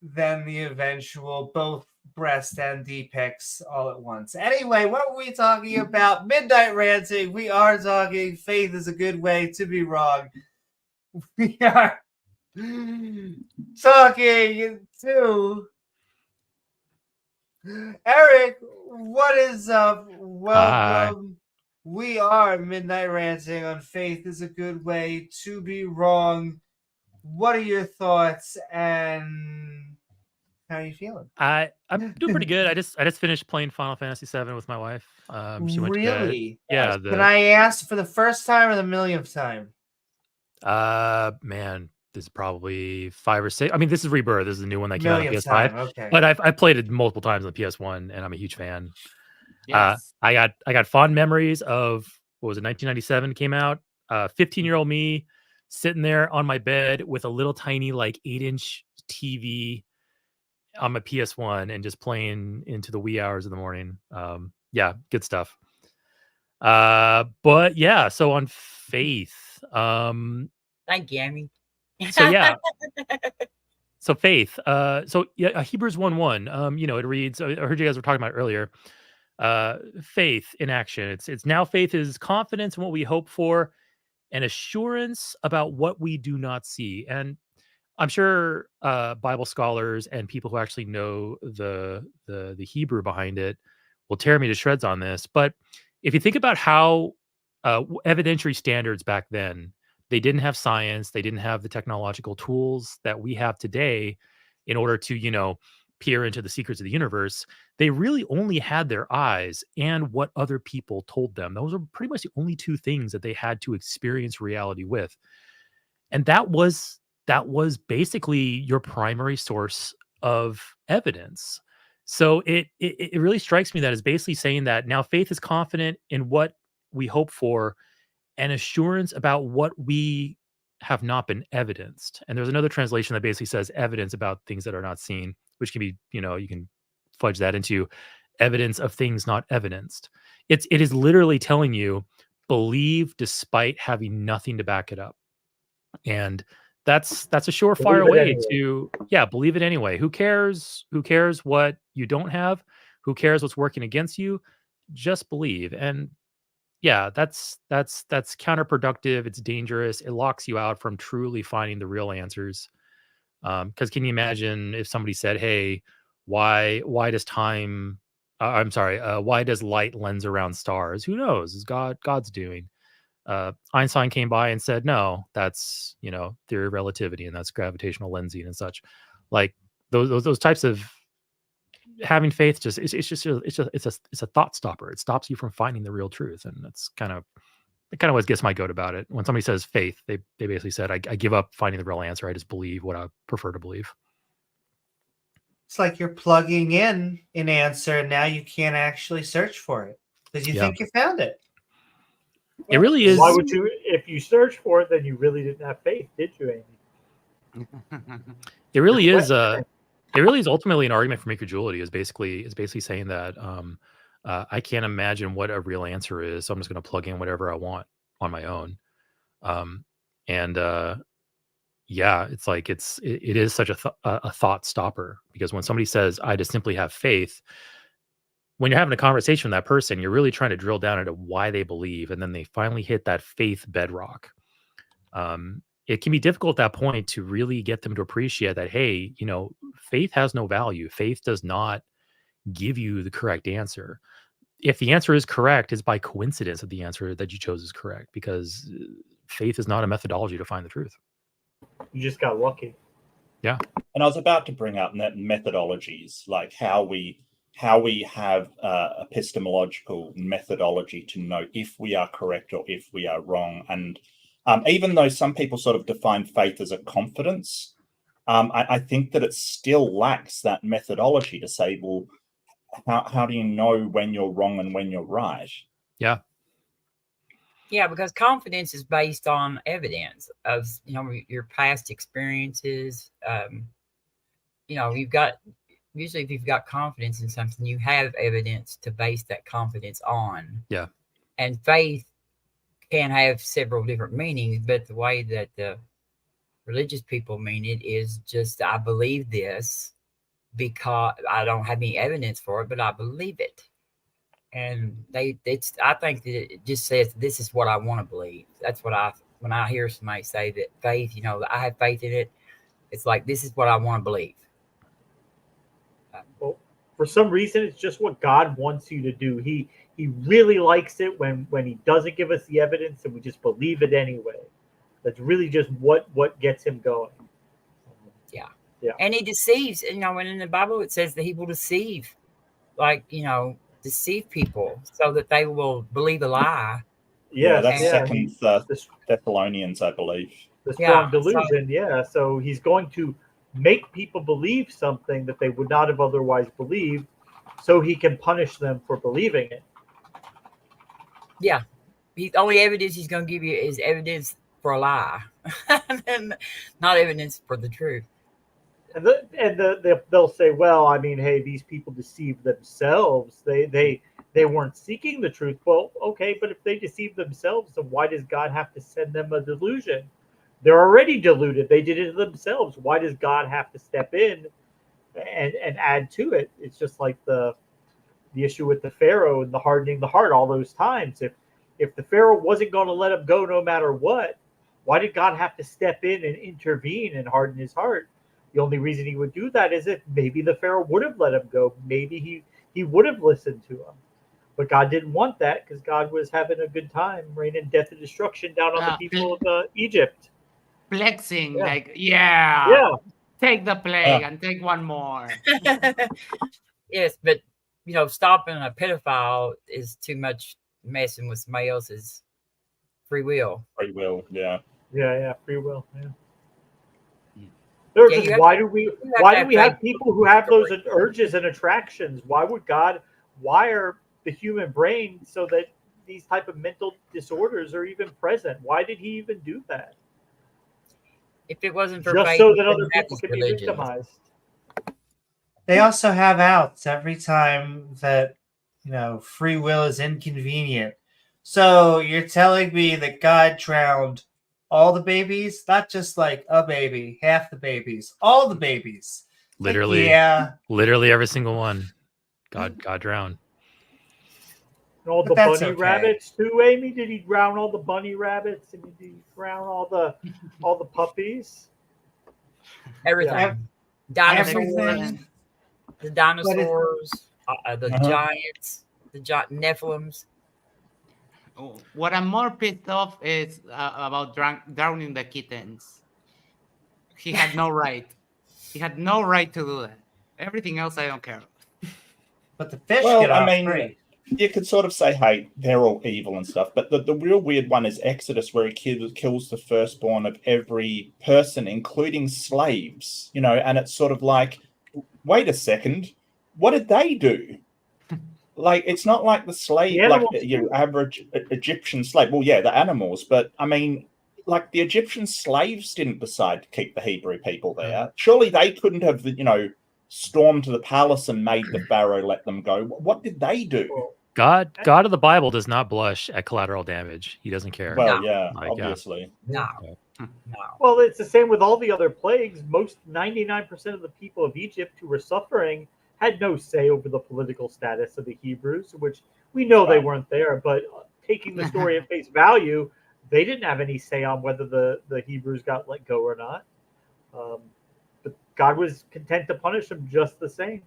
then the eventual both breast and D pics all at once. Anyway, what were we talking about? Midnight ranting. We are talking faith is a good way to be wrong. We are talking to Eric. What is up? Welcome. We are Midnight Ranting on Faith is a Good Way to Be Wrong. What are your thoughts and how are you feeling? I'm doing pretty good. I just finished playing Final Fantasy VII with my wife. She went to bed. Really? Yeah. Can I ask for the first time or the millionth time? Man, this is probably 5 or 6. I mean, this is Rebirth. This is the new one that came out on Millionth PS5. time. Okay. But I've played it multiple times on PS1, and I'm a huge fan. Yes. I got fond memories of what was it, 1997 came out. 15-year-old me sitting there on my bed with a little tiny like 8-inch TV on my PS1 and just playing into the wee hours of the morning. Yeah, good stuff. But yeah, so on Faith. Thank you, Amy. So yeah. So Faith. So yeah, Hebrews 1:1. You know, it reads. I heard you guys were talking about it earlier. Faith in action. It's now faith is confidence in what we hope for, and assurance about what we do not see. And I'm sure Bible scholars and people who actually know the Hebrew behind it will tear me to shreds on this. But if you think about how evidentiary standards back then, they didn't have science, they didn't have the technological tools that we have today in order to, you know, peer into the secrets of the universe. They really only had their eyes and what other people told them. Those are pretty much the only two things that they had to experience reality with. And that was basically your primary source of evidence. So it really strikes me that it's basically saying that now faith is confident in what we hope for and assurance about what we have not been evidenced. And there's another translation that basically says evidence about things that are not seen. which can be, you can fudge that into evidence of things not evidenced. It is literally telling you believe despite having nothing to back it up. And that's a surefire Believe it way anyway. to believe it anyway. Who cares what you don't have? Who cares what's working against you? Just believe. And yeah, that's counterproductive. It's dangerous. It locks you out from truly finding the real answers. Because can you imagine if somebody said, "Hey, why does time? I'm sorry. Why does light lens around stars? Who knows? Is God's doing?" Einstein came by and said, "No, that's theory of relativity, and that's gravitational lensing and such." Like those types of having faith it's a thought stopper. It stops you from finding the real truth, and that's kind of what gets my goat about it. When somebody says faith, they basically said, I give up finding the real answer. I just believe what I prefer to believe. It's like you're plugging in an answer, and now you can't actually search for it because you think you found it. It really is. Why would you? If you search for it, then you really didn't have faith, did you, Amy? It really is. It really is ultimately an argument for incredulity. Is basically saying that I can't imagine what a real answer is, so I'm just going to plug in whatever I want on my own. Yeah, it's like it is such a thought stopper, because when somebody says, "I just simply have faith," when you're having a conversation with that person, you're really trying to drill down into why they believe, and then they finally hit that faith bedrock. It can be difficult at that point to really get them to appreciate that, hey, faith has no value. Faith does not give you the correct answer. If the answer is correct, it's by coincidence that the answer that you chose is correct, because faith is not a methodology to find the truth. You just got lucky. Yeah. And I was about to bring up methodologies, like how we have epistemological methodology to know if we are correct or if we are wrong. And even though some people sort of define faith as a confidence, I think that it still lacks that methodology to say, well, how do you know when you're wrong and when you're right? Yeah. Yeah, because confidence is based on evidence of your past experiences. You've got, usually if you've got confidence in something, you have evidence to base that confidence on. Yeah. And faith can have several different meanings, but the way that the religious people mean it is just, I believe this because I don't have any evidence for it, but I believe it. And I think that it just says, this is what I want to believe. That's what when I hear somebody say that faith, I have faith in it, it's like, this is what I want to believe. Well, for some reason, it's just what God wants you to do. He really likes it when he doesn't give us the evidence and we just believe it anyway. That's really just what gets him going. Yeah. Yeah. And he deceives, and in the Bible it says that he will deceive, deceive people so that they will believe a lie. Yes, that's yeah. Second Thessalonians, I believe. The strong delusion, So he's going to make people believe something that they would not have otherwise believed, so he can punish them for believing it. Yeah. The only evidence he's going to give you is evidence for a lie, and not evidence for the truth. And they'll say, well, I mean, hey, these people deceived themselves. They weren't seeking the truth. Well, okay, but if they deceive themselves, then why does God have to send them a delusion? They're already deluded. They did it themselves. Why does God have to step in and add to it? It's just like the issue with the Pharaoh and the hardening the heart all those times. If the Pharaoh wasn't going to let him go no matter what, why did God have to step in and intervene and harden his heart? The only reason he would do that is if maybe the Pharaoh would have let him go. Maybe he would have listened to him. But God didn't want that, because God was having a good time raining death and destruction down on the people of Egypt. Flexing, Yeah. Take the plague and take one more. Yes, but stopping a pedophile is too much messing with somebody else's free will. Free will, yeah. Yeah, free will, yeah. Why do we have people who have those urges and attractions? Why would God wire the human brain so that these type of mental disorders are even present? Why did he even do that? If it wasn't for just faith, so that other people can be victimized. they also have outs every time that, free will is inconvenient. So you're telling me that God drowned all the babies, not just like a baby, half the babies, all the babies. Literally, Yeah. literally every single one. God drowned. And all But the that's bunny okay. rabbits too, Amy? Did he drown all the bunny rabbits? And did he drown all the puppies? Everything. Yeah. Dinosaurs, Everything. the dinosaurs, the Uh-huh. giants, the Nephilims. What I'm more pissed off is about drowning the kittens. He had no right. He had no right to do that. Everything else, I don't care. But the fish Well, get I off mean, free. you could sort of say, hey, they're all evil and stuff. But the real weird one is Exodus, where he kills the firstborn of every person, including slaves, and it's sort of like, wait a second, what did they do? Like, it's not like the slave, The like animals your too. average Egyptian slave. Well, yeah, the animals, but I mean, like the Egyptian slaves didn't decide to keep the Hebrew people there. Surely they couldn't have, stormed to the palace and made the Pharaoh let them go. What did they do? Well, God of the Bible does not blush at collateral damage. He doesn't care. Well, No. yeah, Like, obviously. No. Yeah. No. well, it's the same with all the other plagues. Most 99% of the people of Egypt who were suffering had no say over the political status of the Hebrews, which we know they Right. weren't there. But taking the story at face value, they didn't have any say on whether the Hebrews got let go or not. But God was content to punish them just the same.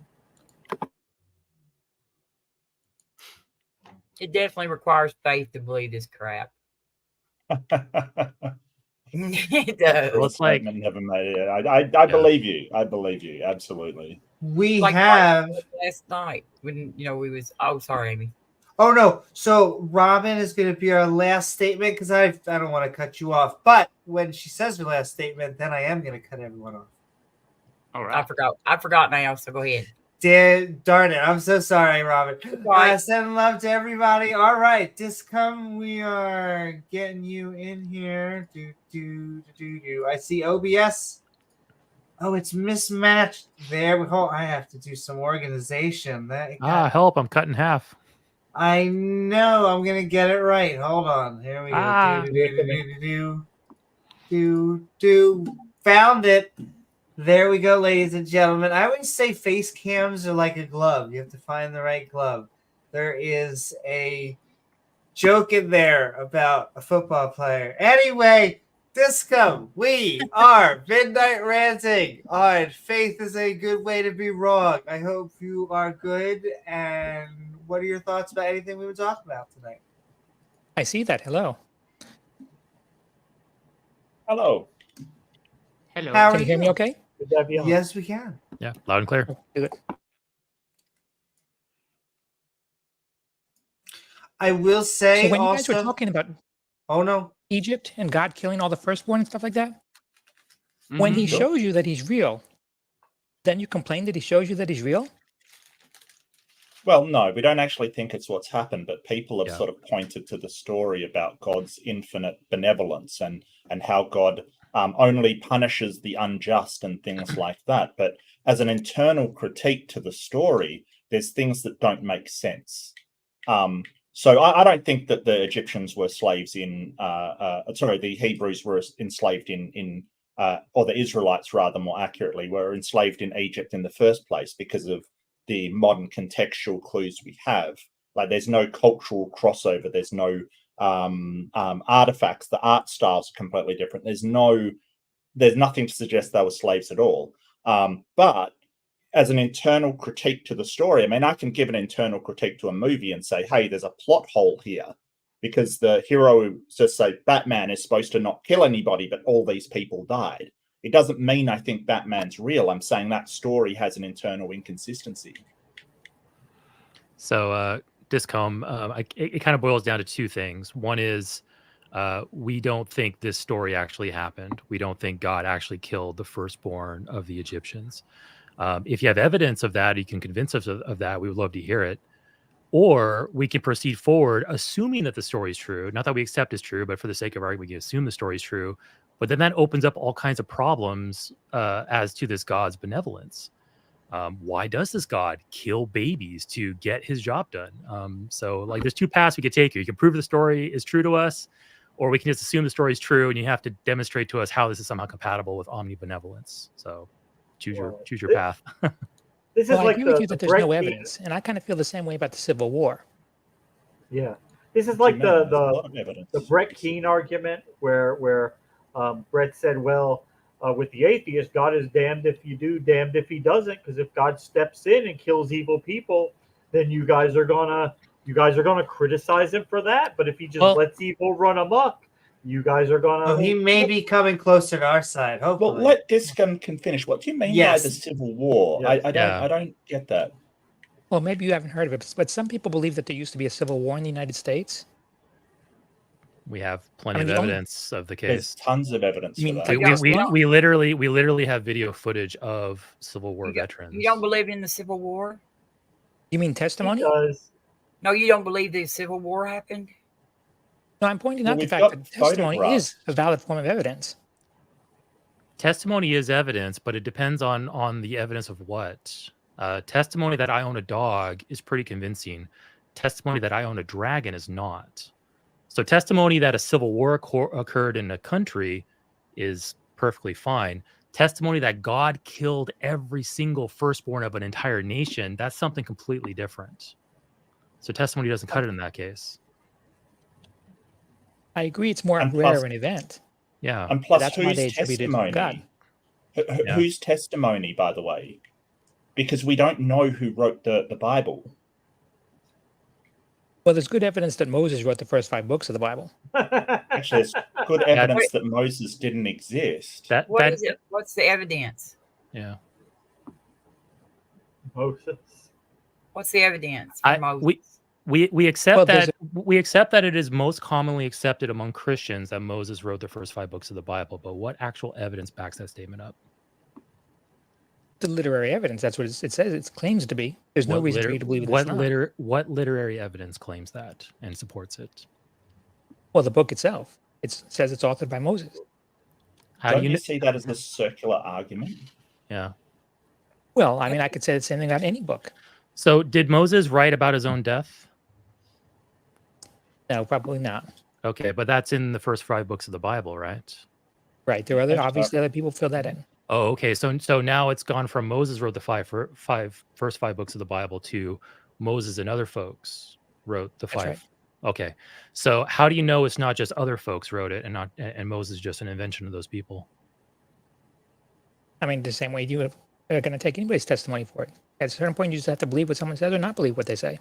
It definitely requires faith to believe this crap. It does. Well, it's like- Statement never made it. I believe you. I believe you. Absolutely. We Like have. last night when we was. Oh, sorry, Amy. Oh no! So Robin is going to be our last statement because I don't want to cut you off. But when she says her last statement, then I am going to cut everyone off. All I right. forgot. I forgot now. So go ahead. Darn it! I'm so sorry, Robin. Right. Send love to everybody. All right, Discom, we are getting you in here. Do. I see OBS. Oh, it's mismatched. There we go. I have to do some organization. Help! I'm cut in half. I know. I'm gonna get it right. Hold on. Here we go. Do. Found it. There we go, ladies and gentlemen. I always say face cams are like a glove. You have to find the right glove. There is a joke in there about a football player. Anyway, Disco, we are Midnight Ranting on Faith is a Good Way to Be Wrong. I hope you are good. And what are your thoughts about anything we were talking about tonight? I see that. Hello. Hello. Hello. How Can are you hear me okay? Would that be on? Yes, we can. Yeah, loud and clear. Good. I will say So when you guys also. were talking about Oh no. Egypt and God killing all the firstborn and stuff like that, when he Mm-hmm. Sure. shows you that he's real, then you complain that he shows you that he's real? Well, no, we don't actually think it's what's happened, but people have Yeah. sort of pointed to the story about God's infinite benevolence and how God only punishes the unjust and things like that. But as an internal critique to the story, there's things that don't make sense. So I don't think that the Egyptians were slaves in. The Hebrews were enslaved in or the Israelites, rather more accurately, were enslaved in Egypt in the first place because of the modern contextual clues we have. Like, there's no cultural crossover. There's no artifacts. The art styles are completely different. There's nothing to suggest they were slaves at all. But as an internal critique to the story, I mean, I can give an internal critique to a movie and say, hey, there's a plot hole here, because the hero, just say Batman is supposed to not kill anybody, but all these people died. It doesn't mean I think Batman's real. I'm saying that story has an internal inconsistency. So, Discom, it kind of boils down to two things. One is we don't think this story actually happened. We don't think God actually killed the firstborn of the Egyptians. If you have evidence of that, you can convince us of that. We would love to hear it. Or we can proceed forward, assuming that the story is true. Not that we accept is true, but for the sake of argument, we can assume the story is true. But then that opens up all kinds of problems as to this God's benevolence. Why does this God kill babies to get his job done? So like there's two paths we could take here. You can prove the story is true to us, or we can just assume the story is true and you have to demonstrate to us how this is somehow compatible with omnibenevolence. So choose your path. This is Well, I like agree with you the that there's Brett no Keane- evidence, and I kind of feel the same way about the Civil War. Yeah, this is What like do you mean? There's a the lot of evidence. the Brett Keane argument where Brett said, well, with the atheist, God is damned if you do, damned if he doesn't, because if God steps in and kills evil people, then you guys are gonna criticize him for that. But if he just lets evil run amok, you guys are gonna. Oh, he may be coming closer to our side. Hopefully. Well, let Discun can finish. What do you mean by the Civil War? Yes. I don't get that. Well, maybe you haven't heard of it, but some people believe that there used to be a civil war in the United States. We have plenty of the only- evidence of the There's case. tons of evidence You mean for that. like- We literally have video footage of Civil War You veterans. don't believe in the Civil War? You mean testimony? Because No, you don't believe the Civil War happened? No, I'm pointing Well, out the we've fact got that testimony photographs. is a valid form of evidence. Testimony is evidence, but it depends on the evidence of what. Testimony that I own a dog is pretty convincing. Testimony that I own a dragon is not. So testimony that a civil war occurred in a country is perfectly fine. Testimony that God killed every single firstborn of an entire nation, that's something completely different. So testimony doesn't cut it in that case. I agree it's more And rare plus- an event. Yeah. And plus, That's why whose they attribute it to testimony? God. Yeah. Whose testimony, by the way? Because we don't know who wrote the Bible. Well, there's good evidence that Moses wrote the first 5 books of the Bible. Actually, it's good evidence that Moses didn't exist. What is it? What's the evidence? Yeah. Moses. What's the evidence for Moses? We accept Well, there's that it is most commonly accepted among Christians that Moses wrote the first 5 books of the Bible, but what actual evidence backs that statement up? The literary evidence. That's what it says. It claims to be. There's no reason for you to believe it's not. What literary evidence claims that and supports it? Well, the book itself. It says it's authored by Moses. How Don't do you you see that as a circular argument? Yeah. Well, I mean, I could say the same thing about any book. So did Moses write about his own death? No, probably not. Okay, but that's in the first 5 books of the Bible, right? Right. There are obviously other people fill that in. Oh, okay. So now it's gone from Moses wrote the first 5 books of the Bible to Moses and other folks wrote the That's 5. right. Okay. So how do you know it's not just other folks wrote it and Moses is just an invention of those people? I mean, the same way you are going to take anybody's testimony for it. At a certain point, you just have to believe what someone says or not believe what they say.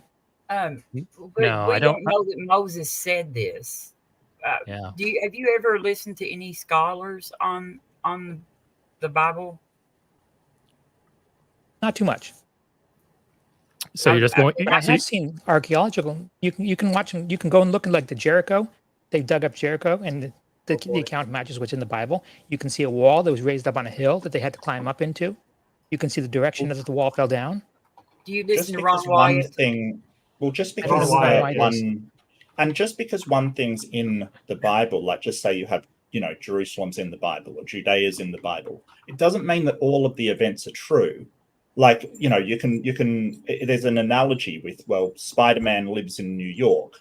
No, We I don't know that Moses said this. Yeah. Have you ever listened to any scholars on the Bible? Not too much. So you're just going. I have seen archaeological. You can watch them. You can go and look at like the Jericho. They dug up Jericho, and the account matches what's in the Bible. You can see a wall that was raised up on a hill that they had to climb up into. You can see the direction that the wall fell down. Do you Just listen to Ron because one Wyatt? thing, well, just I don't because know what Ron Wyatt is. and just because one thing's in the Bible, like just say you have, Jerusalem's in the Bible or Judea's in the Bible, it doesn't mean that all of the events are true. Like, you can. There's an analogy with, well, Spider-Man lives in New York.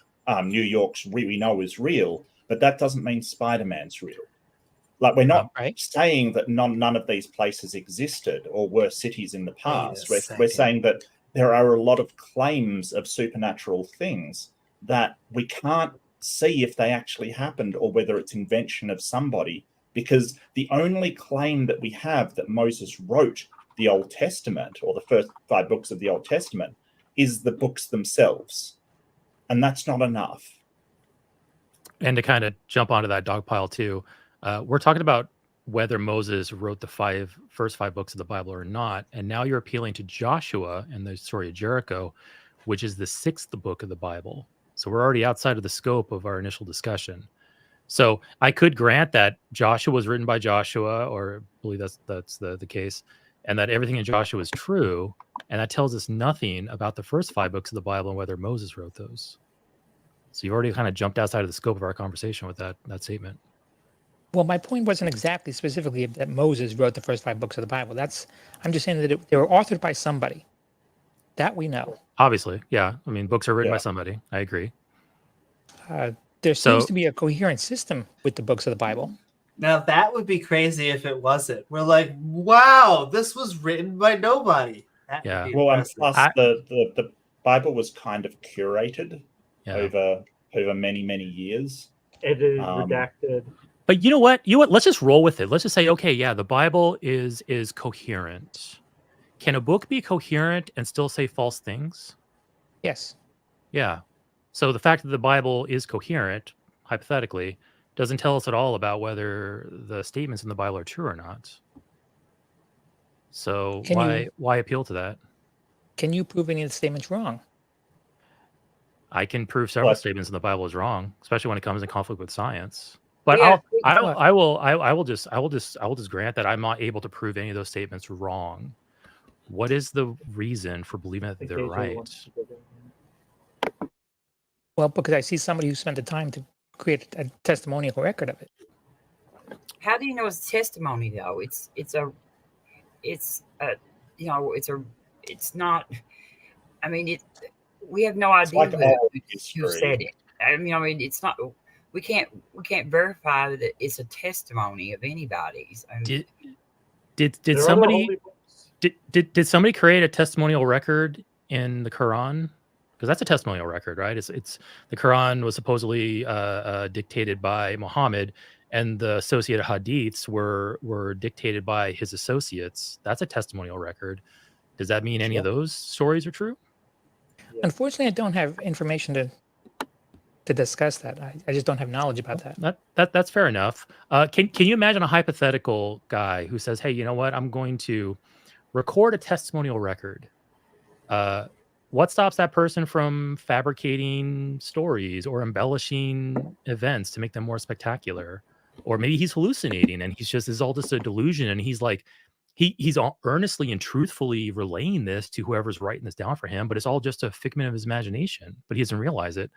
New York's we know is real, but that doesn't mean Spider-Man's real. Like, we're not saying that none of these places existed or were cities in the past. We're saying that there are a lot of claims of supernatural things that we can't see if they actually happened or whether it's invention of somebody, because the only claim that we have that Moses wrote the Old Testament or the first 5 books of the Old Testament is the books themselves. And that's not enough. And to kind of jump onto that dog pile too, we're talking about whether Moses wrote the first 5 books of the Bible or not. And now you're appealing to Joshua and the story of Jericho, which is the 6th book of the Bible. So we're already outside of the scope of our initial discussion. So I could grant that Joshua was written by Joshua, or I believe that's the case, and that everything in Joshua is true. And that tells us nothing about the first 5 books of the Bible and whether Moses wrote those. So you already kind of jumped outside of the scope of our conversation with that statement. Well, my point wasn't exactly specifically that Moses wrote the first 5 books of the Bible. I'm just saying that they were authored by somebody. That we know. Obviously, yeah. I mean, books are written by Yeah. somebody. I agree. There seems So- to be a coherent system with the books of the Bible. Now that would be crazy if it wasn't. We're like, wow, this was written by nobody. That Yeah. would be Well, and impressive. plus the Bible was kind of curated Yeah. over many years. It is Um, redacted. But you know what? Let's just roll with it. Let's just say, okay, yeah, the Bible is coherent. Can a book be coherent and still say false things? Yes. Yeah. So the fact that the Bible is coherent, hypothetically, doesn't tell us at all about whether the statements in the Bible are true or not. So why appeal to that? Can you prove any of the statements wrong? I can prove several What? statements in the Bible is wrong, especially when it comes in conflict with science. But Yeah, I will just grant that I'm not able to prove any of those statements wrong. What is the reason for believing that they're Occasionally right? ones to get in. Well, because I see somebody who spent the time to create a testimonial record of it. How do you know it's testimony though? It's not. I mean, we have no idea like oral who history. said it. I mean, it's not. We can't verify that it's a testimony of anybody's. I mean, Did There are other somebody holy books. did somebody create a testimonial record in the Quran? Because that's a testimonial record, right? It's the Quran was supposedly dictated by Muhammad, and the associated hadiths were dictated by his associates. That's a testimonial record. Does that mean any of those stories are true? Unfortunately, I don't have information to discuss that. I just don't have knowledge about that. That's fair enough. Can you imagine a hypothetical guy who says, "Hey, you know what? I'm going to record a testimonial record." What stops that person from fabricating stories or embellishing events to make them more spectacular? Or maybe he's hallucinating and it's all just a delusion, and he's like he's all earnestly and truthfully relaying this to whoever's writing this down for him, but it's all just a figment of his imagination, but he doesn't realize it.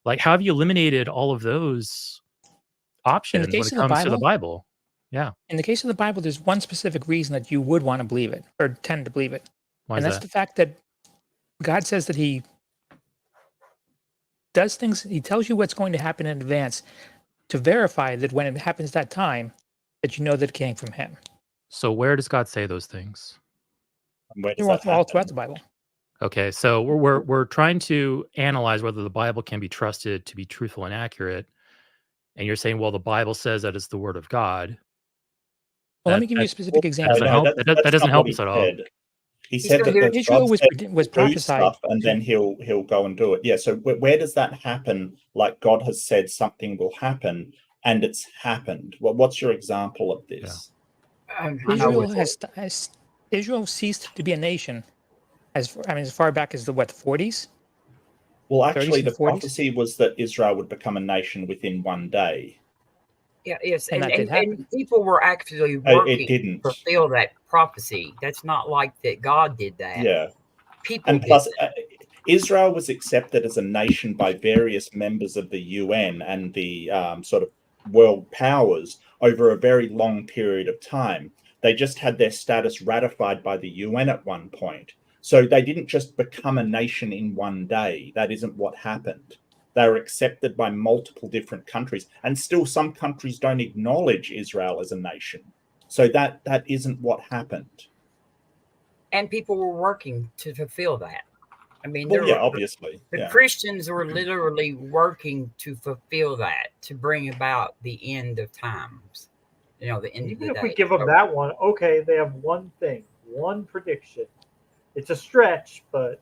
Like, how have you eliminated all of those options when case it of the comes to the Bible? Bible? Yeah. In the case of the Bible, there's one specific reason that you would want to believe it or tend to believe it. Why And is that's that? the fact that God says that he does things, he tells you what's going to happen in advance to verify that when it happens that time, that you know that it came from him. So where does God say those things? And where does They're that all happen? throughout the Bible. Okay, so we're trying to analyze whether the Bible can be trusted to be truthful and accurate. And you're saying, well, the Bible says that it's the word of God. Well, let That- me give you a that specific example. doesn't help. That doesn't not help what us he at all. said. He He's said gonna that do the Israel God was said was do prophesied. stuff, and then he'll go and do it. Yeah. So where does that happen? Like, God has said something will happen, and it's happened. What's your example of this? I know Israel it's- Israel ceased to be a nation as far back as the 40s. Well, actually, 30s and the 40s? prophecy was that Israel would become a nation within one day. Yeah, yes, And that did happen. and people were actually It working didn't. to fulfill that prophecy. That's not like that God did that. Yeah. People And did plus, that. Israel was accepted as a nation by various members of the UN and the sort of world powers over a very long period of time. They just had their status ratified by the UN at one point. So they didn't just become a nation in one day. That isn't what happened. They were accepted by multiple different countries, and still some countries don't acknowledge Israel as a nation. So that isn't what happened. And people were working to fulfill that. I mean, Well, yeah, obviously. the Yeah. Christians were literally working to fulfill that, to bring about the end of times. You know, the end Even of the if we day. give them that one, okay, they have one thing, one prediction. It's a stretch, but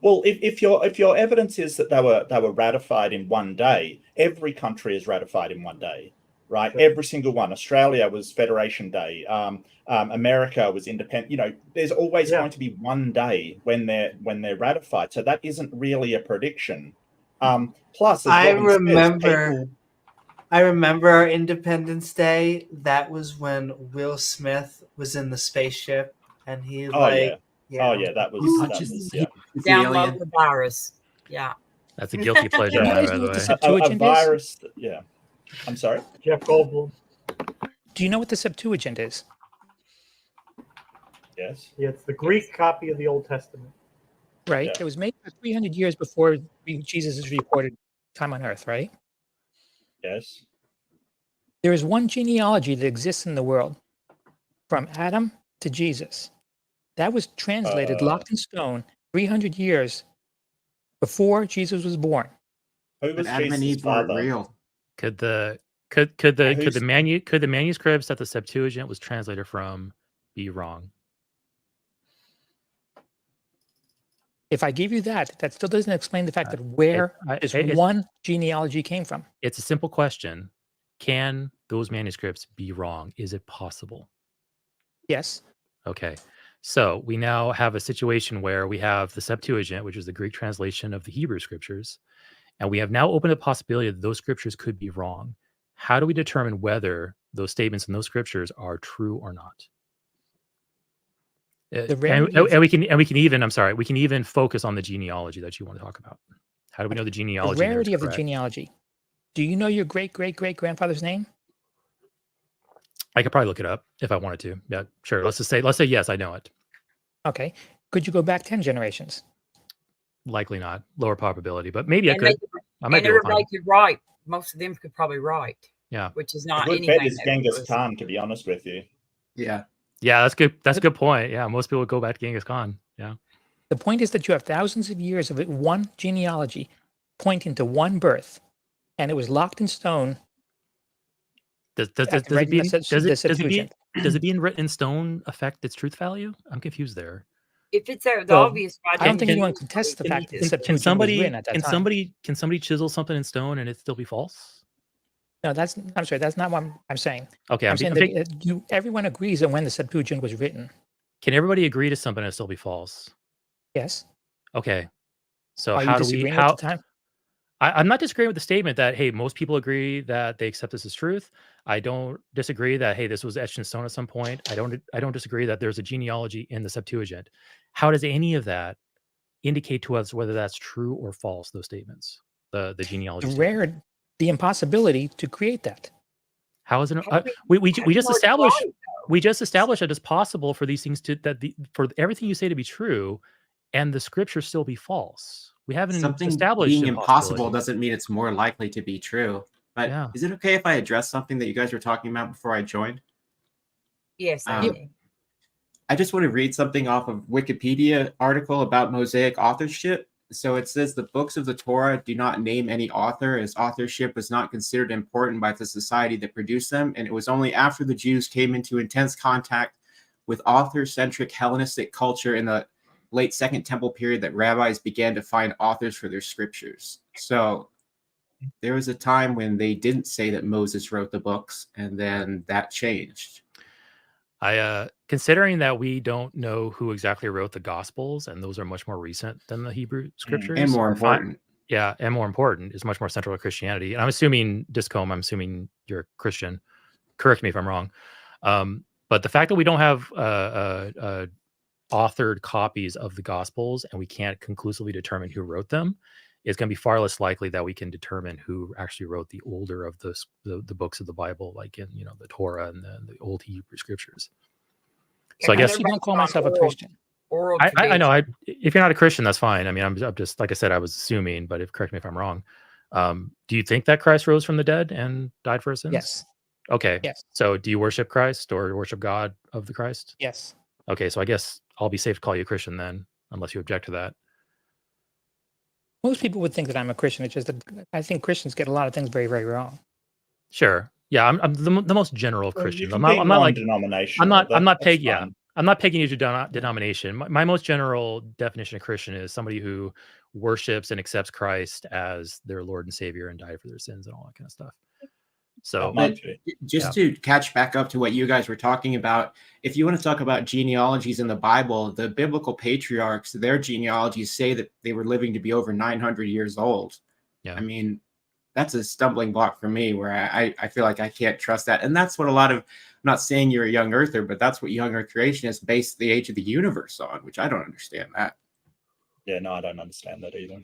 Well, if your evidence is that they were ratified in one day, every country is ratified in one day, right? Sure. Every single one. Australia was Federation Day. America was independent. You know, there's always going to be one day when they're ratified. So that isn't really a prediction. Plus, as I Robin says, remember. people- I remember our Independence Day. That was when Will Smith was in the spaceship, and he Oh yeah, yeah. that was yeah. It's the Download alien. the virus. Yeah. That's a guilty pleasure Yeah. of You mine, guys by know the what the way. Septuagint A virus. Yeah. I'm sorry. Jeff Goldblum. Do you know what the Septuagint is? Yes. Yeah, it's the Greek copy of the Old Testament. Right. Yeah. It was made 300 years before Jesus is recorded time on earth, right? Yes. There is one genealogy that exists in the world from Adam to Jesus. That was translated, locked in stone, 300 years before Jesus was born. Who But was Adam and Jesus' Eve weren't father? real. Could the Who's- manuscripts that the Septuagint was translated from be wrong? If I give you that, that still doesn't explain the fact that where this one genealogy came from. It's a simple question. Can those manuscripts be wrong? Is it possible? Yes. Okay. So we now have a situation where we have the Septuagint, which is the Greek translation of the Hebrew scriptures, and we have now opened the possibility that those scriptures could be wrong. How do we determine whether those statements in those scriptures are true or not? And we can even, I'm sorry, we can even focus on the genealogy that you want to talk about. How do we know the genealogy? The rarity of the genealogy. Do you know your great great great grandfather's name? I could probably look it up if I wanted to. Yeah, sure. Let's say yes, I know it. Okay. Could you go back 10 generations? Likely not. Lower probability, but maybe I And could. I might and be able to find everybody it. could write. Most of them could probably write. Yeah. Which is A not good anything. bet is that Genghis was- Khan, to be honest with you. Yeah. Yeah, that's good. That's a good point. Yeah, most people would go back to Genghis Khan. Yeah. The point is that you have thousands of years of one genealogy pointing to one birth, and it was locked in stone. Does it being written in stone affect its truth value? I'm confused there. If it's the Well, obvious, I don't think anyone contests the fact that the Septuagint was written at that time. Can somebody chisel something in stone and it still be false? No, I'm sorry. That's not what I'm saying. Okay, I'm saying that everyone agrees on when the Septuagint was written. Can everybody agree to something and it still be false? Yes. Okay. So Are how you do we? disagreeing How? with the time? I'm not disagreeing with the statement that hey, most people agree that they accept this as truth. I don't disagree that hey, this was etched in stone at some point. I don't disagree that there's a genealogy in the Septuagint. How does any of that indicate to us whether that's true or false? Those statements, the genealogy. The impossibility to create that. How is it? We just established that it's possible for these things for everything you say to be true, and the scripture still be false. We haven't established being impossible doesn't mean it's more likely to be true. But is it okay if I address something that you guys were talking about before I joined? Yes. I just want to read something off of Wikipedia article about Mosaic authorship. So it says the books of the Torah do not name any author, as authorship was not considered important by the society that produced them. And it was only after the Jews came into intense contact with author-centric Hellenistic culture in the late Second Temple period that rabbis began to find authors for their scriptures. So there was a time when they didn't say that Moses wrote the books, and then that changed. Considering that we don't know who exactly wrote the Gospels, and those are much more recent than the Hebrew scriptures, and more important. And more important, is much more central to Christianity. And I'm assuming, Discombe, I'm assuming you're Christian. Correct me if I'm wrong. But the fact that we don't have authored copies of the Gospels and we can't conclusively determine who wrote them is going to be far less likely that we can determine who actually wrote the older of the books of the Bible, like in the Torah and the old Hebrew scriptures. So I guess you don't call myself a Christian. I know. If you're not a Christian, that's fine. I mean, I'm just, like I said, I was assuming, but correct me if I'm wrong. Do you think that Christ rose from the dead and died for our sins? Yes. Okay. Yes. So do you worship Christ or worship God of the Christ? Yes. Okay. So I guess I'll be safe to call you a Christian then, unless you object to that. Most people would think that I'm a Christian. It's just that I think Christians get a lot of things very, very wrong. Sure. Yeah. I'm the most general of Christians. I'm not like denominational. I'm not pegging. Yeah. I'm not pegging you to denomination. My most general definition of Christian is somebody who worships and accepts Christ as their Lord and Savior and died for their sins and all that kind of stuff. So to catch back up to what you guys were talking about, if you want to talk about genealogies in the Bible, the biblical patriarchs, their genealogies say that they were living to be over 900 years old. Yeah. I mean, that's a stumbling block for me where I feel like I can't trust that. And that's what a lot of, I'm not saying you're a young earther, but that's what young earth creationists base the age of the universe on, which I don't understand that. Yeah, no, I don't understand that either.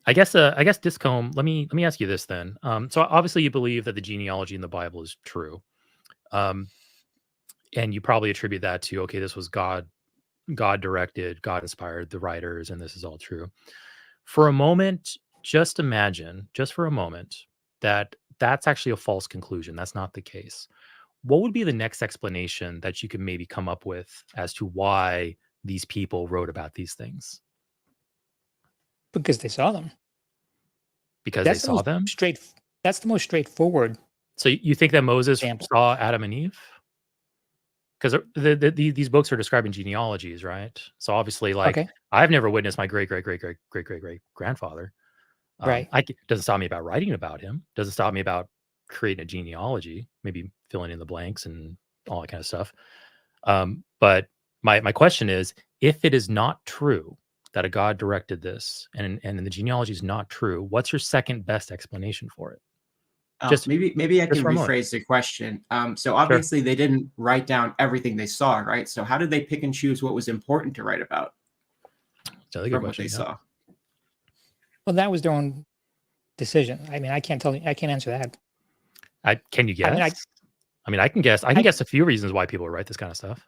I guess Discombe, let me ask you this then. So obviously you believe that the genealogy in the Bible is true. And you probably attribute that to, okay, this was God directed, God inspired the writers, and this is all true. For a moment, just imagine, just for a moment, that that's actually a false conclusion. That's not the case. What would be the next explanation that you could maybe come up with as to why these people wrote about these things? Because they saw them. Because That's they the saw most them? That's the most straightforward. So you think that Moses example. saw Adam and Eve? Because these books are describing genealogies, right? So obviously, like, Okay. I've never witnessed my great grandfather. Right. Doesn't stop me about writing about him. Doesn't stop me about creating a genealogy, maybe filling in the blanks and all that kind of stuff. But my question is, if it is not true that a God directed this, and the genealogy is not true, what's your second best explanation for it? Just maybe I just can for a moment. rephrase the question. So obviously they didn't write down everything they saw, right? So how did they pick and choose what was important to write about That's a good from what question. they saw? Well, that was their own decision. I mean, I can't tell you. I can't answer that. Can you I mean, guess? I mean, I can guess. I can guess a few reasons why people write this kind of stuff.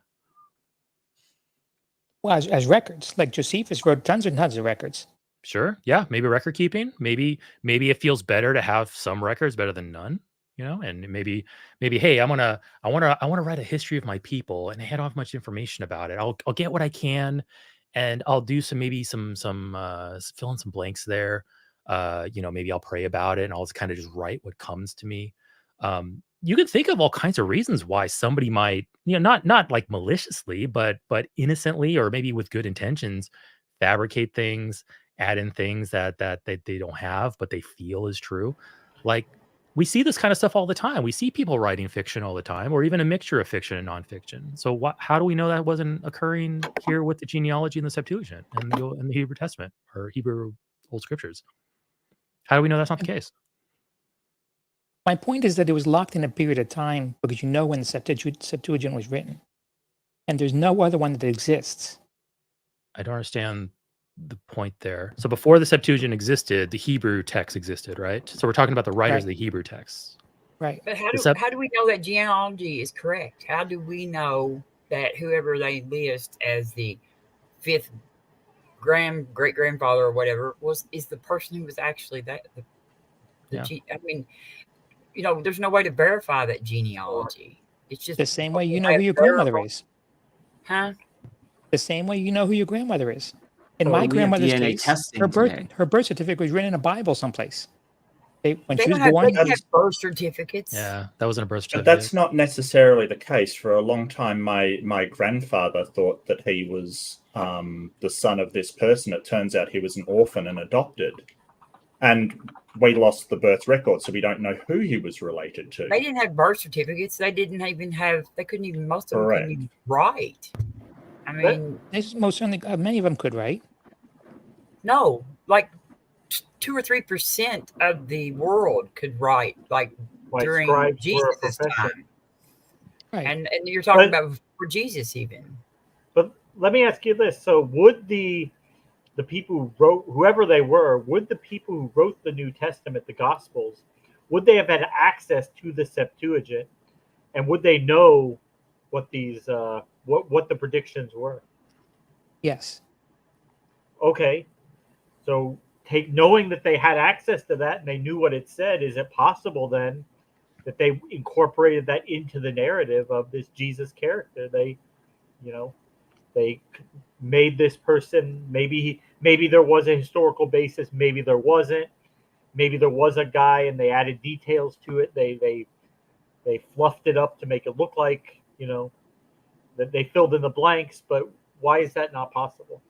Well, as records, like Josephus wrote tons and tons of records. Sure. Yeah. Maybe record keeping. Maybe it feels better to have some records better than none. You know, and maybe, hey, I want to write a history of my people, and I don't have much information about it. I'll get what I can, and I'll do some fill in some blanks there. Maybe I'll pray about it, and I'll kind of just write what comes to me. You can think of all kinds of reasons why somebody might, not like maliciously, but innocently, or maybe with good intentions, fabricate things, add in things that they don't have, but they feel is true. Like, we see this kind of stuff all the time. We see people writing fiction all the time, or even a mixture of fiction and nonfiction. So how do we know that wasn't occurring here with the genealogy in the Septuagint and the Hebrew Testament or Hebrew Old Scriptures? How do we know that's not the case? My point is that it was locked in a period of time because when the Septuagint was written, and there's no other one that exists. I don't understand the point there. So before the Septuagint existed, the Hebrew text existed, right? So we're talking about the writers of the Hebrew texts. Right. But how do we know that genealogy is correct? How do we know that whoever they list as the fifth great grandfather or whatever is the person who was actually that? I mean, there's no way to verify that genealogy. It's just the same way you know who your grandmother is. Huh? The same way you know who your grandmother is. In Oh, my we have grandmother's DNA case, testing her today. birth certificate was written in a Bible someplace. When They she was don't born, have birth certificates. Yeah, that wasn't a birth But certificate. that's not necessarily the case. For a long time, my grandfather thought that he was the son of this person. It turns out he was an orphan and adopted. And we lost the birth record, so we don't know who he was related to. They didn't have birth certificates. They didn't even have. They couldn't even. Most of them Correct. couldn't even write. I mean, most certainly, many of them could write. No, like 2 or 3% of the world could write, like during scribes were a Jesus' profession. time. Right. And you're talking about for Jesus even. But let me ask you this: so, would the people who wrote, whoever they were, would the people who wrote the New Testament, the Gospels, would they have had access to the Septuagint, and would they know what these what the predictions were? Yes. Okay, so knowing that they had access to that and they knew what it said, is it possible then that they incorporated that into the narrative of this Jesus character? They made this person, maybe there was a historical basis, maybe there wasn't, maybe there was a guy and they added details to it, they fluffed it up to make it look like that they filled in the blanks. But why is that not possible?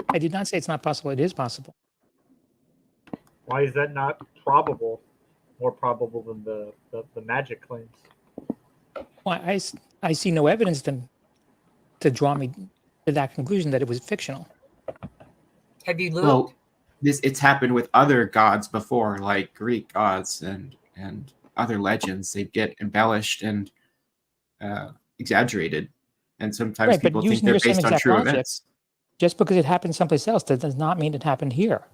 I did not say it's not possible. It is possible. Why is that not probable, more probable than the magic claims? Well, I see no evidence to draw me to that conclusion that it was fictional. Have you looked? Well, it's happened with other gods before, like Greek gods and other legends. They get embellished and exaggerated, and sometimes Right, but people think using they're your same based on exact true logic, events. just because it happened someplace else, that does not mean it happened here.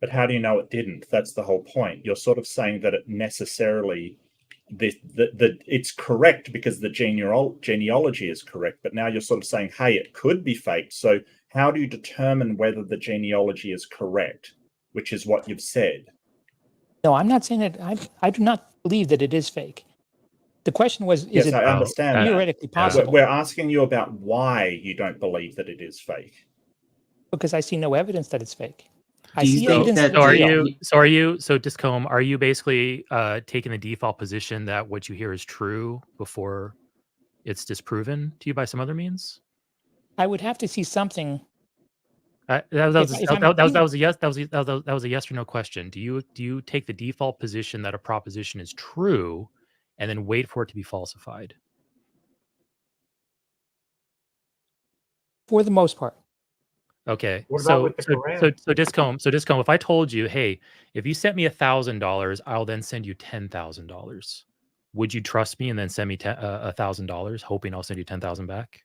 But how do you know it didn't? That's the whole point. You're sort of saying that it necessarily it's correct because the genealogy is correct, but now you're sort of saying, hey, it could be faked. So how do you determine whether the genealogy is correct, which is what you've said? No, I'm not saying that. I do not believe that it is fake. The question was, is Yes, it I understand that. theoretically Yeah. possible? We're asking you about why you don't believe that it is fake. Because I see no evidence that it's fake. I Do you see think evidence that that So it's are real. you so Discombe, are you basically taking the default position that what you hear is true before it's disproven to you by some other means? I would have to see something. That was a yes. That was a yes or no question. Do you take the default position that a proposition is true, and then wait for it to be falsified? For the most part. Okay. What about with the Quran? So Discombe, if I told you, hey, if you sent me $1,000, I'll then send you $10,000. Would you trust me and then send me $1,000, hoping I'll send you 10,000 back?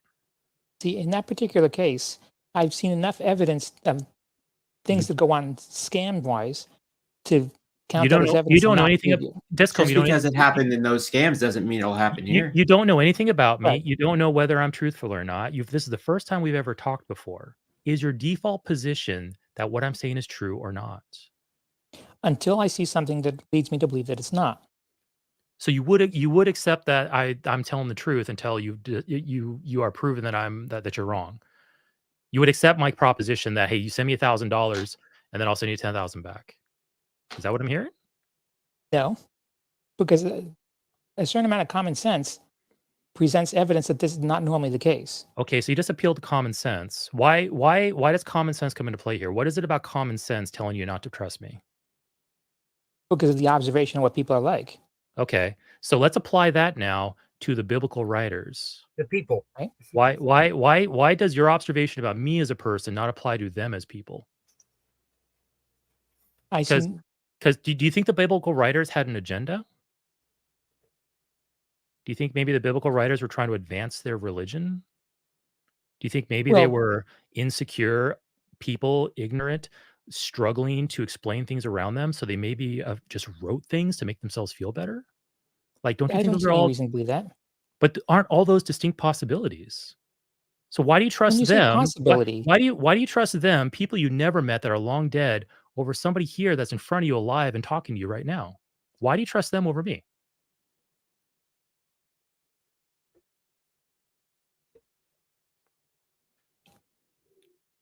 See, in that particular case, I've seen enough evidence of things that go on scam-wise to count that as evidence. You don't know anything about about Discombe. Just because it happened in those scams doesn't mean it'll happen here. You don't know anything about me. Right. You don't know whether I'm truthful or not. This is the first time we've ever talked before. Is your default position that what I'm saying is true or not? until I see something that leads me to believe that it's not. So you would accept that I'm telling the truth until you are proven that that you're wrong. You would accept my proposition that, hey, you send me $1,000 and then I'll send you 10,000 back. Is that what I'm hearing? No, because a certain amount of common sense presents evidence that this is not normally the case. Okay, so you just appealed to common sense. Why does common sense come into play here? What is it about common sense telling you not to trust me? Because of the observation of what people are like. Okay, so let's apply that now to the biblical writers. The people. Right? Why does your observation about me as a person not apply to them as people? Because do you think the biblical writers had an agenda? Do you think maybe the biblical writers were trying to advance their religion? Do you think maybe they were insecure people, ignorant, struggling to explain things around them, so they maybe just wrote things to make themselves feel better? Like, don't you I think don't those see are any all? reason to believe that. But aren't all those distinct possibilities? So why do you trust When you say them? possibility, Why do you trust them, people you never met that are long dead, over somebody here that's in front of you alive and talking to you right now? Why do you trust them over me?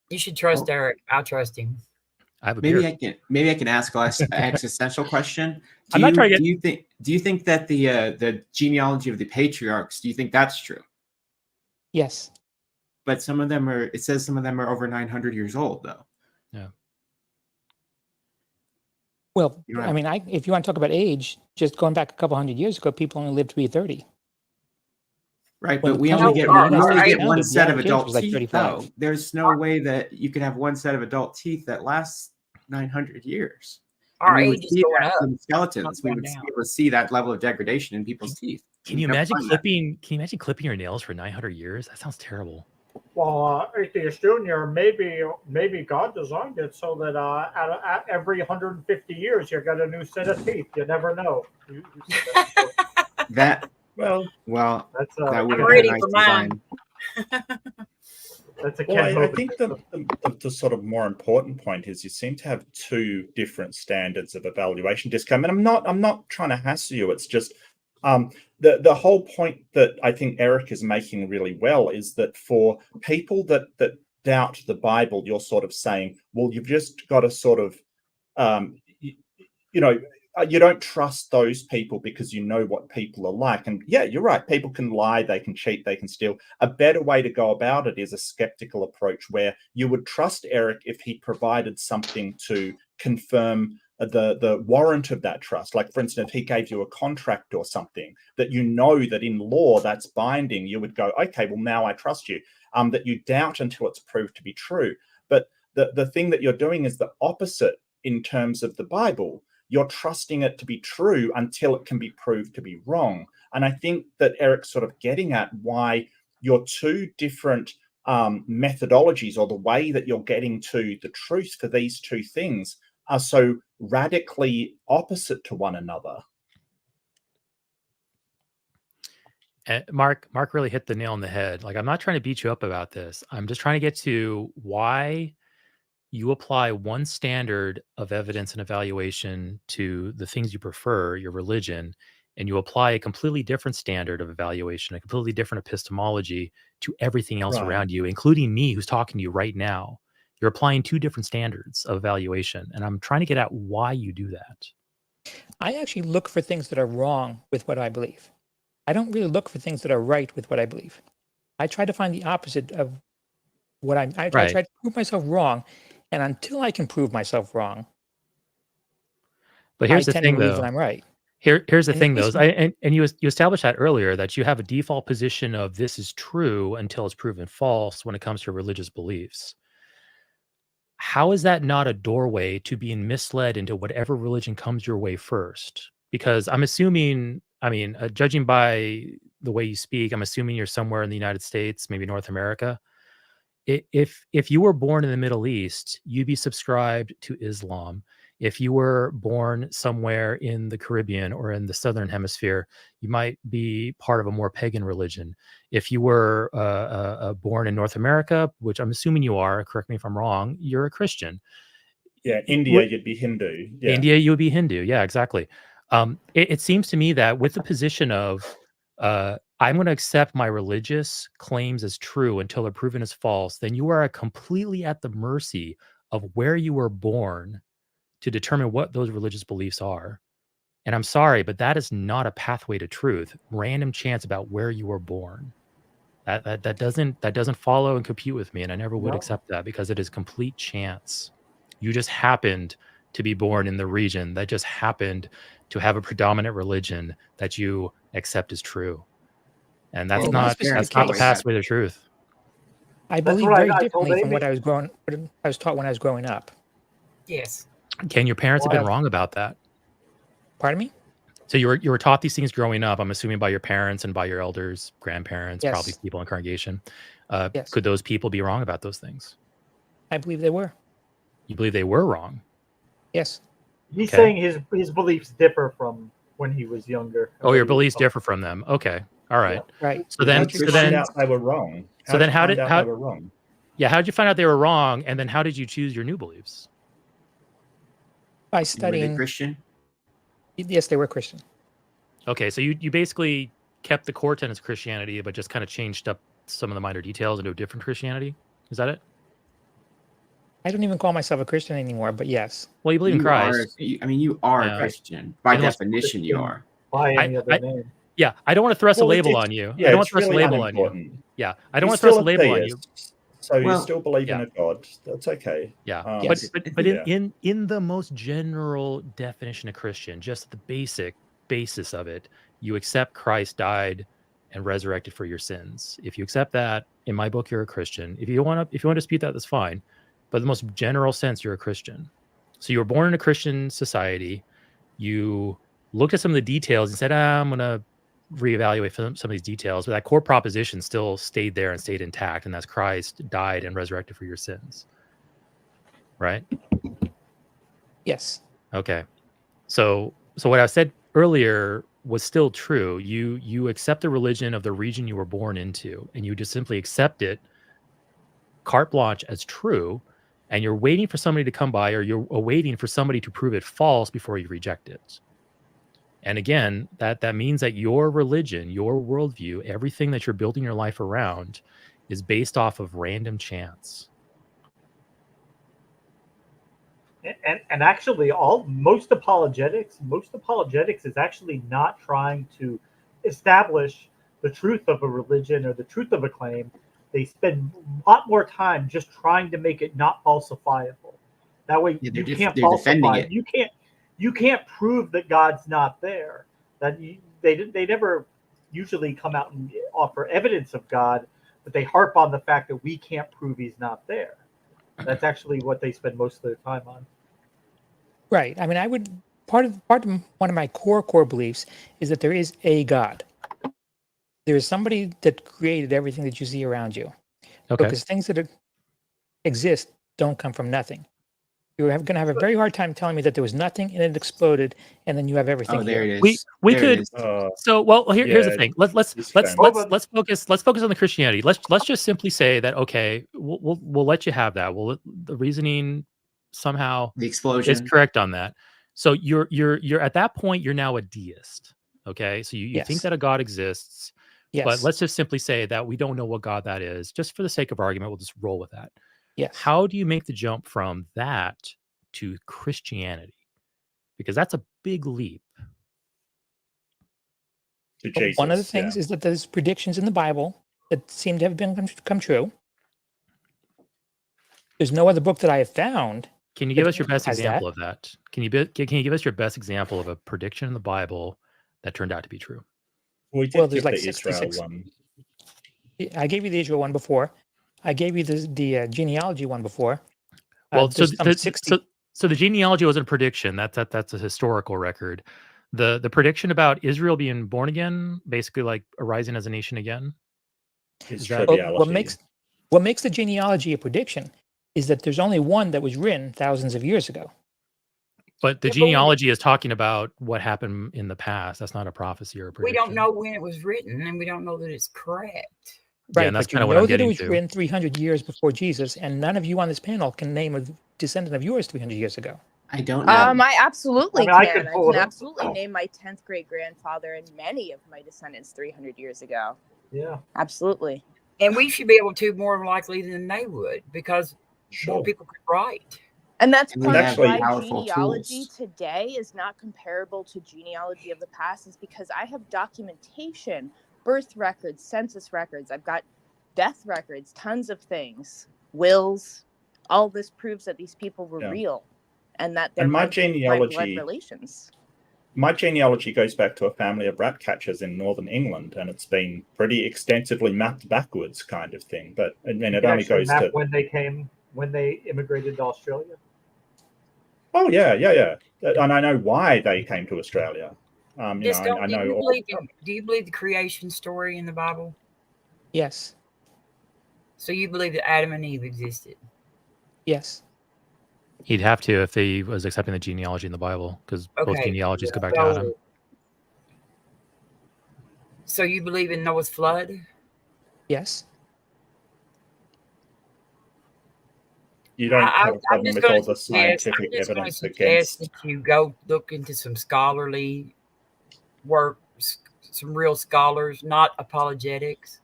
You should trust Eric. I'll trust him. I have a Maybe beard. I can ask an existential question. I'm not trying to get. Do you think that the genealogy of the patriarchs, do you think that's true? yes. But some of them are. It says some of them are over 900 years old, though. Yeah. Well, You don't I have- mean, if you want to talk about age, just going back a couple hundred years ago, people only lived to be 30. Right, When but the we country only get was we only get founded, one the set of average age adult was like teeth, 35. though. There's no way that you could have one set of adult teeth that lasts 900 years. Our And we would age is see going that up. in skeletons. We going would down. be able to see that level of degradation in people's teeth. Can you imagine clipping your nails for 900 years? That sounds terrible. Well, Atheist Junior, maybe God designed it so that at every 150 years you got a new set of teeth. You never know. You said that before. Well, That's that would I'm have been ready a nice for mine. design. that's a well, Ken I Hovind think system. the sort of more important point is you seem to have two different standards of evaluation, Discombe. And I'm not trying to hassle you. It's just the whole point that I think Eric is making really well is that for people that doubt the Bible, you're sort of saying, well, you've just got to sort of you don't trust those people because you know what people are like. And yeah, you're right. People can lie, they can cheat, they can steal. A better way to go about it is a skeptical approach where you would trust Eric if he provided something to confirm the warrant of that trust. Like, for instance, if he gave you a contract or something that you know that in law that's binding, you would go, okay, well, now I trust you. That you doubt until it's proved to be true. But the thing that you're doing is the opposite in terms of the Bible. You're trusting it to be true until it can be proved to be wrong. And I think that Eric's sort of getting at why your two different methodologies, or the way that you're getting to the truth for these two things, are so radically opposite to one another. And Mark really hit the nail on the head. Like, I'm not trying to beat you up about this. I'm just trying to get to why you apply one standard of evidence and evaluation to the things you prefer, your religion, and you apply a completely different standard of evaluation, a completely different epistemology to everything else Right. around you, including me who's talking to you right now. You're applying two different standards of evaluation, and I'm trying to get at why you do that. I actually look for things that are wrong with what I believe. I don't really look for things that are right with what I believe. I try to find the opposite of what I Right. try to prove myself wrong, and until I can prove myself wrong, But I here's the tend to thing, believe that though. I'm right. Here's the In thing, this though. And you established that earlier, that you have a default position of this is true until it's proven false when it comes to religious beliefs. How is that not a doorway to being misled into whatever religion comes your way first? Because I'm assuming, judging by the way you speak, I'm assuming you're somewhere in the United States, maybe North America. If you were born in the Middle East, you'd be subscribed to Islam. If you were born somewhere in the Caribbean or in the Southern Hemisphere, you might be part of a more pagan religion. If you were born in North America, which I'm assuming you are, correct me if I'm wrong, you're a Christian. Yeah, India, you'd be Hindu. Yeah. India, you would be Hindu. Yeah, exactly. It seems to me that with the position of I'm going to accept my religious claims as true until they're proven as false, then you are completely at the mercy of where you were born to determine what those religious beliefs are. And I'm sorry, but that is not a pathway to truth. Random chance about where you were born. That doesn't follow and compute with me, and I never would No. accept that because it is complete chance. You just happened to be born in the region that just happened to have a predominant religion that you accept as true. And that's Well, not my parents the always have- pathway to truth. I That's believe what very I told differently from Amy. what I was taught when I was growing up. Yes. Ken, your parents have been Well, wrong about that. Pardon me? So you were taught these things growing up, I'm assuming by your parents and by your elders, grandparents, probably Yes. people in congregation. Yes. Could those people be wrong about those things? I believe they were. You believe they were wrong? Yes. He's Okay. saying his beliefs differ from when he was younger. Oh, your beliefs differ from them. Okay. All right. Right. So then, How'd you so find then, out they were wrong? so then how find did- out how- they were wrong? yeah, how did you find out they were wrong? And then how did you choose your new beliefs? By Were they studying. Christian? Yes, they were Christian. Okay, so you basically kept the core tenets of Christianity, but just kind of changed up some of the minor details into a different Christianity. Is that it? I don't even call myself a Christian anymore, but yes. Well, you believe in You are. Christ. You are Yeah. a Christian by Unless- definition. You are. by any I- other name. Yeah, I don't want to thrust a Well, label it's- on you. Yeah, I don't want it's to thrust really a label on you. unimportant. Yeah, I don't You're want to thrust a still label on you. theist, so you Well, still believe in yeah. a god. That's okay. Yeah, Yes. but Yeah. in the most general definition of Christian, just the basic basis of it, you accept Christ died and resurrected for your sins. If you accept that, in my book, you're a Christian. If you want to dispute that, that's fine. But in the most general sense, you're a Christian. So you were born in a Christian society. You looked at some of the details and said, I'm going to reevaluate some of these details, but that core proposition still stayed there and stayed intact, and that's Christ died and resurrected for your sins. Right? Yes. Okay. So what I said earlier was still true. You accept the religion of the region you were born into, and you just simply accept it carte blanche as true, and you're waiting for somebody to come by, or you're waiting for somebody to prove it false before you reject it. And again, that means that your religion, your worldview, everything that you're building your life around is based off of random chance. And actually, most apologetics is actually not trying to establish the truth of a religion or the truth of a claim. They spend a lot more time just trying to make it not falsifiable. That way, Yeah, you they're can't defending falsify it. You can't prove that God's not there. They never usually come out and offer evidence of God, but they harp on the fact that we can't prove He's not there. That's actually what they spend most of their time on. Right. I mean, I would part of one of my core beliefs is that there is a God. There is somebody that created everything that you see around you. Okay. Because things that exist don't come from nothing. You're going to have a very hard time telling me that there was nothing and it exploded, and then you have everything Oh, there here. it We is. we There it could. is. So well, here's the yeah, thing. Let's it's let's fine. let's let's focus on the Christianity. Let's just simply say that okay, we'll let you have that. The reasoning somehow The is explosion. correct on that. So you're at that point you're now a deist. Okay, so you think Yes. that a God exists, but Yes. let's just simply say that we don't know what God that is. Just for the sake of argument, we'll just roll with that. Yes. How do you make the jump from that to Christianity? Because that's a big leap. To But one of the Jesus, things is that there's predictions in the Bible that seem to have been come true. There's no other book that I have found. Can you give that us your best has example that. of that? Can you give us your best example of a prediction in the Bible that turned out to be true? We did Well, there's give like the Israel 66. one. I gave you the Israel one before. I gave you the genealogy one before. Well, so there's some 60. so the genealogy wasn't a prediction. That's a historical record. The prediction about Israel being born again, basically like arising as a nation again. Is Is that- triviality. What makes the genealogy a prediction is that there's only one that was written thousands of years ago. But the Yeah, but genealogy is talking about what happened in the past. That's not a prophecy or a we prediction. don't know when it was written, and we don't know that it's correct. Yeah, Right, and that's but you kinda what know I'm that it getting was to. written 300 years before Jesus, and none of you on this panel can name a descendant of yours 300 years ago. I don't know. I absolutely I mean, I can. could I pull can it up. absolutely name my 10th great grandfather and many of my descendants 300 years ago. Yeah. Absolutely. And we should be able to more likely than they would because more Sure. people could write. And that's And we part of have why powerful genealogy tools. today is not comparable to genealogy of the past, is because I have documentation, birth records, census records. I've got death records, tons of things, wills. All this proves that these people were Yeah. real and that they're And my my blood genealogy, relations. my genealogy goes back to a family of rat catchers in northern England, and it's been pretty extensively mapped backwards, kind of thing. But I mean, You it can only actually goes map to when they immigrated to Australia. oh yeah, and I know why they came to Australia. You Just know, I do know you all, believe do you believe the creation story in the Bible? Yes, So you believe that Adam and Eve existed? yes. He'd have to if he was accepting the genealogy in the Bible, because both Okay. genealogies go back to Adam. So you believe in Noah's flood? Yes. you don't have a I'm problem just with going all the scientific evidence suggest against. that you go look into some scholarly work, some real scholars, not apologetics,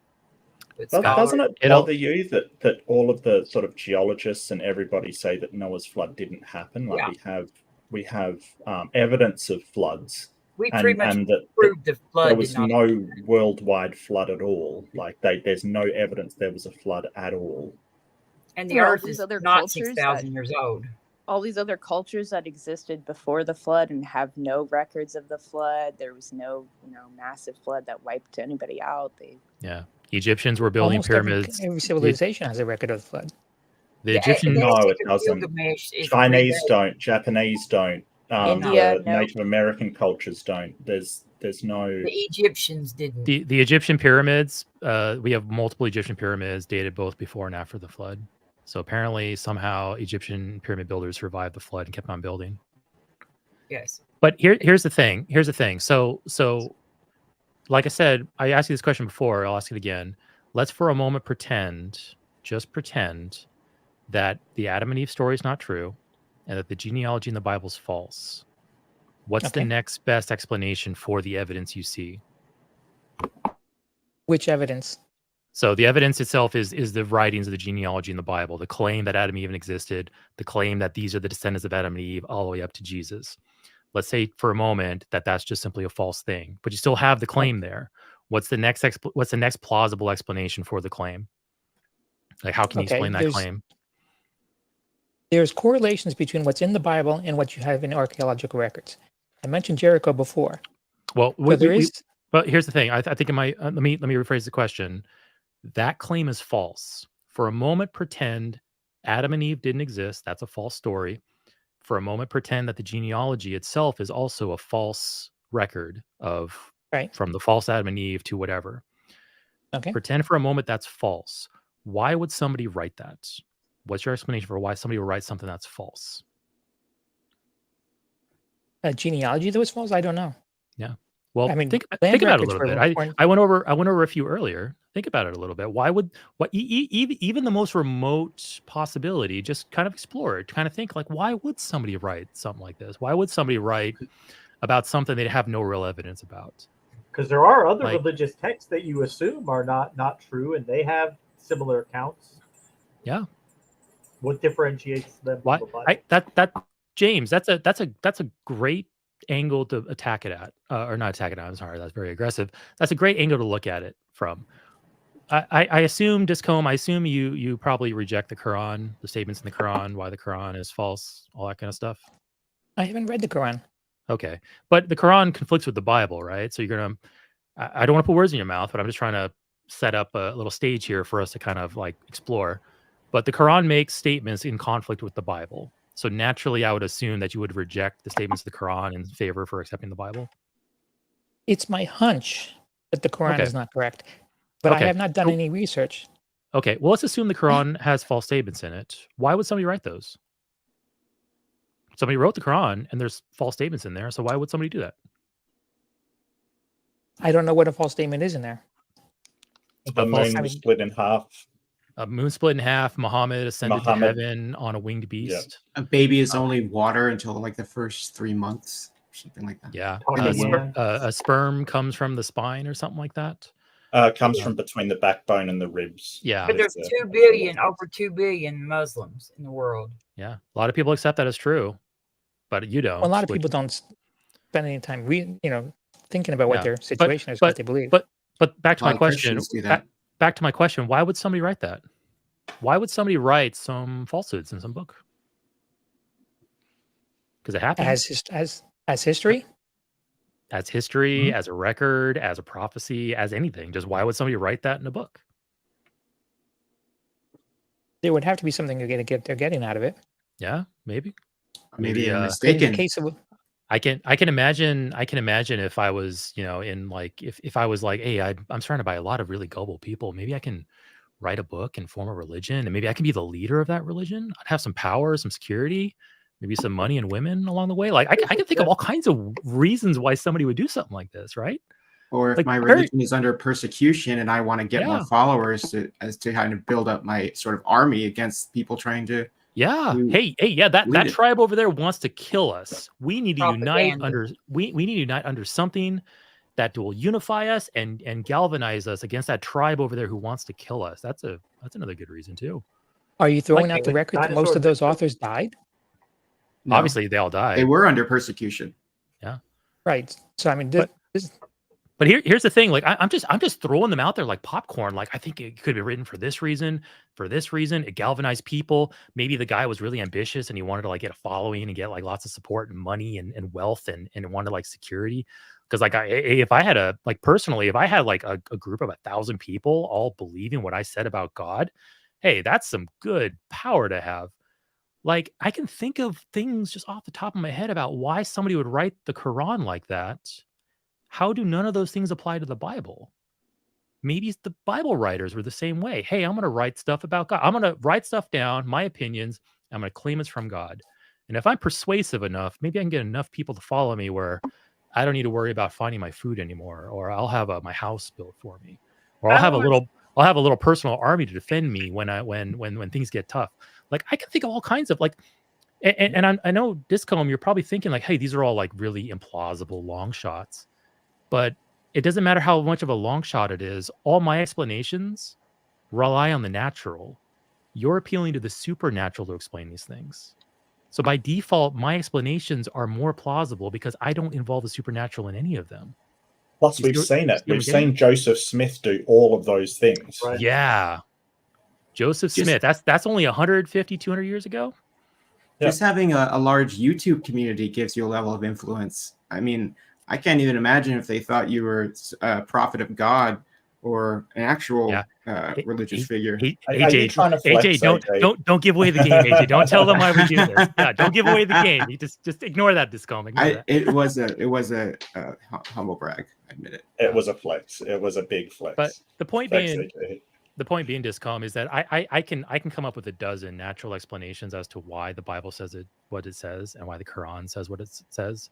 but But scholars. doesn't it bother you that all of the sort of geologists and everybody say that Noah's flood didn't happen? Like Yeah. we have evidence of floods, We pretty much and that proved the flood there did was not. no worldwide flood at all. Like there's no evidence there was a flood at all. And the There are all Earth these is other not cultures 6,000 years old. all these other cultures that existed before the flood and have no records of the flood. There was no, massive flood that wiped anybody out. Yeah, Egyptians were building Almost pyramids. every civilization has a record of the flood. The The Egyptian, No, it Epic of doesn't. Gilgamesh is Chinese really- don't. Japanese don't. India, The no. Native American cultures don't. There's no. The Egyptians didn't. the Egyptian pyramids. We have multiple Egyptian pyramids dated both before and after the flood. So apparently, somehow, Egyptian pyramid builders survived the flood and kept on building. Yes. But here's the thing. So, like I said, I asked you this question before. I'll ask it again. Let's for a moment just pretend that the Adam and Eve story is not true, and that the genealogy in the Bible is false. What's the Okay. next best explanation for the evidence you see? Which evidence? So the evidence itself is the writings of the genealogy in the Bible, the claim that Adam and Eve existed, the claim that these are the descendants of Adam and Eve all the way up to Jesus. Let's say for a moment that that's just simply a false thing, but you still have the claim there. What's the next plausible explanation for the claim? Like, how can you explain that claim? There's correlations between what's in the Bible and what you have in archaeological records. I mentioned Jericho before. Well, So but here's the thing. I think it might. Let me rephrase the question. That claim is false. For a moment, pretend Adam and Eve didn't exist. That's a false story. For a moment, pretend that the genealogy itself is also a false record of from the false Adam and Eve to whatever. Okay. Pretend for a moment that's false. Why would somebody write that? What's your explanation for why somebody would write something that's false? A genealogy that was false? I don't know. Well, I mean, think land about it a records little were bit. important. I went over a few earlier. Think about it a little bit. Why would even the most remote possibility? Just kind of explore it. Kind of think like, why would somebody write something like this? Why would somebody write about something they have no real evidence about? Because there are other Like- religious texts that you assume are not true, and they have similar accounts. Yeah. What differentiates them Why? from the Bible? That James, that's a great angle to attack it at, or not attack it at. I'm sorry, that's very aggressive. That's a great angle to look at it from. I assume, Discombe, I assume you probably reject the Quran, the statements in the Quran, why the Quran is false, all that kind of stuff. I haven't read the Quran. Okay, but the Quran conflicts with the Bible, right? So you're gonna. I don't want to put words in your mouth, but I'm just trying to set up a little stage here for us to kind of like explore. But the Quran makes statements in conflict with the Bible. So naturally, I would assume that you would reject the statements of the Quran in favor for accepting the Bible. It's my hunch that the Quran Okay. is not correct, but I Okay. have not done any research. Okay, well, let's assume the Quran has false statements in it. Why would somebody write those? Somebody wrote the Quran and there's false statements in there. So why would somebody do that? I don't know what a false statement is in there. The false- moon was split in half. A moon split in half. Muhammad ascended Muhammad- to heaven on a winged beast. A baby is only water until like the first 3 months, something like that. Yeah. Talking Yeah. A sperm comes from the spine or something like that. Comes from between the backbone and the ribs. Yeah. But there's There's 2 billion, over 2 billion Muslims in the world. Yeah. A lot of people accept that as true, but you don't. Well, a lot of which- people don't spend any time thinking about what Yeah. their situation is, but- what they believe. But back to A lot my of question. Christians do that. Back to my question. Why would somebody write that? Why would somebody write some falsehoods in some book? Because it happens as history, as history, Mhm. as a record, as a prophecy, as anything. Just why would somebody write that in a book? there would have to be something they're getting out of it. Yeah, maybe. Maybe Maybe, they're In the mistaken. case of I can imagine if I was, in like if I was like, hey, I'm surrounded by a lot of really gullible people. Maybe I can write a book and form a religion, and maybe I can be the leader of that religion. I'd have some power, some security, maybe some money and women along the way. Like I can think of all kinds of reasons why somebody would do something like this, right? Or if Like, my very- religion is under persecution and I want to get Yeah. more followers to kind of build up my sort of army against people trying to. Yeah. You Hey, yeah, that lead it. tribe over there wants to kill us. We need to unite Propaganda. under we need to unite under something that will unify us and galvanize us against that tribe over there who wants to kill us. That's another good reason too. Are you throwing Like out the the record that most dinosaur of those victim. authors died? No, Obviously, they all died. they were under persecution. Right. So I mean, But- this But here's the thing. Like I'm just throwing them out there like popcorn. Like I think it could be written for this reason, It galvanized people. Maybe the guy was really ambitious and he wanted to like get a following and get like lots of support and money and wealth and wanted like security. Because like if I had if I had like a group of 1,000 people all believing what I said about God, hey, that's some good power to have. Like I can think of things just off the top of my head about why somebody would write the Quran like that. How do none of those things apply to the Bible? Maybe the Bible writers were the same way. Hey, I'm going to write stuff about God. I'm going to write stuff down, my opinions. I'm going to claim it's from God. And if I'm persuasive enough, maybe I can get enough people to follow me where I don't need to worry about finding my food anymore, or I'll have my house built for me, or I'll have a little personal army to defend me when things get tough. Like I can think of all kinds of like. And I know Discombe, you're probably thinking like, hey, these are all like really implausible long shots. But it doesn't matter how much of a long shot it is. All my explanations rely on the natural. You're appealing to the supernatural to explain these things. So by default, my explanations are more plausible because I don't involve the supernatural in any of them. Plus, You we've see seen it. what I'm We've getting? seen Joseph Smith do all of those things. Right. Yeah. Joseph Just- Smith, that's only 150, 200 years ago. Yeah. Just having a large YouTube community gives you a level of influence. I mean, I can't even imagine if they thought you were a prophet of God or an actual Yeah. religious figure. Are you AJ, trying to flex, AJ? don't give away the game, AJ. Don't tell them why we do this. Yeah, don't give away the game. You just ignore that, Discombe. Ignore that. It was a humble brag. I admit it. It was a flex. It was a big flex. But the point Thanks, being, AJ. Discombe, is that I can come up with a dozen natural explanations as to why the Bible says what it says and why the Quran says what it says.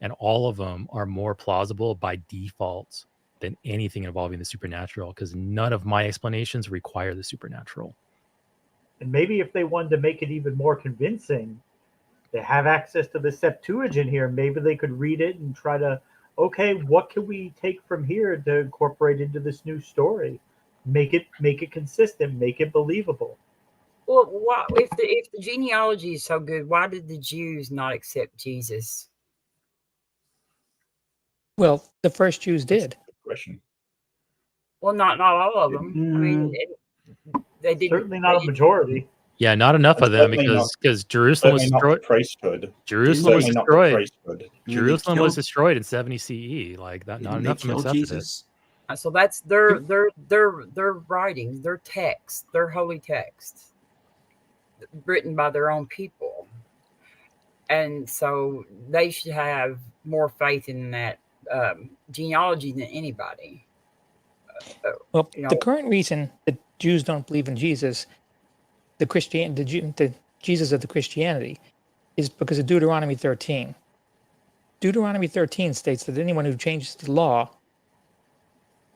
and all of them are more plausible by default than anything involving the supernatural, because none of my explanations require the supernatural. And maybe if they wanted to make it even more convincing, they have access to the Septuagint here. Maybe they could read it and try to, okay, what can we take from here to incorporate into this new story? Make it consistent, make it believable. Well, why, if the genealogy is so good, why did the Jews not accept Jesus? Well, the first Jews did. Question. Well, not all of them. I mean, they didn't. Certainly not a majority. Yeah, not enough And of them, certainly because Jerusalem was Certainly not the destroyed. priesthood. Jerusalem was Certainly not the destroyed. priesthood. I mean, Jerusalem they was killed, destroyed in 70 CE. Like that, not didn't they enough of them kill accepted it. Jesus? So that's their writings, their texts, their holy texts, written by their own people, and so they should have more faith in that genealogy than anybody. Well, You know, the current reason that Jews don't believe in Jesus, the Jesus of the Christianity, is because of Deuteronomy 13. Deuteronomy 13 states that anyone who changes the law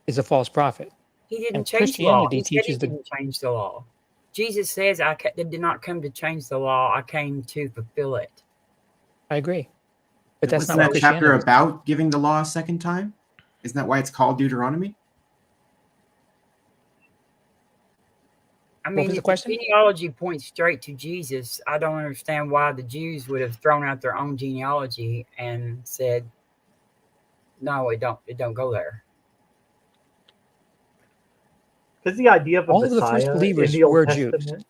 is a false prophet. he didn't And change the law. Christianity He said he teaches the didn't change the law. Jesus says, "I did not come to change the law. I came to fulfill it." I agree, but that's Wasn't not what that chapter Christianity is. about giving the law a second time? Isn't that why it's called Deuteronomy? I What mean, was the if the question? genealogy points straight to Jesus, I don't understand why the Jews would have thrown out their own genealogy and said, "No, it don't go there." Because the idea of a All of the first Messiah in believers the Old were Jews. Testament,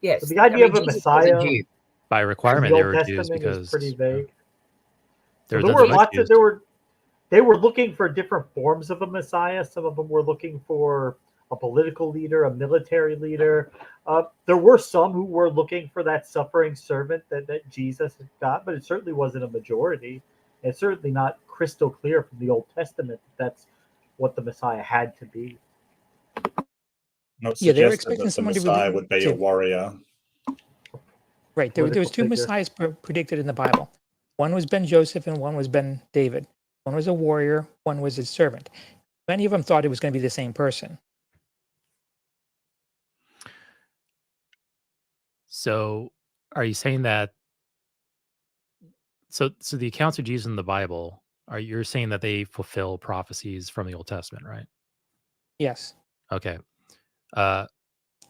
Yes, the idea of a Jesus was a Messiah Jew. By in requirement, the they Old were Jews Testament because is pretty vague. there So was there were nothing but lots Jews. of they were looking for different forms of a Messiah. Some of them were looking for a political leader, a military leader. There were some who were looking for that suffering servant that Jesus had got, but it certainly wasn't a majority. It's certainly not crystal clear from the Old Testament that that's what the Messiah had to be. No, it Yeah, they were suggested expecting that the someone Messiah would be a to warrior. right. There was Political two figure. messiahs predicted in the Bible. One was Ben Joseph and one was Ben David. One was a warrior, one was a servant. Many of them thought it was going to be the same person. So, are you saying that? So the accounts of Jesus in the Bible, you're saying that they fulfill prophecies from the Old Testament, right? Yes. Okay.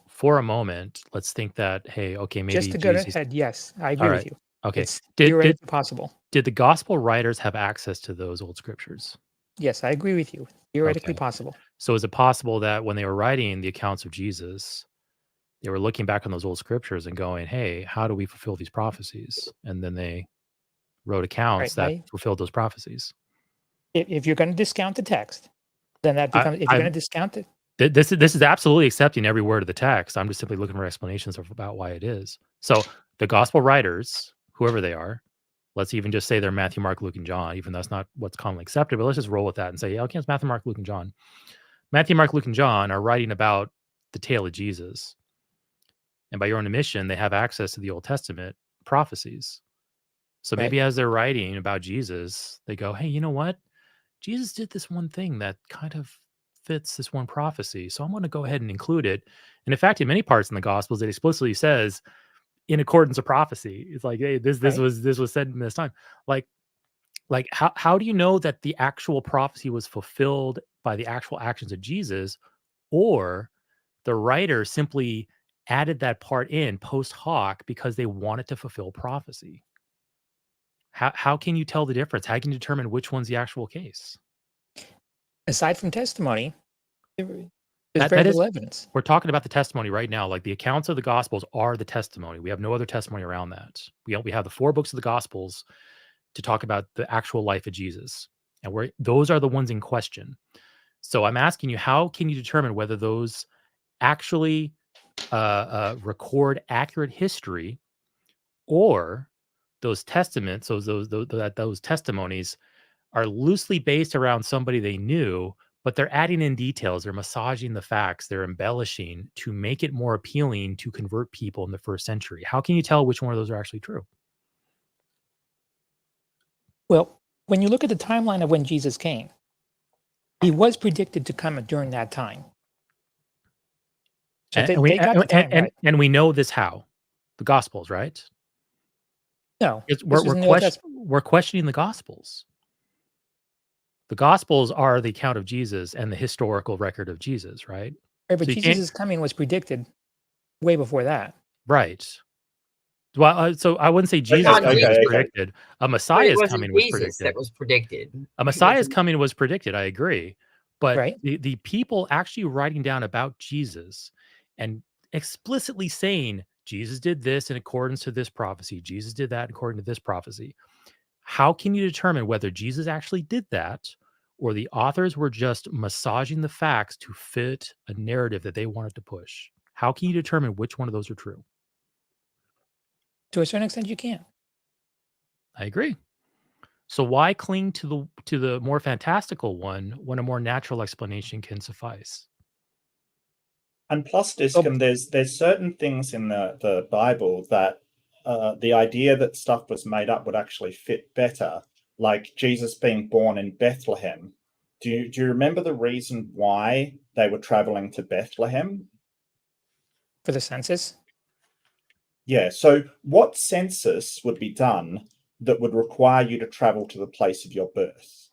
For a moment, let's think that, hey, okay, maybe Just to go Jesus. ahead, yes, I agree All with right. you. Okay. It's Did theoretically possible. the gospel writers have access to those old scriptures? Yes, I agree with you. Theoretically Okay. possible. So is it possible that when they were writing the accounts of Jesus, they were looking back on those old scriptures and going, hey, how do we fulfill these prophecies? And then they wrote accounts that fulfilled those prophecies. If you're going to discount the text, then that becomes, if you're going to discount it. This is absolutely accepting every word of the text. I'm just simply looking for explanations about why it is. So the gospel writers, whoever they are, let's even just say they're Matthew, Mark, Luke, and John, even though that's not what's commonly accepted, but let's just roll with that and say, yeah, okay, it's Matthew, Mark, Luke, and John. Matthew, Mark, Luke, and John are writing about the tale of Jesus. And by your own admission, they have access to the Old Testament prophecies. So maybe as they're writing about Jesus, they go, hey, you know what? Jesus did this one thing that kind of fits this one prophecy. So I'm going to go ahead and include it. And in fact, in many parts in the Gospels, it explicitly says, in accordance with prophecy. It's like, hey, this was said in this time. Like how do you know that the actual prophecy was fulfilled by the actual actions of Jesus, or the writer simply added that part in post hoc because they wanted to fulfill prophecy? How can you tell the difference? How can you determine which one's the actual case? Aside from testimony, there's very little evidence. We're talking about the testimony right now. Like the accounts of the Gospels are the testimony. We have no other testimony around that. We have the 4 books of the Gospels to talk about the actual life of Jesus, and those are the ones in question. So I'm asking you, how can you determine whether those actually record accurate history, or those testaments, those testimonies are loosely based around somebody they knew, but they're adding in details, they're massaging the facts, they're embellishing to make it more appealing to convert people in the first century? How can you tell which one of those are actually true? Well, when you look at the timeline of when Jesus came, he was predicted to come during that time. So they got the time right. And we know this how? The Gospels, right? No, It's, this was in the Old Testament. we're questioning the Gospels. The Gospels are the account of Jesus and the historical record of Jesus, right? Right, but So you can't- Jesus' coming was predicted way before that. Right. Well, so I wouldn't say Jesus Not coming was Jesus. predicted. A But it Messiah's wasn't coming was Jesus predicted. that was predicted. A It Messiah's wasn't- coming was predicted. I agree. But Right. the people actually writing down about Jesus and explicitly saying Jesus did this in accordance to this prophecy, Jesus did that according to this prophecy. How can you determine whether Jesus actually did that or the authors were just massaging the facts to fit a narrative that they wanted to push? How can you determine which one of those are true? To a certain extent, you can. I agree. So why cling to the more fantastical one when a more natural explanation can suffice? And plus, Discom, there's certain things in the Bible that the idea that stuff was made up would actually fit better, like Jesus being born in Bethlehem. Do you remember the reason why they were traveling to Bethlehem? For the census? Yeah. So what census would be done that would require you to travel to the place of your birth?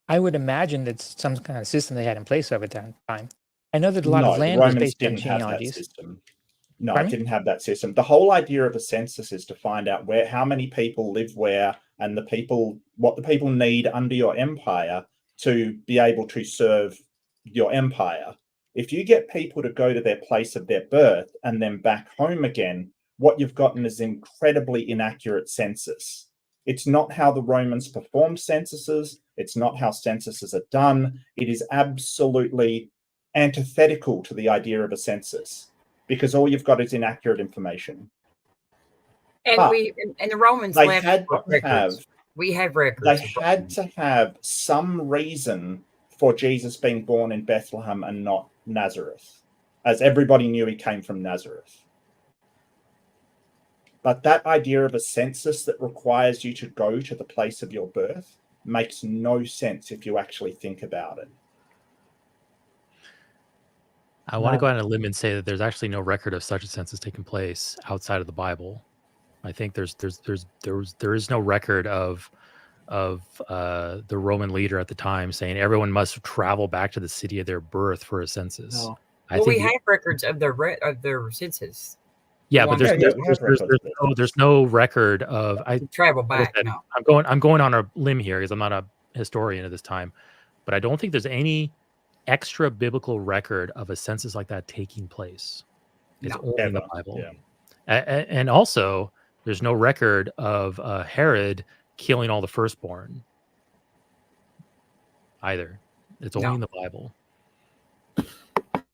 I would imagine that's some kind of system they had in place over that time. I know that a lot No, of the land was Romans based on didn't have that genealogies. system. No, it Pardon me? didn't have that system. The whole idea of a census is to find out how many people live where, and what the people need under your empire to be able to serve your empire. If you get people to go to their place of their birth and then back home again, what you've gotten is incredibly inaccurate census. It's not how the Romans performed censuses. It's not how censuses are done. It is absolutely antithetical to the idea of a census, because all you've got is inaccurate information. And But and the Romans They left had to records. We have they records. had to have some reason for Jesus being born in Bethlehem and not Nazareth, as everybody knew he came from Nazareth. But that idea of a census that requires you to go to the place of your birth makes no sense if you actually think about it. I want to go out on a limb and say that there's actually no record of such a census taking place outside of the Bible. I think there is no record of the Roman leader at the time saying everyone must travel back to the city of their birth for a census. No. I Well, think we have records of their census. yeah, but we have records. there's no record of Travel like I back. said, No. I'm going on a limb here because I'm not a historian at this time, but I don't think there's any extra biblical record of a census like that taking place. It's only in the Bible. Yeah. And also, there's no record of Herod killing all the firstborn either. It's only in the Bible.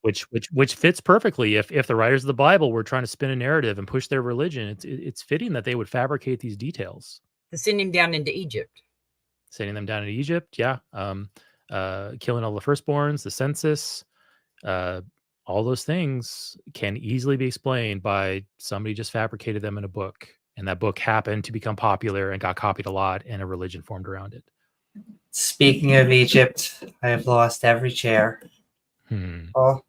Which fits perfectly if the writers of the Bible were trying to spin a narrative and push their religion. It's fitting that they would fabricate these details. To send him down into Egypt. Sending them down to Egypt, yeah. Killing all the firstborns, the census, all those things can easily be explained by somebody just fabricated them in a book, and that book happened to become popular and got copied a lot, and a religion formed around it. Speaking of Egypt, I have lost every chair. Oh.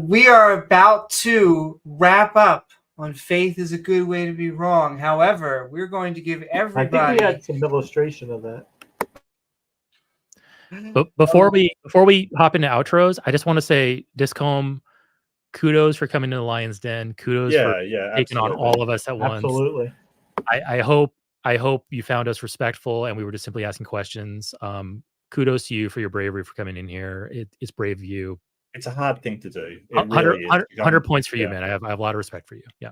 We are about to wrap up on Faith is a Good Way to Be Wrong. However, we're going to give I everybody... think we had some illustration of that. But before we hop into outros, I just want to say, Discom, kudos for coming to the Lion's Den. Kudos for taking on all of us at once. Absolutely. I hope you found us respectful and we were just simply asking questions. Kudos to you for your bravery for coming in here. It's brave of you. It's a hard thing to do. It 100, really is. 100 points for you, man. I have a lot of respect for you. Yeah.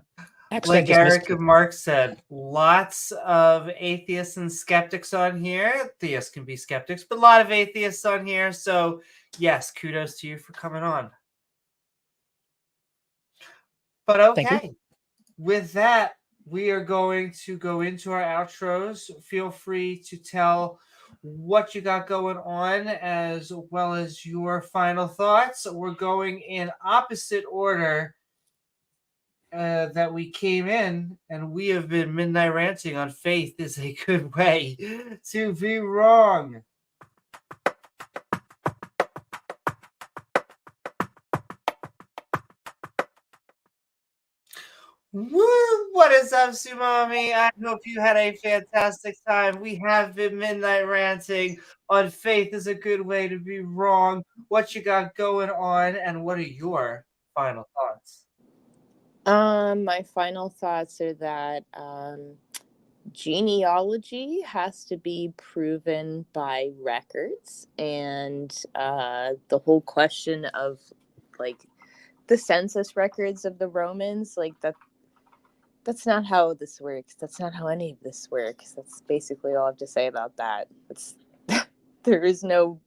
Like Eric and Mark said, lots of atheists and skeptics on here. Theists can be skeptics, but a lot of atheists on here. So, yes, kudos to you for coming on. But okay, with that, we are going to go into our outros. Feel free to tell what you got going on as well as your final thoughts. We're going in opposite order that we came in, and we have been midnight ranting on faith is a good way to be wrong. Woo! What is up, Sumami? I hope you had a fantastic time. We have been midnight ranting on faith is a good way to be wrong. What you got going on, and what are your final thoughts? My final thoughts are that genealogy has to be proven by records, and the whole question of like the census records of the Romans, like that's not how this works. That's not how any of this works. That's basically all I have to say about that. It's there is no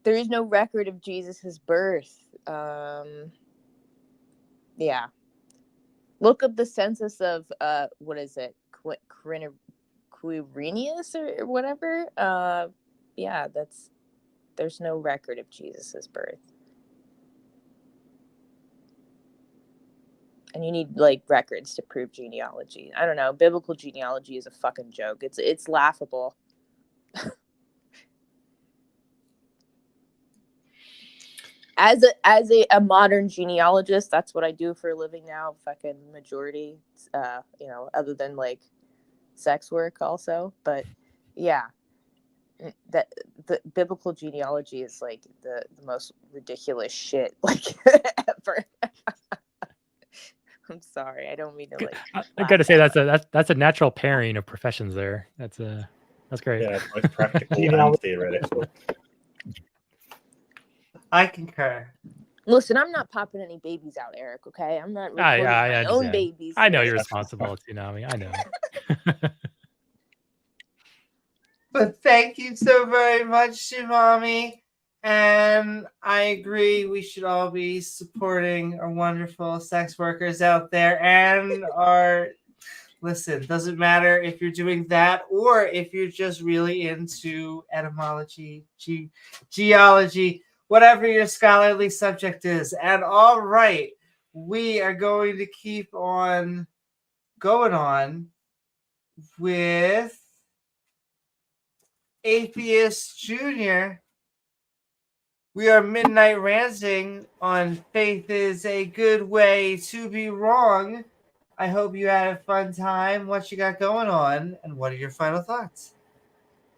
record of Jesus's birth. Yeah. Look up the census of what is it? Quirinius or whatever. Yeah, there's no record of Jesus's birth. And you need like records to prove genealogy. I don't know. Biblical genealogy is a fucking joke. It's laughable. As a modern genealogist, that's what I do for a living now. Fucking majority, other than like sex work also. But yeah, that the biblical genealogy is like the most ridiculous shit like ever. I'm sorry, I don't mean to like. I gotta say that's a natural pairing of professions there. That's great. Yeah, both practical and theoretical. I concur. Listen, I'm not popping any babies out, Eric. Okay, I'm not recording my own babies. I know you're responsible, Tsunami. I know. But thank you so very much, Shimami. And I agree, we should all be supporting our wonderful sex workers out there and listen, doesn't matter if you're doing that or if you're just really into etymology, geology, whatever your scholarly subject is. And all right, we are going to keep on going on with Atheist Junior. We are midnight ranting on faith is a good way to be wrong. I hope you had a fun time. What you got going on, and what are your final thoughts?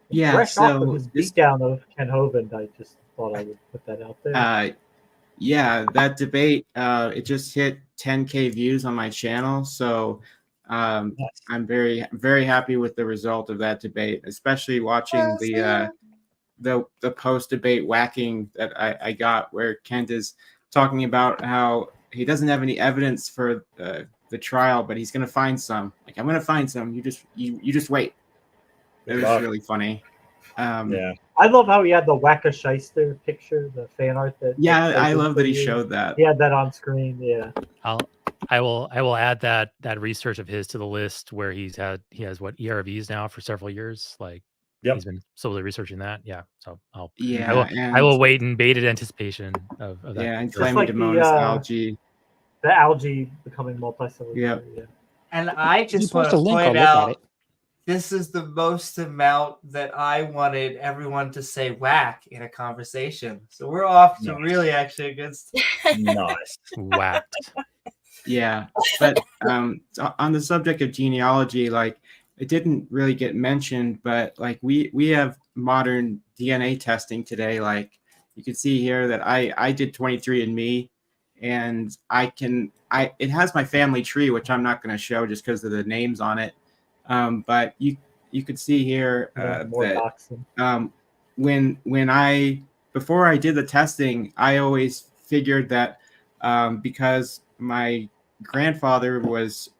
Yeah, Fresh off of so his beatdown of Ken Hovind, I just thought I would put that out there. Yeah, that debate, it just hit 10K views on my channel. So I'm very, very happy with the result of that debate, especially watching the post-debate whacking that I got, where Kent is talking about how he doesn't have any evidence for the trial, but he's going to find some. Like, I'm going to find some. You just wait. It was really funny. Yeah. I love how he had the Whack-a-Shyster picture, the fan art that. Yeah, I love that he showed that. He had that on screen. Yeah. I will add that research of his to the list where he has what ERVs now for several years. Like, he's been slowly researching that. Yeah. So I will wait in bated anticipation of that. Yeah, and Chlamydomonas algae. The algae becoming multicellular. Yep. Yeah. And I just want to point out, this is the most amount that I wanted everyone to say whack in a conversation. So we're off to really actually a good start. Nice. Whacked. Yeah. But on the subject of genealogy, like, it didn't really get mentioned, but like we have modern DNA testing today. Like, you can see here that I did 23andMe, and it has my family tree, which I'm not going to show just because of the names on it. But you could see here that before I did the testing, I always figured that because my grandfather was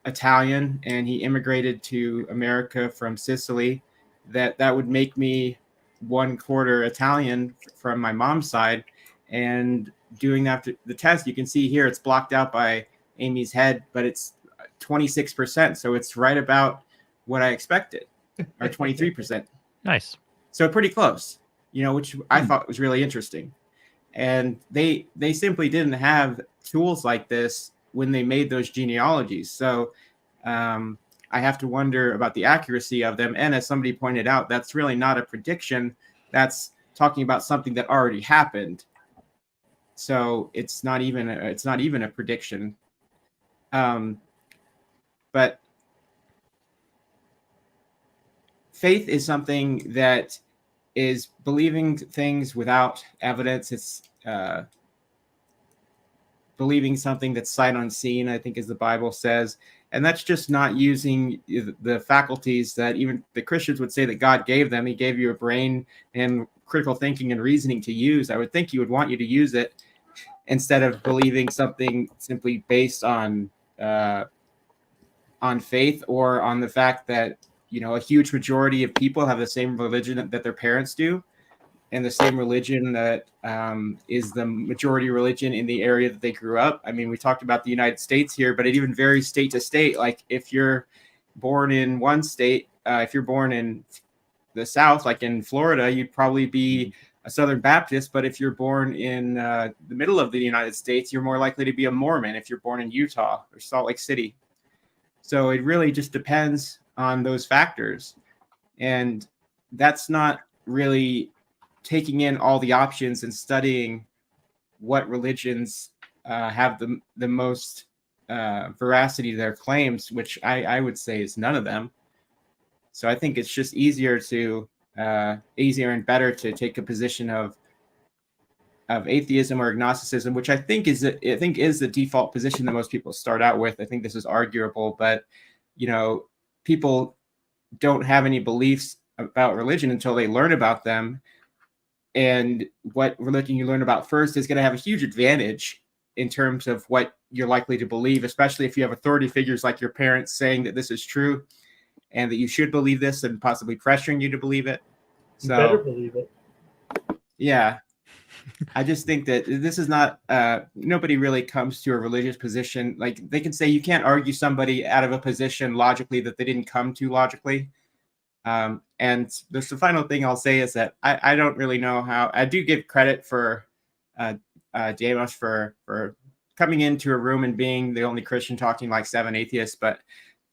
Italian and he immigrated to America from Sicily, that would make me 1/4 Italian from my mom's side. And doing that, the test, you can see here it's blocked out by Amy's head, but it's 26%, so it's right about what I expected, or 23%. Nice. So pretty close, which I thought was really interesting. And they simply didn't have tools like this when they made those genealogies. So I have to wonder about the accuracy of them. And as somebody pointed out, that's really not a prediction. That's talking about something that already happened. So it's not even a prediction. But faith is something that is believing things without evidence. It's believing something that's sight unseen, I think, as the Bible says. And that's just not using the faculties that even the Christians would say that God gave them. He gave you a brain and critical thinking and reasoning to use. I would think he would want you to use it instead of believing something simply based on faith or on the fact that, you know, a huge majority of people have the same religion that their parents do, and the same religion that is the majority religion in the area that they grew up. I mean, we talked about the United States here, but it even varies state to state. Like if you're born in one state, if you're born in the South, like in Florida, you'd probably be a Southern Baptist. But if you're born in the middle of the United States, you're more likely to be a Mormon if you're born in Utah or Salt Lake City. So it really just depends on those factors. And that's not really taking in all the options and studying what religions have the most veracity to their claims, which I would say is none of them. So I think it's just easier and better to take a position of atheism or agnosticism, which I think is the default position that most people start out with. I think this is arguable, but you know, people don't have any beliefs about religion until they learn about them. And what religion you learn about first is going to have a huge advantage in terms of what you're likely to believe, especially if you have authority figures like your parents saying that this is true and that you should believe this and possibly pressuring you to believe it. So, you better believe it. Yeah. I just think that this is not, nobody really comes to a religious position. Like they can say you can't argue somebody out of a position logically that they didn't come to logically. And the final thing I'll say is that I don't really know how. I do give credit for Damos for coming into a room and being the only Christian talking like 7 atheists, but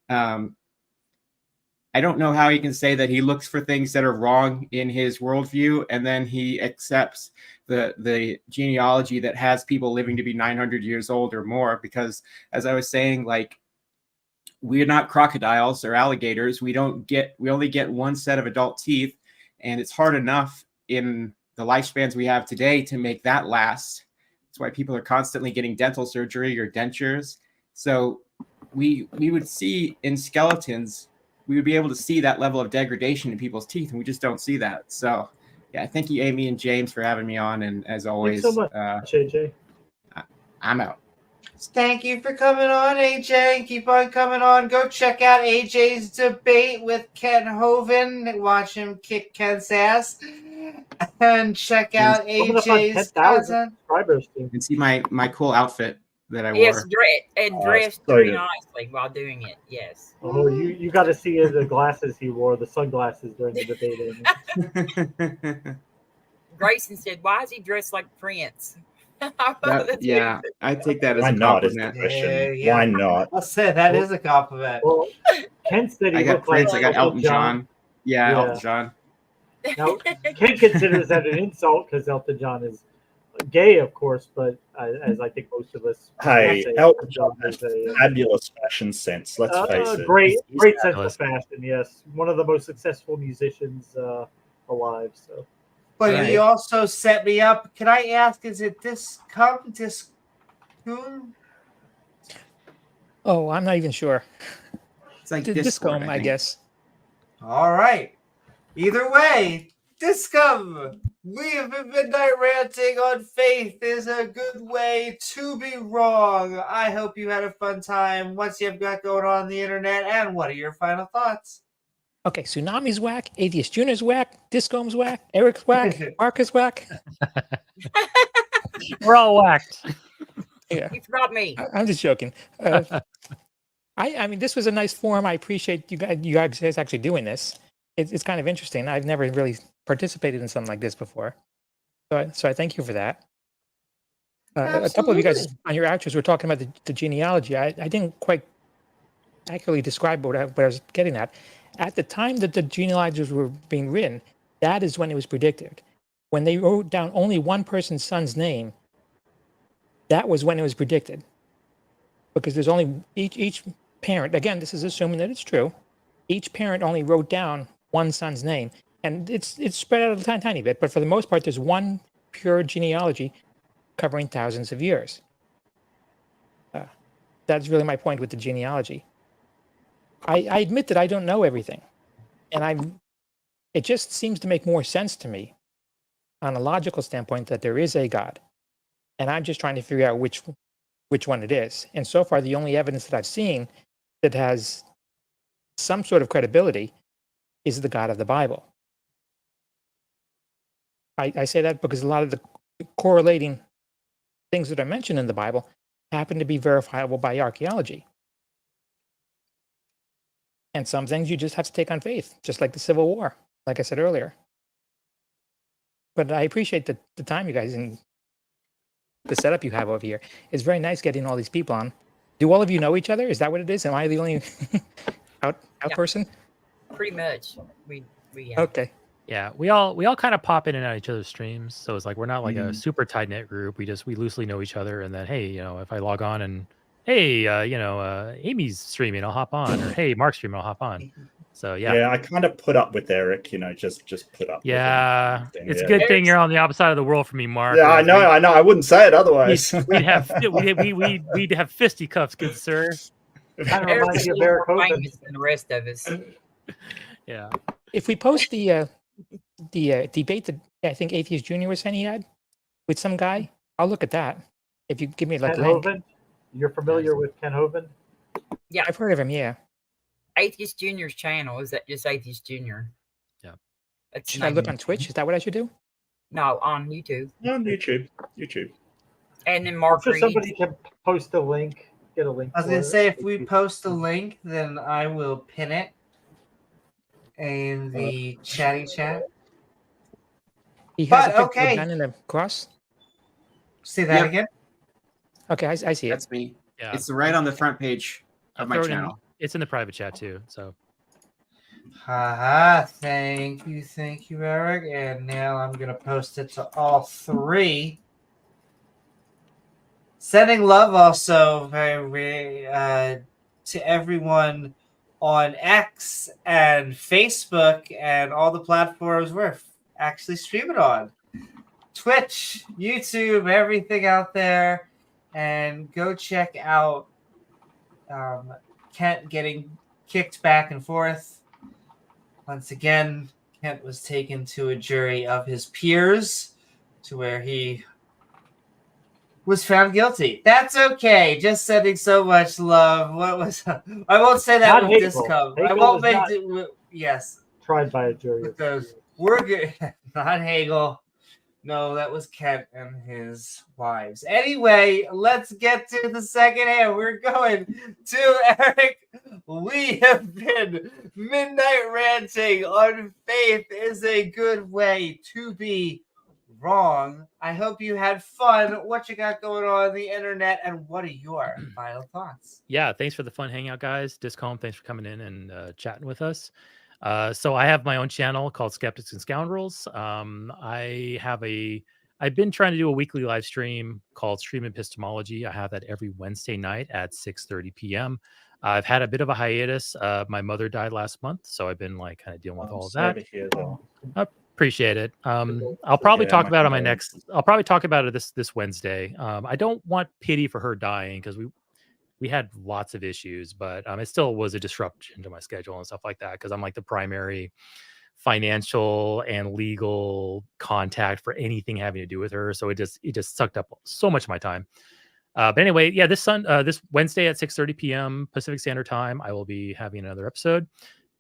I don't know how he can say that he looks for things that are wrong in his worldview and then he accepts the genealogy that has people living to be 900 years old or more. Because as I was saying, like, we're not crocodiles or alligators. We only get one set of adult teeth, and it's hard enough in the lifespans we have today to make that last. That's why people are constantly getting dental surgery or dentures. So we would see in skeletons, we would be able to see that level of degradation in people's teeth, and we just don't see that. So yeah, thank you, Amy and James, for having me on. And as always, Thanks so much, AJ. I'm out. Thank you for coming on, AJ. Keep on coming on. Go check out AJ's debate with Ken Hovind. Watch him kick Ken's ass. And check out Coming up on AJ's 10,000 content. subscribers soon. And see my cool outfit that I Yes, wore. and dressed so very good. nicely while doing it. Yes. Oh, you got to see the glasses he wore, the sunglasses during the debate. Amy. Grayson said, "Why is he dressed like Prince?" Yeah, I take that as Why a not? Is the compliment. question. Yeah. Why not? I'll say that is a compliment. Well, Ken said he I got looked like Prince, I got Elton John. Yeah, Yeah. Elton John. Now, Ken considers that an insult because Elton John is gay, of course, but as I think most of us Hey, say, Elton John has is a fabulous fashion sense. Let's face it. great He's sense of fabulous. fashion. Yes, one of the most successful musicians alive. So But Right. he also set me up. Can I ask, is it Discum? Oh, I'm not even sure. It's like Discord, Discom, I think. guess. All right. Either way, Discum. We have been Midnight Ranting on Faith is a good way to be wrong. I hope you had a fun time. What's you've got going on the internet, and what are your final thoughts? Okay, Tsunami's whack, Atheist Junior's whack, Discom's whack, Eric's whack, Marcus whack. We're all whacked. Yeah, You forgot me. I'm just joking. I mean, this was a nice forum. I appreciate you guys actually doing this. It's kind of interesting. I've never really participated in something like this before, so I thank you for that. A couple of you guys Absolutely. on your actors were talking about the genealogy. I didn't quite accurately describe what I was getting at. At the time that the genealogies were being written, that is when it was predicted. When they wrote down only one person's son's name, that was when it was predicted. Because there's only each parent, again, this is assuming that it's true, each parent only wrote down one son's name. And it's spread out a tiny bit, but for the most part, there's one pure genealogy covering thousands of years. That's really my point with the genealogy. I admit that I don't know everything, and it just seems to make more sense to me on a logical standpoint that there is a God, and I'm just trying to figure out which one it is. And so far, the only evidence that I've seen that has some sort of credibility is the God of the Bible. I say that because a lot of the correlating things that are mentioned in the Bible happen to be verifiable by archaeology. And some things you just have to take on faith, just like the Civil War, like I said earlier. But I appreciate the time you guys and the setup you have over here. It's very nice getting all these people on. Do all of you know each other? Is that what it is? Am I the only out Yeah. person? Pretty much. We Okay. Yeah, we all kind of pop in and out of each other's streams, so it's like we're not like a Mm. super tight knit group. We loosely know each other, and then hey, if I log on and hey, Amy's streaming, I'll hop on, or hey, Mark's streaming, I'll hop on. So yeah, I kind of put up with Eric, just put up yeah, with him. it's a Yeah. good thing you're on the opposite side of the world from me, Mark. Yeah, I or know, I wouldn't say it otherwise. we'd have fisticuffs, good sir. Kind of Eric's reminds a me of little Eric more Hogan. famous than the rest of us. Yeah, If we post the debate that I think Atheist Junior was saying he had with some guy, I'll look at that. If you give me like Ken link. Hovind. You're familiar with Ken Hovind? I've heard of him, yeah. Atheist Junior's channel, is that just Atheist Junior? Yeah. That's the Should I name look of on it. Twitch? Is that what I should do? No, on YouTube. On YouTube. And then I'm Mark sure reads. somebody can post a link, get a link. I was for gonna it. say if we post a link, then I will pin it in the chatty chat. He has But, a picture okay. of a gun and a cross. Say that Yep. again. Okay, I see it. That's me. yeah. It's right on the front page I'll of my throw it in. channel. It's in the private chat too. So Haha, thank you, Eric. And now I'm gonna post it to all three. Sending love also to everyone on X and Facebook and all the platforms we're actually streaming on. Twitch, YouTube, everything out there. And go check out Kent getting kicked back and forth. Once again, Kent was taken to a jury of his peers to where he was found guilty. That's okay. Just sending so much love. What was I won't say that Not with Hagel. Discom. I Hagel won't was make not- it. Yes, Tried by a jury. with those. We're good. Not Hagel. No, that was Kent and his wives. Anyway, let's get to the second hand. We're going to Eric. We have been midnight ranting on faith is a good way to be wrong. I hope you had fun. What you got going on the internet, and what are your final thoughts? yeah, thanks for the fun hangout, guys. Discom, thanks for coming in and chatting with us. So I have my own channel called Skeptics and Scoundrels. I've been trying to do a weekly live stream called Stream Epistemology. I have that every Wednesday night at 6:30 p.m. I've had a bit of a hiatus. My mother died last month, so I've been like kind of dealing with all of that. Sorry to hear that. Appreciate it. I'll probably Yeah, talk my about it on my condolences. next. I'll probably talk about it this Wednesday. I don't want pity for her dying because we had lots of issues, but it still was a disruption to my schedule and stuff like that because I'm like the primary financial and legal contact for anything having to do with her. So it just sucked up so much of my time. But anyway, yeah, this Wednesday at 6:30 p.m. Pacific Standard Time, I will be having another episode.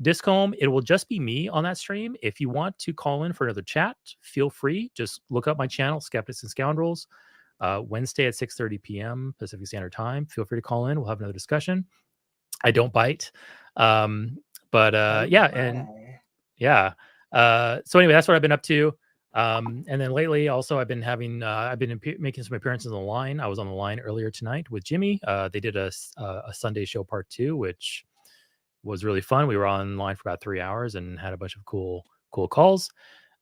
Discom, it will just be me on that stream. If you want to call in for another chat, feel free. Just look up my channel, Skeptics and Scoundrels. Wednesday at 6:30 p.m. Pacific Standard Time. Feel free to call in. We'll have another discussion. I don't bite. So anyway, that's what I've been up to. And then lately, also, I've been making some appearances on the line. I was on the line earlier tonight with Jimmy. They did a Sunday show part 2, which was really fun. We were online for about 3 hours and had a bunch of cool calls.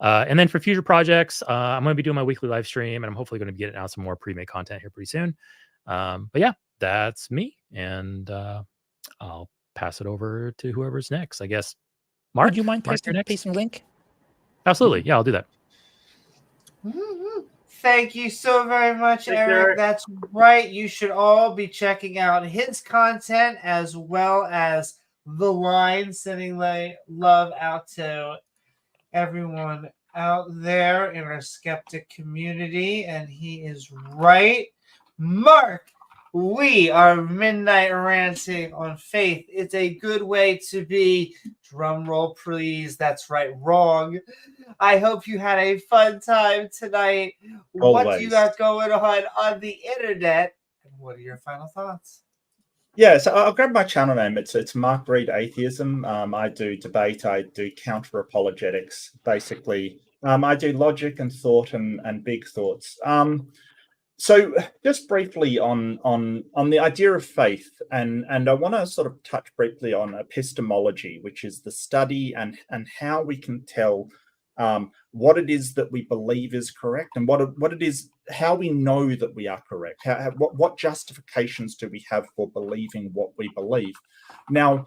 And then for future projects, I'm going to be doing my weekly live stream, and I'm hopefully going to be getting out some more pre-made content here pretty soon. But yeah, that's me, and I'll pass it over to whoever's next. I guess. Mark, Would you mind Mark, you're next? pasting link? Absolutely, yeah, I'll do that. Thank you so very much, Thanks, Eric. Eric. That's right. You should all be checking out his content as well as The Line, sending love out to everyone out there in our skeptic community. And he is right. Mark, we are Midnight Ranting on Faith. It's a good way to be. Drum roll, please. That's right. Wrong. I hope you had a fun time tonight. What do you Always. got going on the internet? And what are your final thoughts? Yeah, so I'll grab my channel name. It's Mark Reed Atheism. I do debate. I do counter apologetics. Basically, I do logic and thought and big thoughts. So just briefly on the idea of faith, and I want to sort of touch briefly on epistemology, which is the study and how we can tell what it is that we believe is correct, and what it is, how we know that we are correct. What justifications do we have for believing what we believe? Now,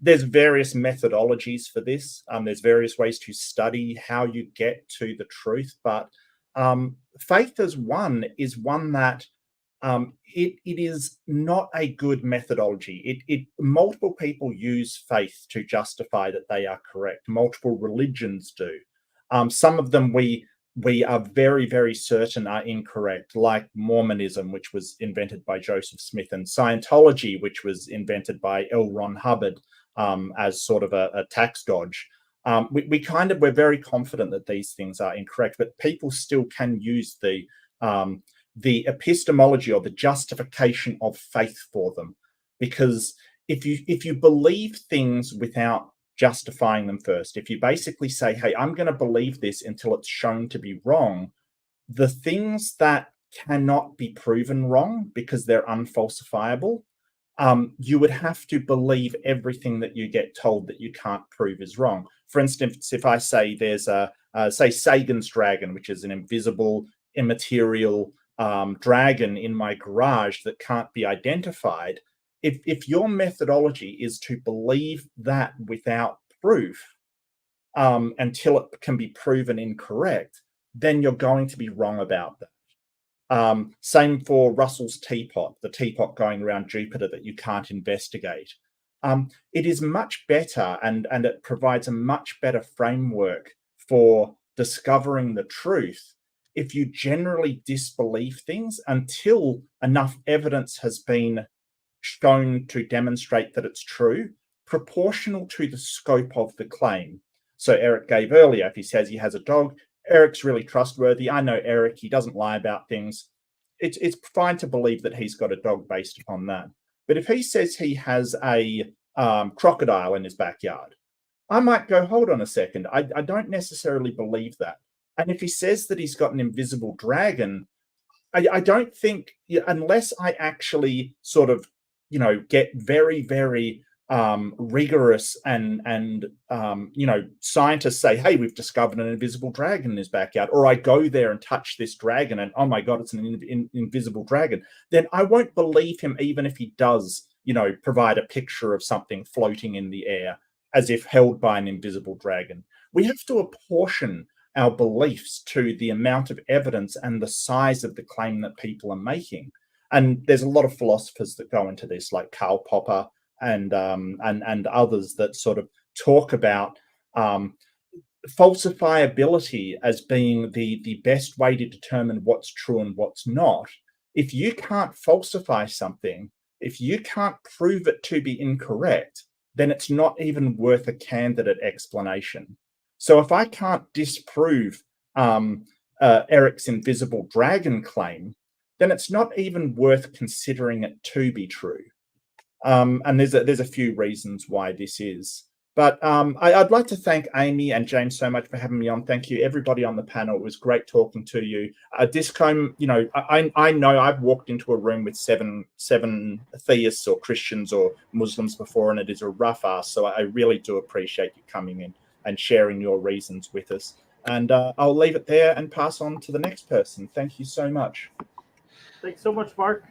there's various methodologies for this. There's various ways to study how you get to the truth, but faith as one is one that it is not a good methodology. Multiple people use faith to justify that they are correct. Multiple religions do. Some of them we are very, very certain are incorrect, like Mormonism, which was invented by Joseph Smith, and Scientology, which was invented by L. Ron Hubbard as sort of a tax dodge. We're very confident that these things are incorrect, but people still can use the epistemology or the justification of faith for them, because if you believe things without justifying them first, if you basically say, hey, I'm going to believe this until it's shown to be wrong, the things that cannot be proven wrong because they're unfalsifiable, you would have to believe everything that you get told that you can't prove is wrong. For instance, if I say there's say Sagan's dragon, which is an invisible, immaterial dragon in my garage that can't be identified, if your methodology is to believe that without proof until it can be proven incorrect, then you're going to be wrong about that. Same for Russell's teapot, the teapot going around Jupiter that you can't investigate. It is much better, and it provides a much better framework for discovering the truth if you generally disbelieve things until enough evidence has been shown to demonstrate that it's true, proportional to the scope of the claim. So Eric gave earlier, if he says he has a dog, Eric's really trustworthy. I know Eric, he doesn't lie about things. It's fine to believe that he's got a dog based upon that. But if he says he has a crocodile in his backyard, I might go, hold on a second. I don't necessarily believe that. And if he says that he's got an invisible dragon, I don't think, unless I actually sort of, get very, very rigorous and scientists say, hey, we've discovered an invisible dragon in his backyard, or I go there and touch this dragon and, oh my God, it's an invisible dragon, then I won't believe him even if he does, provide a picture of something floating in the air as if held by an invisible dragon. We have to apportion our beliefs to the amount of evidence and the size of the claim that people are making. And there's a lot of philosophers that go into this, like Karl Popper and others that sort of talk about falsifiability as being the best way to determine what's true and what's not. If you can't falsify something, if you can't prove it to be incorrect, then it's not even worth a candidate explanation. So if I can't disprove Eric's invisible dragon claim, then it's not even worth considering it to be true. And there's a few reasons why this is. But I'd like to thank Amy and James so much for having me on. Thank you, everybody on the panel. It was great talking to you. Discombe, you know, I know I've walked into a room with seven theists or Christians or Muslims before, and it is a rough ass. So I really do appreciate you coming in and sharing your reasons with us. And I'll leave it there and pass on to the next person. Thank you so much. Thanks so much, Mark.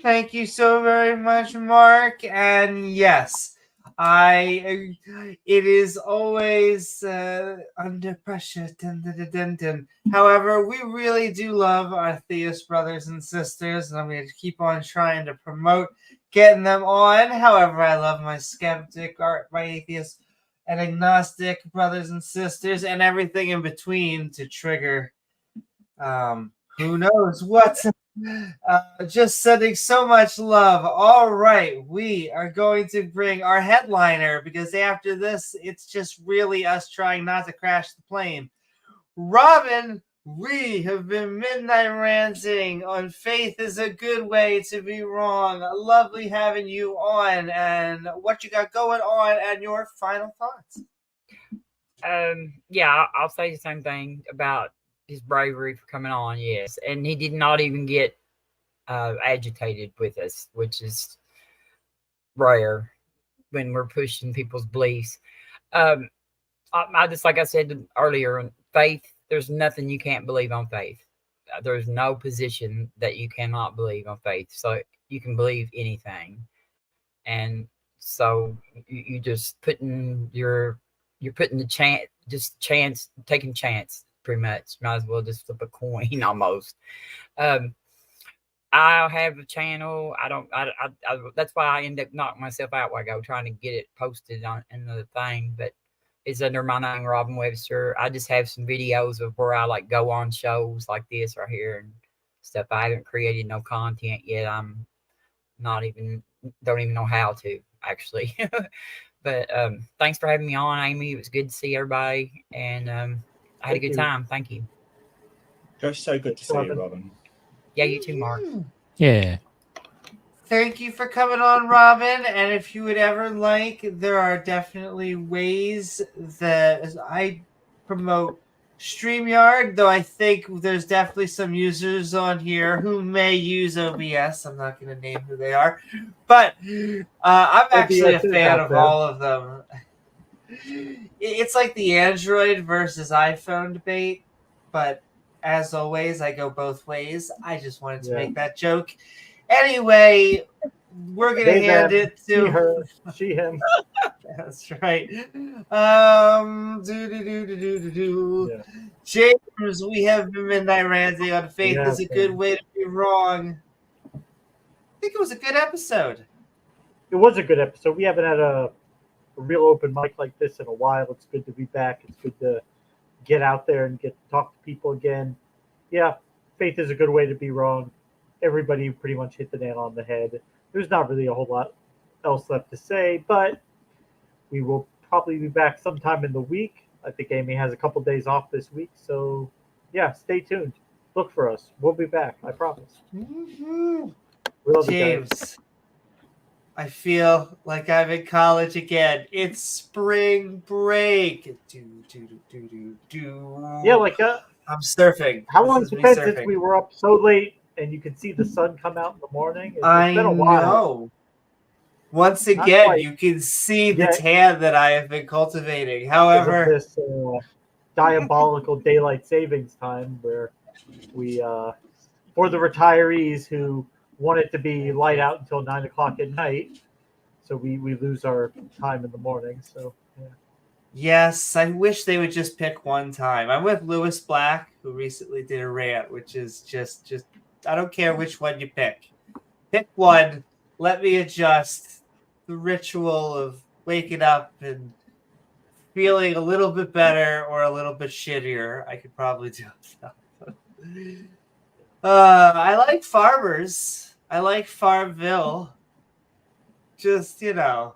Thank you so very much, Mark. And yes, it is always under pressure. Dun, dun, dun, dun, dun. However, we really do love our theist brothers and sisters, and I'm going to keep on trying to promote getting them on. However, I love my skeptic, my atheist, and agnostic brothers and sisters, and everything in between to trigger. Who knows what? Just sending so much love. All right, we are going to bring our headliner because after this, it's just really us trying not to crash the plane. Robin, we have been midnight ranting on faith is a good way to be wrong. Lovely having you on, and what you got going on, and your final thoughts. Yeah, I'll say the same thing about his bravery for coming on. Yes, and he did not even get agitated with us, which is rare when we're pushing people's beliefs. I just, like I said earlier, faith, there's nothing you can't believe on faith. There's no position that you cannot believe on faith. So you can believe anything. And so you just putting you're putting the chance, taking chance pretty much. Might as well just flip a coin almost. I have a channel. That's why I end up knocking myself out while I go trying to get it posted on another thing. But it's under my name, Robin Webster. I just have some videos of where I like go on shows like this right here and stuff. I haven't created no content yet. I'm don't even know how to actually. But thanks for having me on, Amy. It was good to see everybody, and I had a good time. Thank you. It's so good to see you, Robin. Yeah, you too, Mark. Yeah. Thank you for coming on, Robin. And if you would ever like, there are definitely ways that I promote StreamYard, though I think there's definitely some users on here who may use OBS. I'm not going to name who they are. But I'm actually a fan of all of them. It's like the Android versus iPhone debate, but as always, I go both ways. I just wanted to make that joke. Anyway, we're gonna hand it to her, she, him. That's right. James, we have been midnight ranting on faith is a good way to be wrong. I think it was a good episode. It was a good episode. We haven't had a real open mic like this in a while. It's good to be back. It's good to get out there and get to talk to people again. Yeah, faith is a good way to be wrong. Everybody pretty much hit the nail on the head. There's not really a whole lot else left to say, but we will probably be back sometime in the week. I think Amy has a couple days off this week, so yeah, stay tuned. Look for us. We'll be back. I promise. Mm-hmm. James, I feel like I'm in college again. It's spring break. Yeah, like I'm surfing. How long has it been since we were up so late and you can see the sun come out in the morning? It's been a while. Know. Once again, you can see the tan that I have been cultivating. However, this diabolical daylight savings time where we, for the retirees who want it to be light out until 9 o'clock at night, so we lose our time in the morning. So yeah. Yes, I wish they would just pick one time. I'm with Lewis Black, who recently did a rant, which is just I don't care which one you pick. Pick one. Let me adjust. The ritual of waking up and feeling a little bit better or a little bit shittier, I could probably do it. I like Farmers. I like Farmville. Just, Anyway.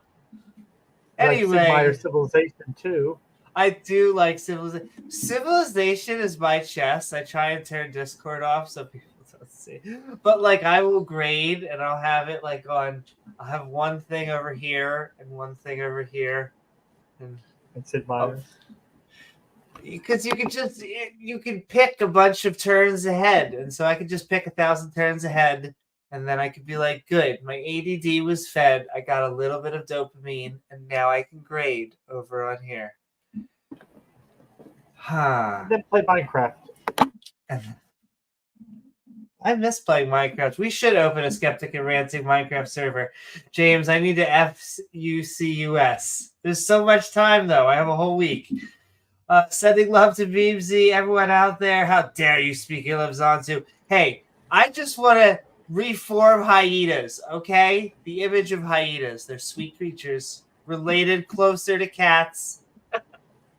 Like Sid Meier's Civilization too. I do like Civilization. Civilization is my chess. I try and turn Discord off so people don't see. But like I will grade and I'll have it like I'll have one thing over here and one thing over here. And Sid Meier's. Because you can pick a bunch of turns ahead, and so I could just pick 1,000 turns ahead, and then I could be like, good, my ADD was fed, I got a little bit of dopamine, and now I can grade over on here. Then play Minecraft. I miss playing Minecraft. We should open a Skeptic and Ranting Minecraft server. James, I need to FUCUS. There's so much time, though. I have a whole week. Sending love to Beebsy, everyone out there. How dare you speak ill of Zanzu? Hey, I just want to reform hyenas, okay? The image of hyenas. They're sweet creatures, related closer to cats,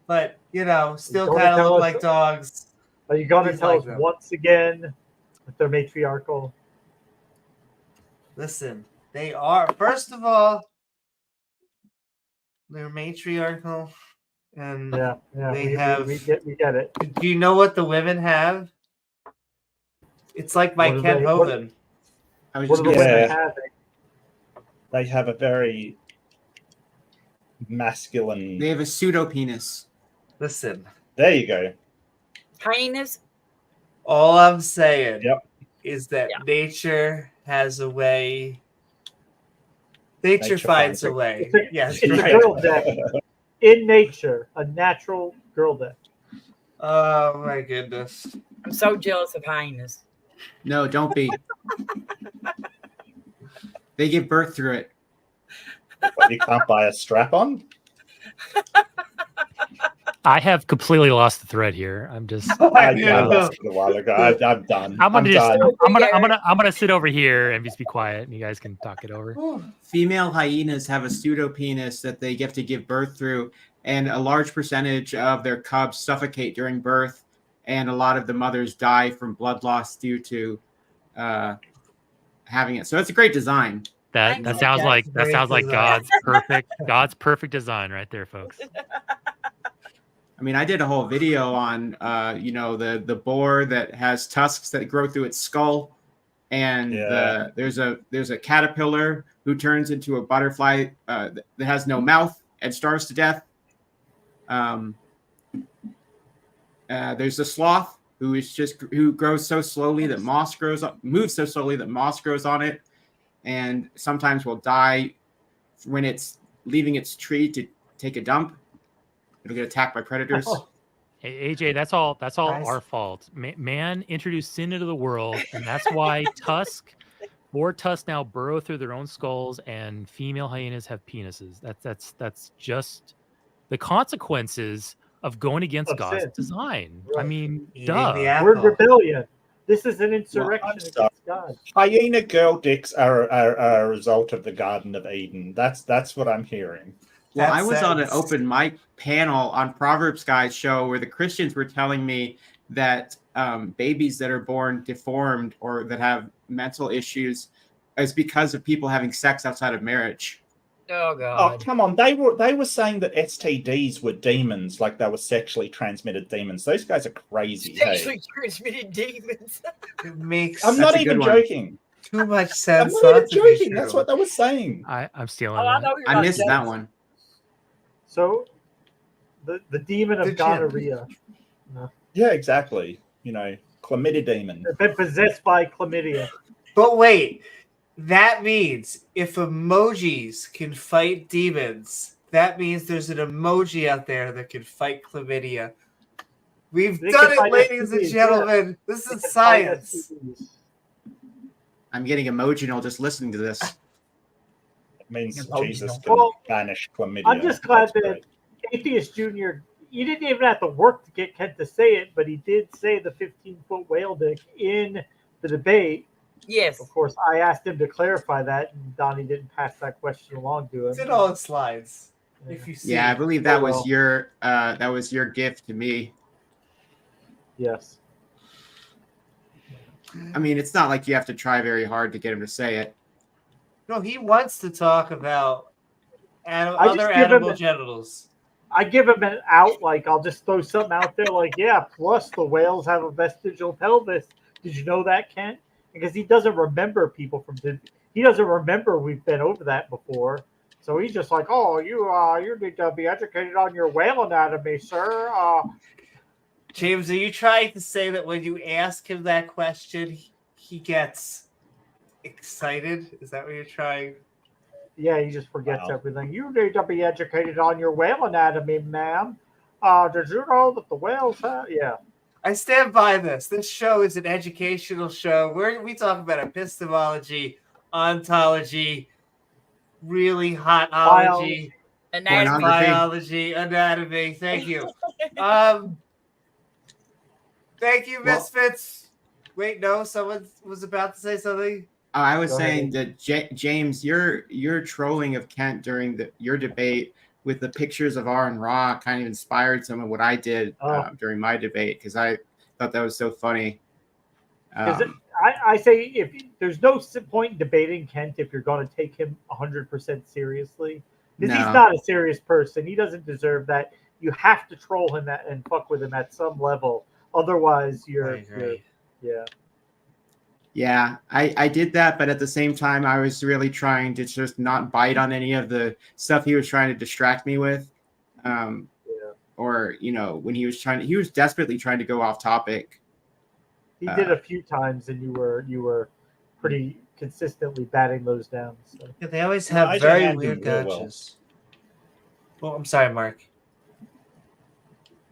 but, still kind of look like dogs. Are you going to Please tell like us them. once again that they're matriarchal? Listen, they are, first of all, they're matriarchal. And Yeah, they have. We get it. Do you know what the women have? It's like my What do Ken they- Hovind. I was What just do the gonna women say, have? They have a very masculine. they have a pseudo penis. Listen, There you go. Hyenas. all I'm saying Yep. is that Yeah. nature has a way. Nature finds a way. It's a- Yes, it's a right. girl deck. In nature, a natural girl deck. Oh my goodness. I'm so jealous of hyenas. No, don't be. They give birth through it. What, you can't buy a strap on? I have completely lost the thread here. I'm just. I Yeah. lost it a while ago. I'm done. I'm gonna just. done. I'm gonna sit over here and just be quiet, and you guys can talk it over. Female hyenas have a pseudo penis that they get to give birth through, and a large percentage of their cubs suffocate during birth, and a lot of the mothers die from blood loss due to having it. So it's a great design. That That's sounds like great design. God's perfect design right there, folks. I mean, I did a whole video on the boar that has tusks that grow through its skull, and Yeah. there's a caterpillar who turns into a butterfly that has no mouth and starves to death. There's a sloth who grows so slowly that moves so slowly that moss grows on it, and sometimes will die when it's leaving its tree to take a dump. It'll get attacked by predators. Hey, AJ, that's all Guys. our fault. Man introduced sin into the world, and that's why boar tusks now burrow through their own skulls, and female hyenas have penises. That's just the consequences of going against Of God's sin. design. I Right. mean, Eating duh. the We're apple. rebellion. This is an insurrection I'm against sorry. God. Hyena girl dicks are a result of the Garden of Eden. That's what I'm hearing. Well, That I was on an sentence. open mic panel on Proverbs Guy's show where the Christians were telling me that babies that are born deformed or that have mental issues is because of people having sex outside of marriage. Oh Oh, God. come on. They were saying that STDs were demons, like they were sexually transmitted demons. Those guys are crazy. Hey. Sexually transmitted demons. It makes I'm That's not a good even one. joking. too much I'm sense. not even to be joking. That's true. what they were saying. I'm stealing Oh, I that. know you're I not missed that jealous. one. So, the demon The of gonorrhea. Yeah, exactly. Chlamydia demon. They've been possessed by chlamydia. But wait, that means if emojis can fight demons, that means there's an emoji out there that can fight chlamydia. We've They done can it, fight ladies and STDs, gentlemen. This They is can fight science. STDs. I'm getting emotional just listening to this. It means Oh, Jesus you can Well, banish chlamydia. I'm just glad That's that great. Atheist Junior, you didn't even have to work to get Kent to say it, but he did say the 15-foot whale dick in the debate. Yes. Of course, I asked him to clarify that, and Donnie didn't pass that question along to him. It's in all its slides. If you see, Yeah, I believe that Oh, was well. your gift to me. Yes. I mean, it's not like you have to try very hard to get him to say it. no, he wants to talk about just other give him animal a- genitals. I give him an out, like I'll just throw something out there, like, yeah, plus the whales have a vestigial pelvis. Did you know that, Kent? Because he doesn't remember people from he doesn't remember we've been over that before. So he's just like, oh, you need to be educated on your whale anatomy, sir. James, are you trying to say that when you ask him that question, he gets excited? Is that what you're trying? Yeah, he just forgets Wow. everything. You need to be educated on your whale anatomy, ma'am. Did you know that the whales have? Yeah. I stand by this. This show is an educational show. We talk about epistemology, ontology, really hotology, Anatomy. Pornography. biology, anatomy. Thank you. Thank you, Well- Misfits. Wait, no, someone was about to say something. I was Go ahead, saying that James, your trolling of Kent during your debate with the pictures of R and Raw kind of inspired some of what I did during my debate because I thought that was so funny. Because I say if there's no point in debating Kent if you're going to take him 100% seriously, because he's No. not a serious person. He doesn't deserve that. You have to troll him and fuck with him at some level. Otherwise, you're yeah. Yeah, I did that, but at the same time, I was really trying to just not bite on any of the stuff he was trying to distract me with. Or, when he was desperately trying to go off topic. He did a few times, and you were pretty consistently batting those down. So. Yeah, they always No, have I very handled weird it real well. gotchas. Well, I'm sorry, Mark.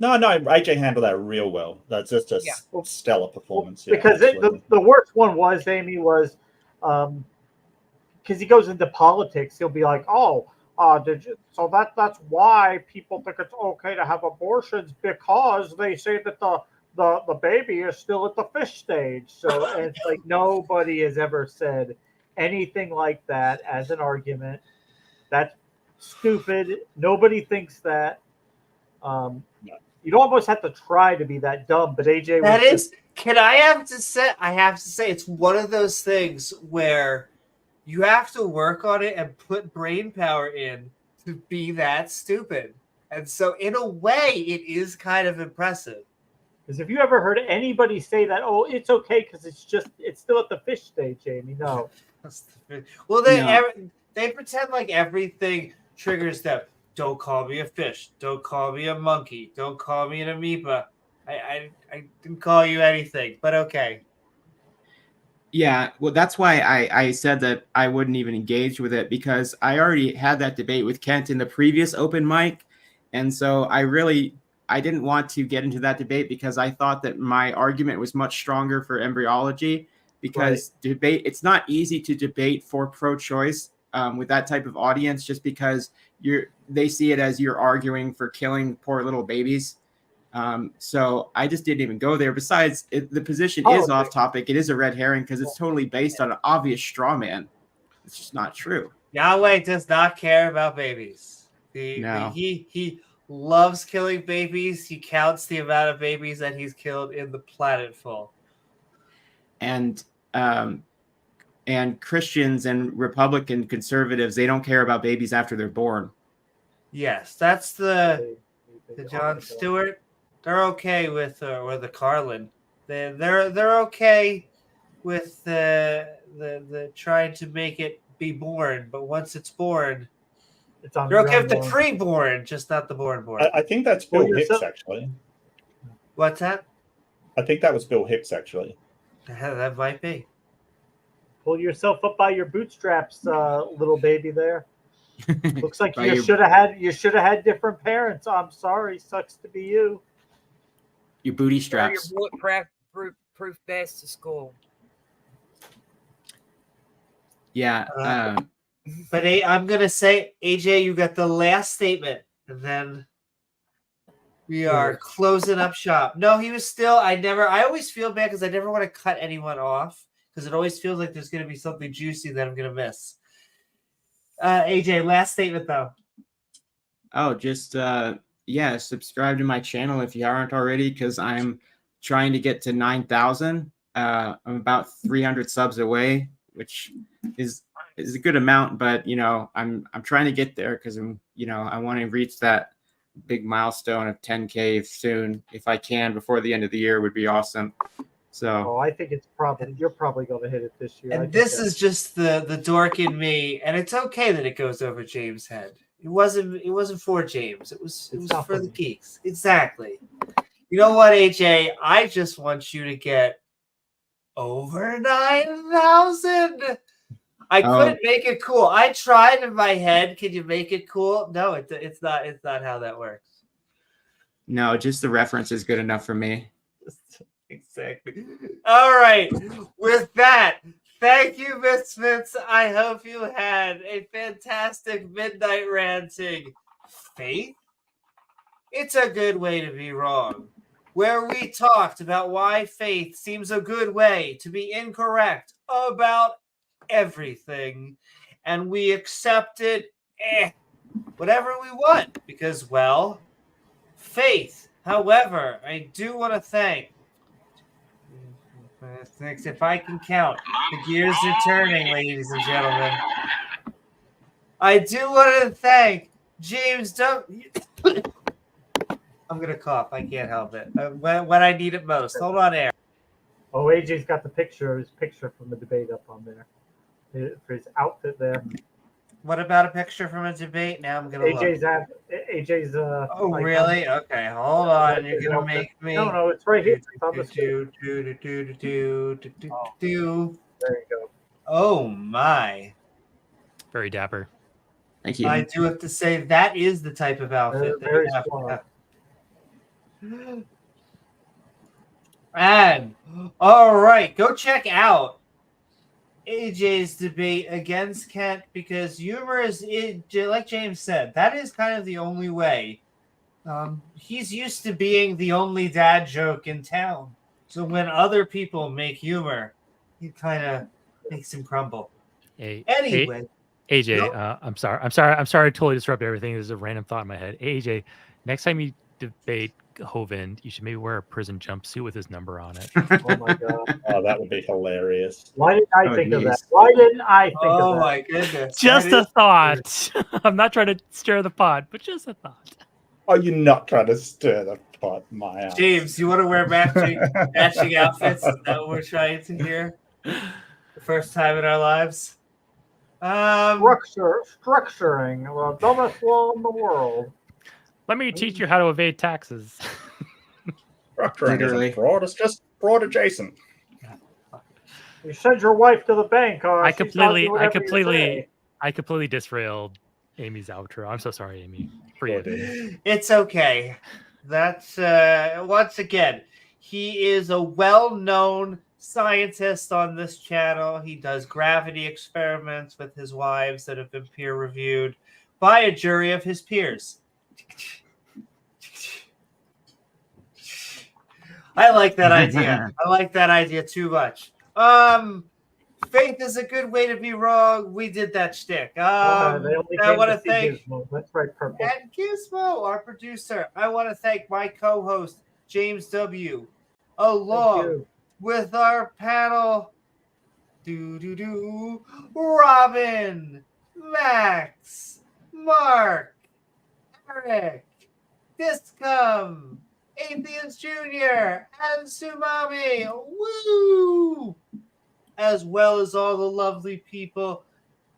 No, AJ handled that real well. That's just a Yeah. stellar performance. Yeah, Because the worst one was, Amy, was because he goes into politics. He'll be like, oh, so that's why people think it's okay to have abortions because they say that the baby is still at the fish stage. So and it's like nobody has ever said anything like that as an argument. That's stupid. Nobody thinks that. You'd almost have to try to be that dumb, but AJ That was is. Can I have to say? I have to say, it's one of those things where you have to work on it and put brain power in to be that stupid. And so, in a way, it is kind of impressive. Because if you ever heard anybody say that, oh, it's okay because it's still at the fish stage, Amy. No. Well, No. they pretend like everything triggers them. Don't call me a fish. Don't call me a monkey. Don't call me an amoeba. I didn't call you anything, but okay. Yeah, well, that's why I said that I wouldn't even engage with it because I already had that debate with Kent in the previous open mic. And so I didn't want to get into that debate because I thought that my argument was much stronger for embryology because it's not easy to debate for pro-choice with that type of audience just because they see it as you're arguing for killing poor little babies. So I just didn't even go there. Besides, the position is off topic. It is a red herring because it's totally based on an obvious straw man. It's just not true. Yahweh does not care about babies. No. He loves killing babies. He counts the amount of babies that he's killed in the planet full. And Christians and Republican conservatives, they don't care about babies after they're born. Yes, that's the John Stewart. They're okay with or the Carlin. They're okay with the trying to make it be born, but once it's born, they're okay with the pre-born, just not the born. I think that's Bill Hicks, actually. What's that? I think that was Bill Hicks, actually. That might be. Pull yourself up by your bootstraps, little baby. There. Looks like you should have had different parents. I'm sorry, sucks to be you. Your booty straps. Your bulletproof vest to school. Yeah. But I'm gonna say, AJ, you got the last statement, and then we are closing up shop. No, he was still. I always feel bad because I never want to cut anyone off because it always feels like there's gonna be something juicy that I'm gonna miss. AJ, last statement though. Oh, just subscribe to my channel if you aren't already, because I'm trying to get to 9,000. I'm about 300 subs away, which is a good amount, but I'm trying to get there because I want to reach that big milestone of 10K soon. If I can before the end of the year would be awesome. So I think you're probably going to hit it this year. And this is just the dork in me, and it's okay that it goes over James' head. It wasn't for James. It was not for for the me. geeks. Exactly. You know what, AJ? I just want you to get over 9,000. I couldn't make it cool. I tried in my head. Can you make it cool? No, it's not. It's not how that works. no, just the reference is good enough for me. Exactly. All right. With that, thank you, Misfits. I hope you had a fantastic midnight ranting. Faith? It's a good way to be wrong. Where we talked about why faith seems a good way to be incorrect about everything. And we accepted whatever we want because, well, faith. However, I do want to thank. If I can count, the gears are turning, ladies and gentlemen. I do want to thank James W. I'm gonna cough. I can't help it. When I need it most. Hold on, air. Oh, AJ's got his picture from the debate up on there. For his outfit there. What about a picture from a debate? Now I'm gonna look. AJ's Oh, really? Okay, hold on. You're gonna make me. No, it's right here. It's on the screen. There you go. Oh my. Very dapper. Thank you. I do have to say that is the type of outfit that Very you have to smart. have. And all right, go check out AJ's debate against Kent because humor is, like James said, that is kind of the only way. He's used to being the only dad joke in town, so when other people make humor, it kind of makes him crumble. Anyway, AJ, I'm sorry to totally disrupt everything. There's a random thought in my head. AJ, next time you debate Hovind, you should maybe wear a prison jumpsuit with his number on it. Oh my god. Oh, that would be hilarious. Why didn't I think of that? Why didn't I think of that? Oh my goodness. Just a thought. I'm not trying to stir the pot, but just a thought. Oh, you're not trying to stir the pot, my ass. James, you want to wear matching outfits? Is that what we're trying to hear? The first time in our lives? Structuring the dumbest law in the world. Let me teach you how to evade taxes. Structuring isn't fraud, it's just fraud adjacent. You send your wife to the bank. I completely disrailed Amy's outro. I'm so sorry, Amy. Forgive me. It's okay. That's once again, he is a well-known scientist on this channel. He does gravity experiments with his wives that have been peer-reviewed by a jury of his peers. I like that idea. I like that idea too much. Faith is a good way to be wrong. We did that shtick. I want to thank Gizmo. That's right, Purple. and Gizmo, our producer. I want to thank my co-host James W. Along with our panel, Robin, Max, Mark, Eric, Discom, Atheist Jr., and Sumami. Woo! As well as all the lovely people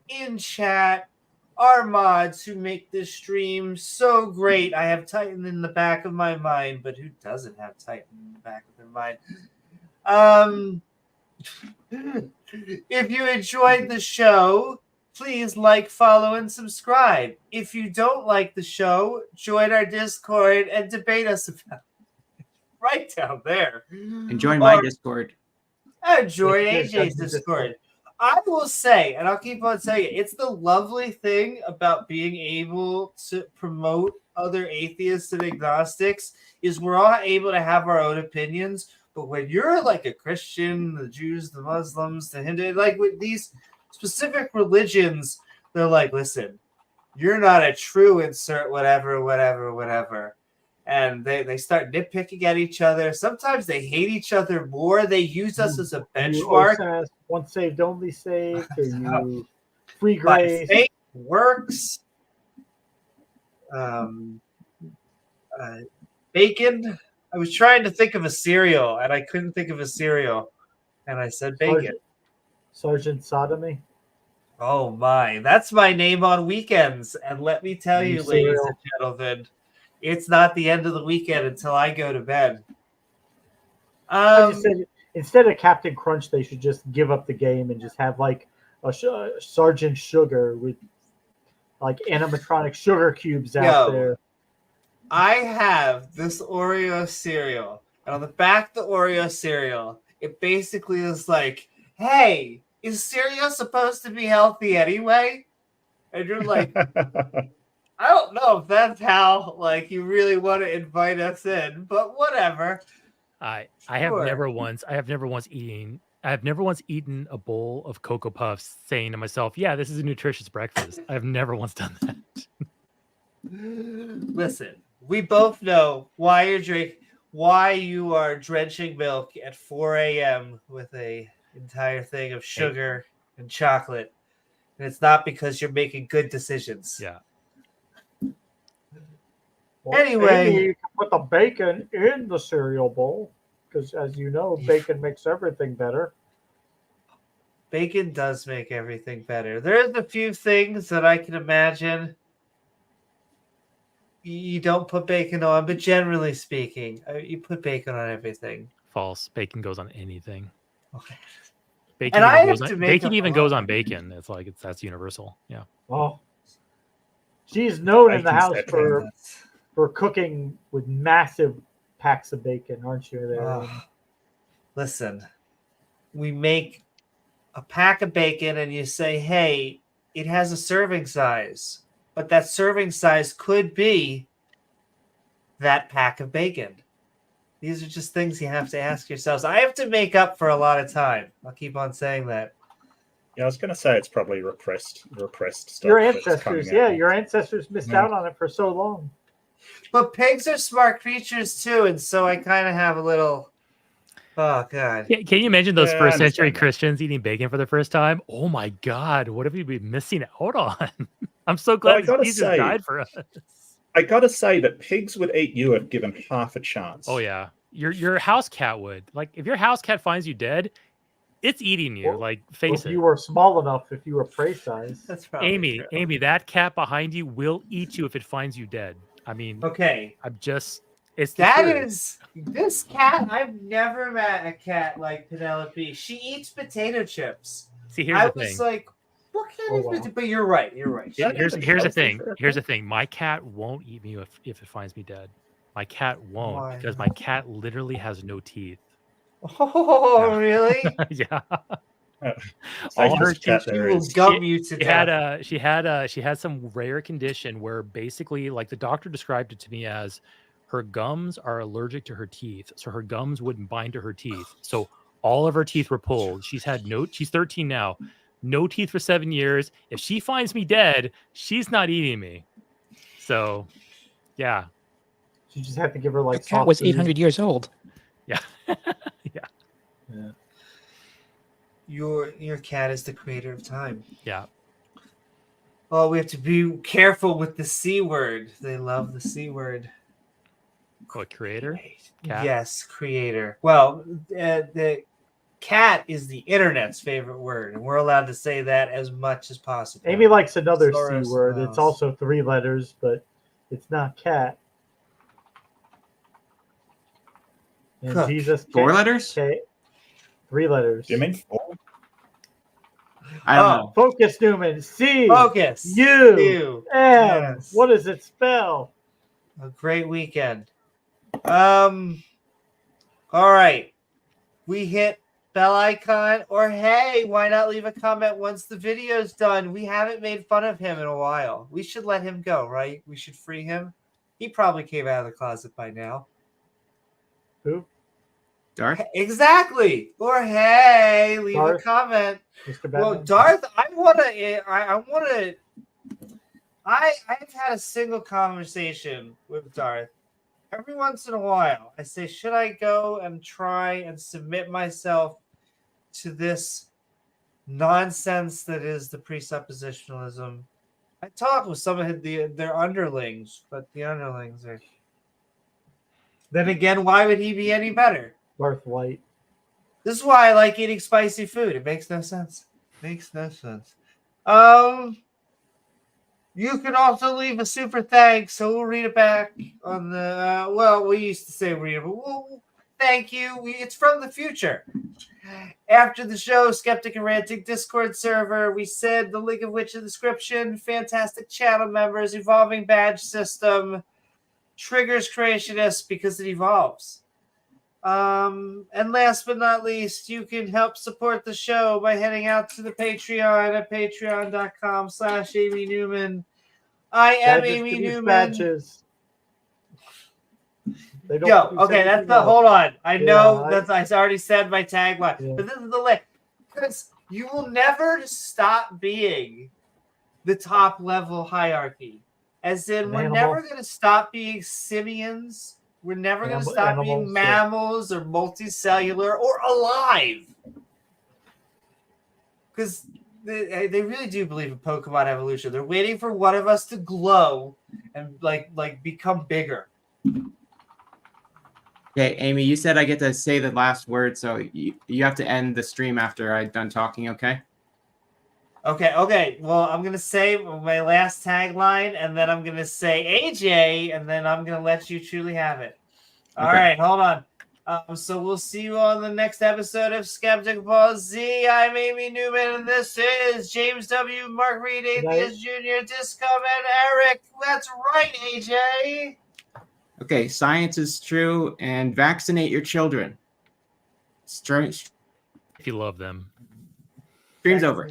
in chat, our mods who make this stream so great. I have Titan in the back of my mind, but who doesn't have Titan in the back of their mind? If you enjoyed the show, please like, follow, and subscribe. If you don't like the show, join our Discord and debate us about it. Right down there. And join my Discord. And join AJ's Discord. I will say, and I'll keep on saying it, it's the lovely thing about being able to promote other atheists and agnostics is we're all able to have our own opinions. But when you're like a Christian, the Jews, the Muslims, the Hindu, like with these specific religions, they're like, listen, you're not a true insert whatever. And they start nitpicking at each other. Sometimes they hate each other more. They use us as a benchmark. Once saved, only saved. Or you free grace. Faith works. Bacon. I was trying to think of a cereal, and I couldn't think of a cereal, and I said bacon. Sergeant Sodomy. Oh my, that's my name on weekends. And let me tell New you, ladies cereal. and gentlemen, it's not the end of the weekend until I go to bed. I just said instead of Captain Crunch, they should just give up the game and just have like a Sergeant Sugar with like animatronic sugar cubes out Yo. there. I have this Oreo cereal, and on the back of the Oreo cereal, it basically is like, hey, is cereal supposed to be healthy anyway? And you're like, I don't know if that's how like you really want to invite us in, but whatever. I have Sure. never once eaten a bowl of Cocoa Puffs saying to myself, yeah, this is a nutritious breakfast. I've never once done that. Listen, we both know why you are drenching milk at 4 a.m. with a entire thing of sugar and chocolate. And it's not because you're making good decisions. Yeah. Well, Anyway. Amy, you can put the bacon in the cereal bowl because, as you know, bacon makes everything better. Bacon does make everything better. There's a few things that I can imagine you don't put bacon on, but generally speaking, you put bacon on everything. False. Bacon goes on anything. Okay. Bacon And I even have goes to on, make bacon a- even goes on bacon. It's like that's universal. Yeah. Oh, she's known in the Bacon's house everywhere. for cooking with massive packs of bacon, aren't you? There. Amy? Listen, we make a pack of bacon and you say, hey, it has a serving size, but that serving size could be that pack of bacon. These are just things you have to ask yourselves. I have to make up for a lot of time. I'll keep on saying that. Yeah, I was going to say it's probably repressed stuff. Your that's ancestors, coming yeah, out. your ancestors missed Yeah. out on it for so long. But pigs are smart creatures too, and so I kind of have a little. Oh God! Can you imagine those Yeah, I first century understand that. Christians eating bacon for the first time? Oh my God, what have we been missing out on? I'm so Well, glad I gotta Jesus say- died for us. I got to say that pigs would eat you if given half a chance. Oh yeah, your house cat would. Like if your house cat finds you dead, it's eating you. Well, Like Or face if it. you were small enough, if you were prey size. That's probably true. Amy, that cat behind you will eat you if it finds you dead. I mean, Okay, it's the that truth. is this cat. I've never met a cat like Penelope. She eats potato chips. See, here's I the was thing. like, what cat Oh, is wow. potato? But you're right. You're right. Yeah, Here's that's the healthy thing. for a Here's the cat. thing. My cat won't eat me if it finds me dead. My cat won't Why? because my cat literally has no teeth. Oh, Yeah. really? Yeah. All her cat She there will is. gum you to death. She had some rare condition where basically, like the doctor described it to me as, her gums are allergic to her teeth, so her gums wouldn't bind to her teeth. So all of her teeth were pulled. She's 13 now, no teeth for 7 years. If she finds me dead, she's not eating me. So, yeah, You just have to give her like Your cat soft was food. 800 years old. yeah, Yeah. Your cat is the creator of time. yeah. Oh, we have to be careful with the C word. They love the C word. What, creator? Cat? Yes, creator. Well, the cat is the internet's favorite word, and we're allowed to say that as much as possible. Amy likes another Soros C word. knows. It's also 3 letters, but it's not cat. And Cook. Jesus. 4 letters? Okay. 3 letters. Do you mean 4? I don't Oh, know. Focus, Newman. C. Focus. U. M. Yes. What does it spell? A great weekend. All right. We hit bell icon, or hey, why not leave a comment once the video's done? We haven't made fun of him in a while. We should let him go, right? We should free him. He probably came out of the closet by now. Who? Darth? Exactly. Or hey, leave Darth? a comment. Mr. Batman? Well, Darth, I've had a single conversation with Darth. Every once in a while, I say, should I go and try and submit myself to this nonsense that is the presuppositionalism? I talk with some of their underlings, but the underlings are Then again, why would he be any better? Birthright. This is why I like eating spicy food. It makes no sense. Makes no sense. You can also leave a super thanks, so we'll read it back on the. Well, we used to say read it, but thank you. It's from the future. After the show, Skeptic and Ranting Discord server, we said the link of which in the description. Fantastic channel members, evolving badge system, triggers creationists because it evolves. And last but not least, you can help support the show by heading out to the Patreon at patreon.com/Amy Newman. I am Badges Amy produce Newman. Badges. They don't Yo, produce okay, that's anything the. else. Hold on. I know Yeah, I already said my tagline, Yeah. but this is the list. Because you will never stop being the top level hierarchy. As in, An we're animal. never going to stop being simians. We're never going to stop being Animals, mammals or multicellular or alive. Because they really do believe in Pokemon evolution. They're waiting for one of us to glow and like become bigger. Okay, Amy, you said I get to say the last word, so you have to end the stream after I'm done talking, okay? Okay. Well, I'm going to say my last tagline, and then I'm going to say AJ, and then I'm going to let you truly have it. All right, hold on. So we'll see you on the next episode of Skeptic Ball Z. I'm Amy Newman, and this is James W. Mark Reed, Atheist Jr., Discom, and Eric. That's right, AJ. Okay, science is true, and vaccinate your children. If you love them. Stream's over.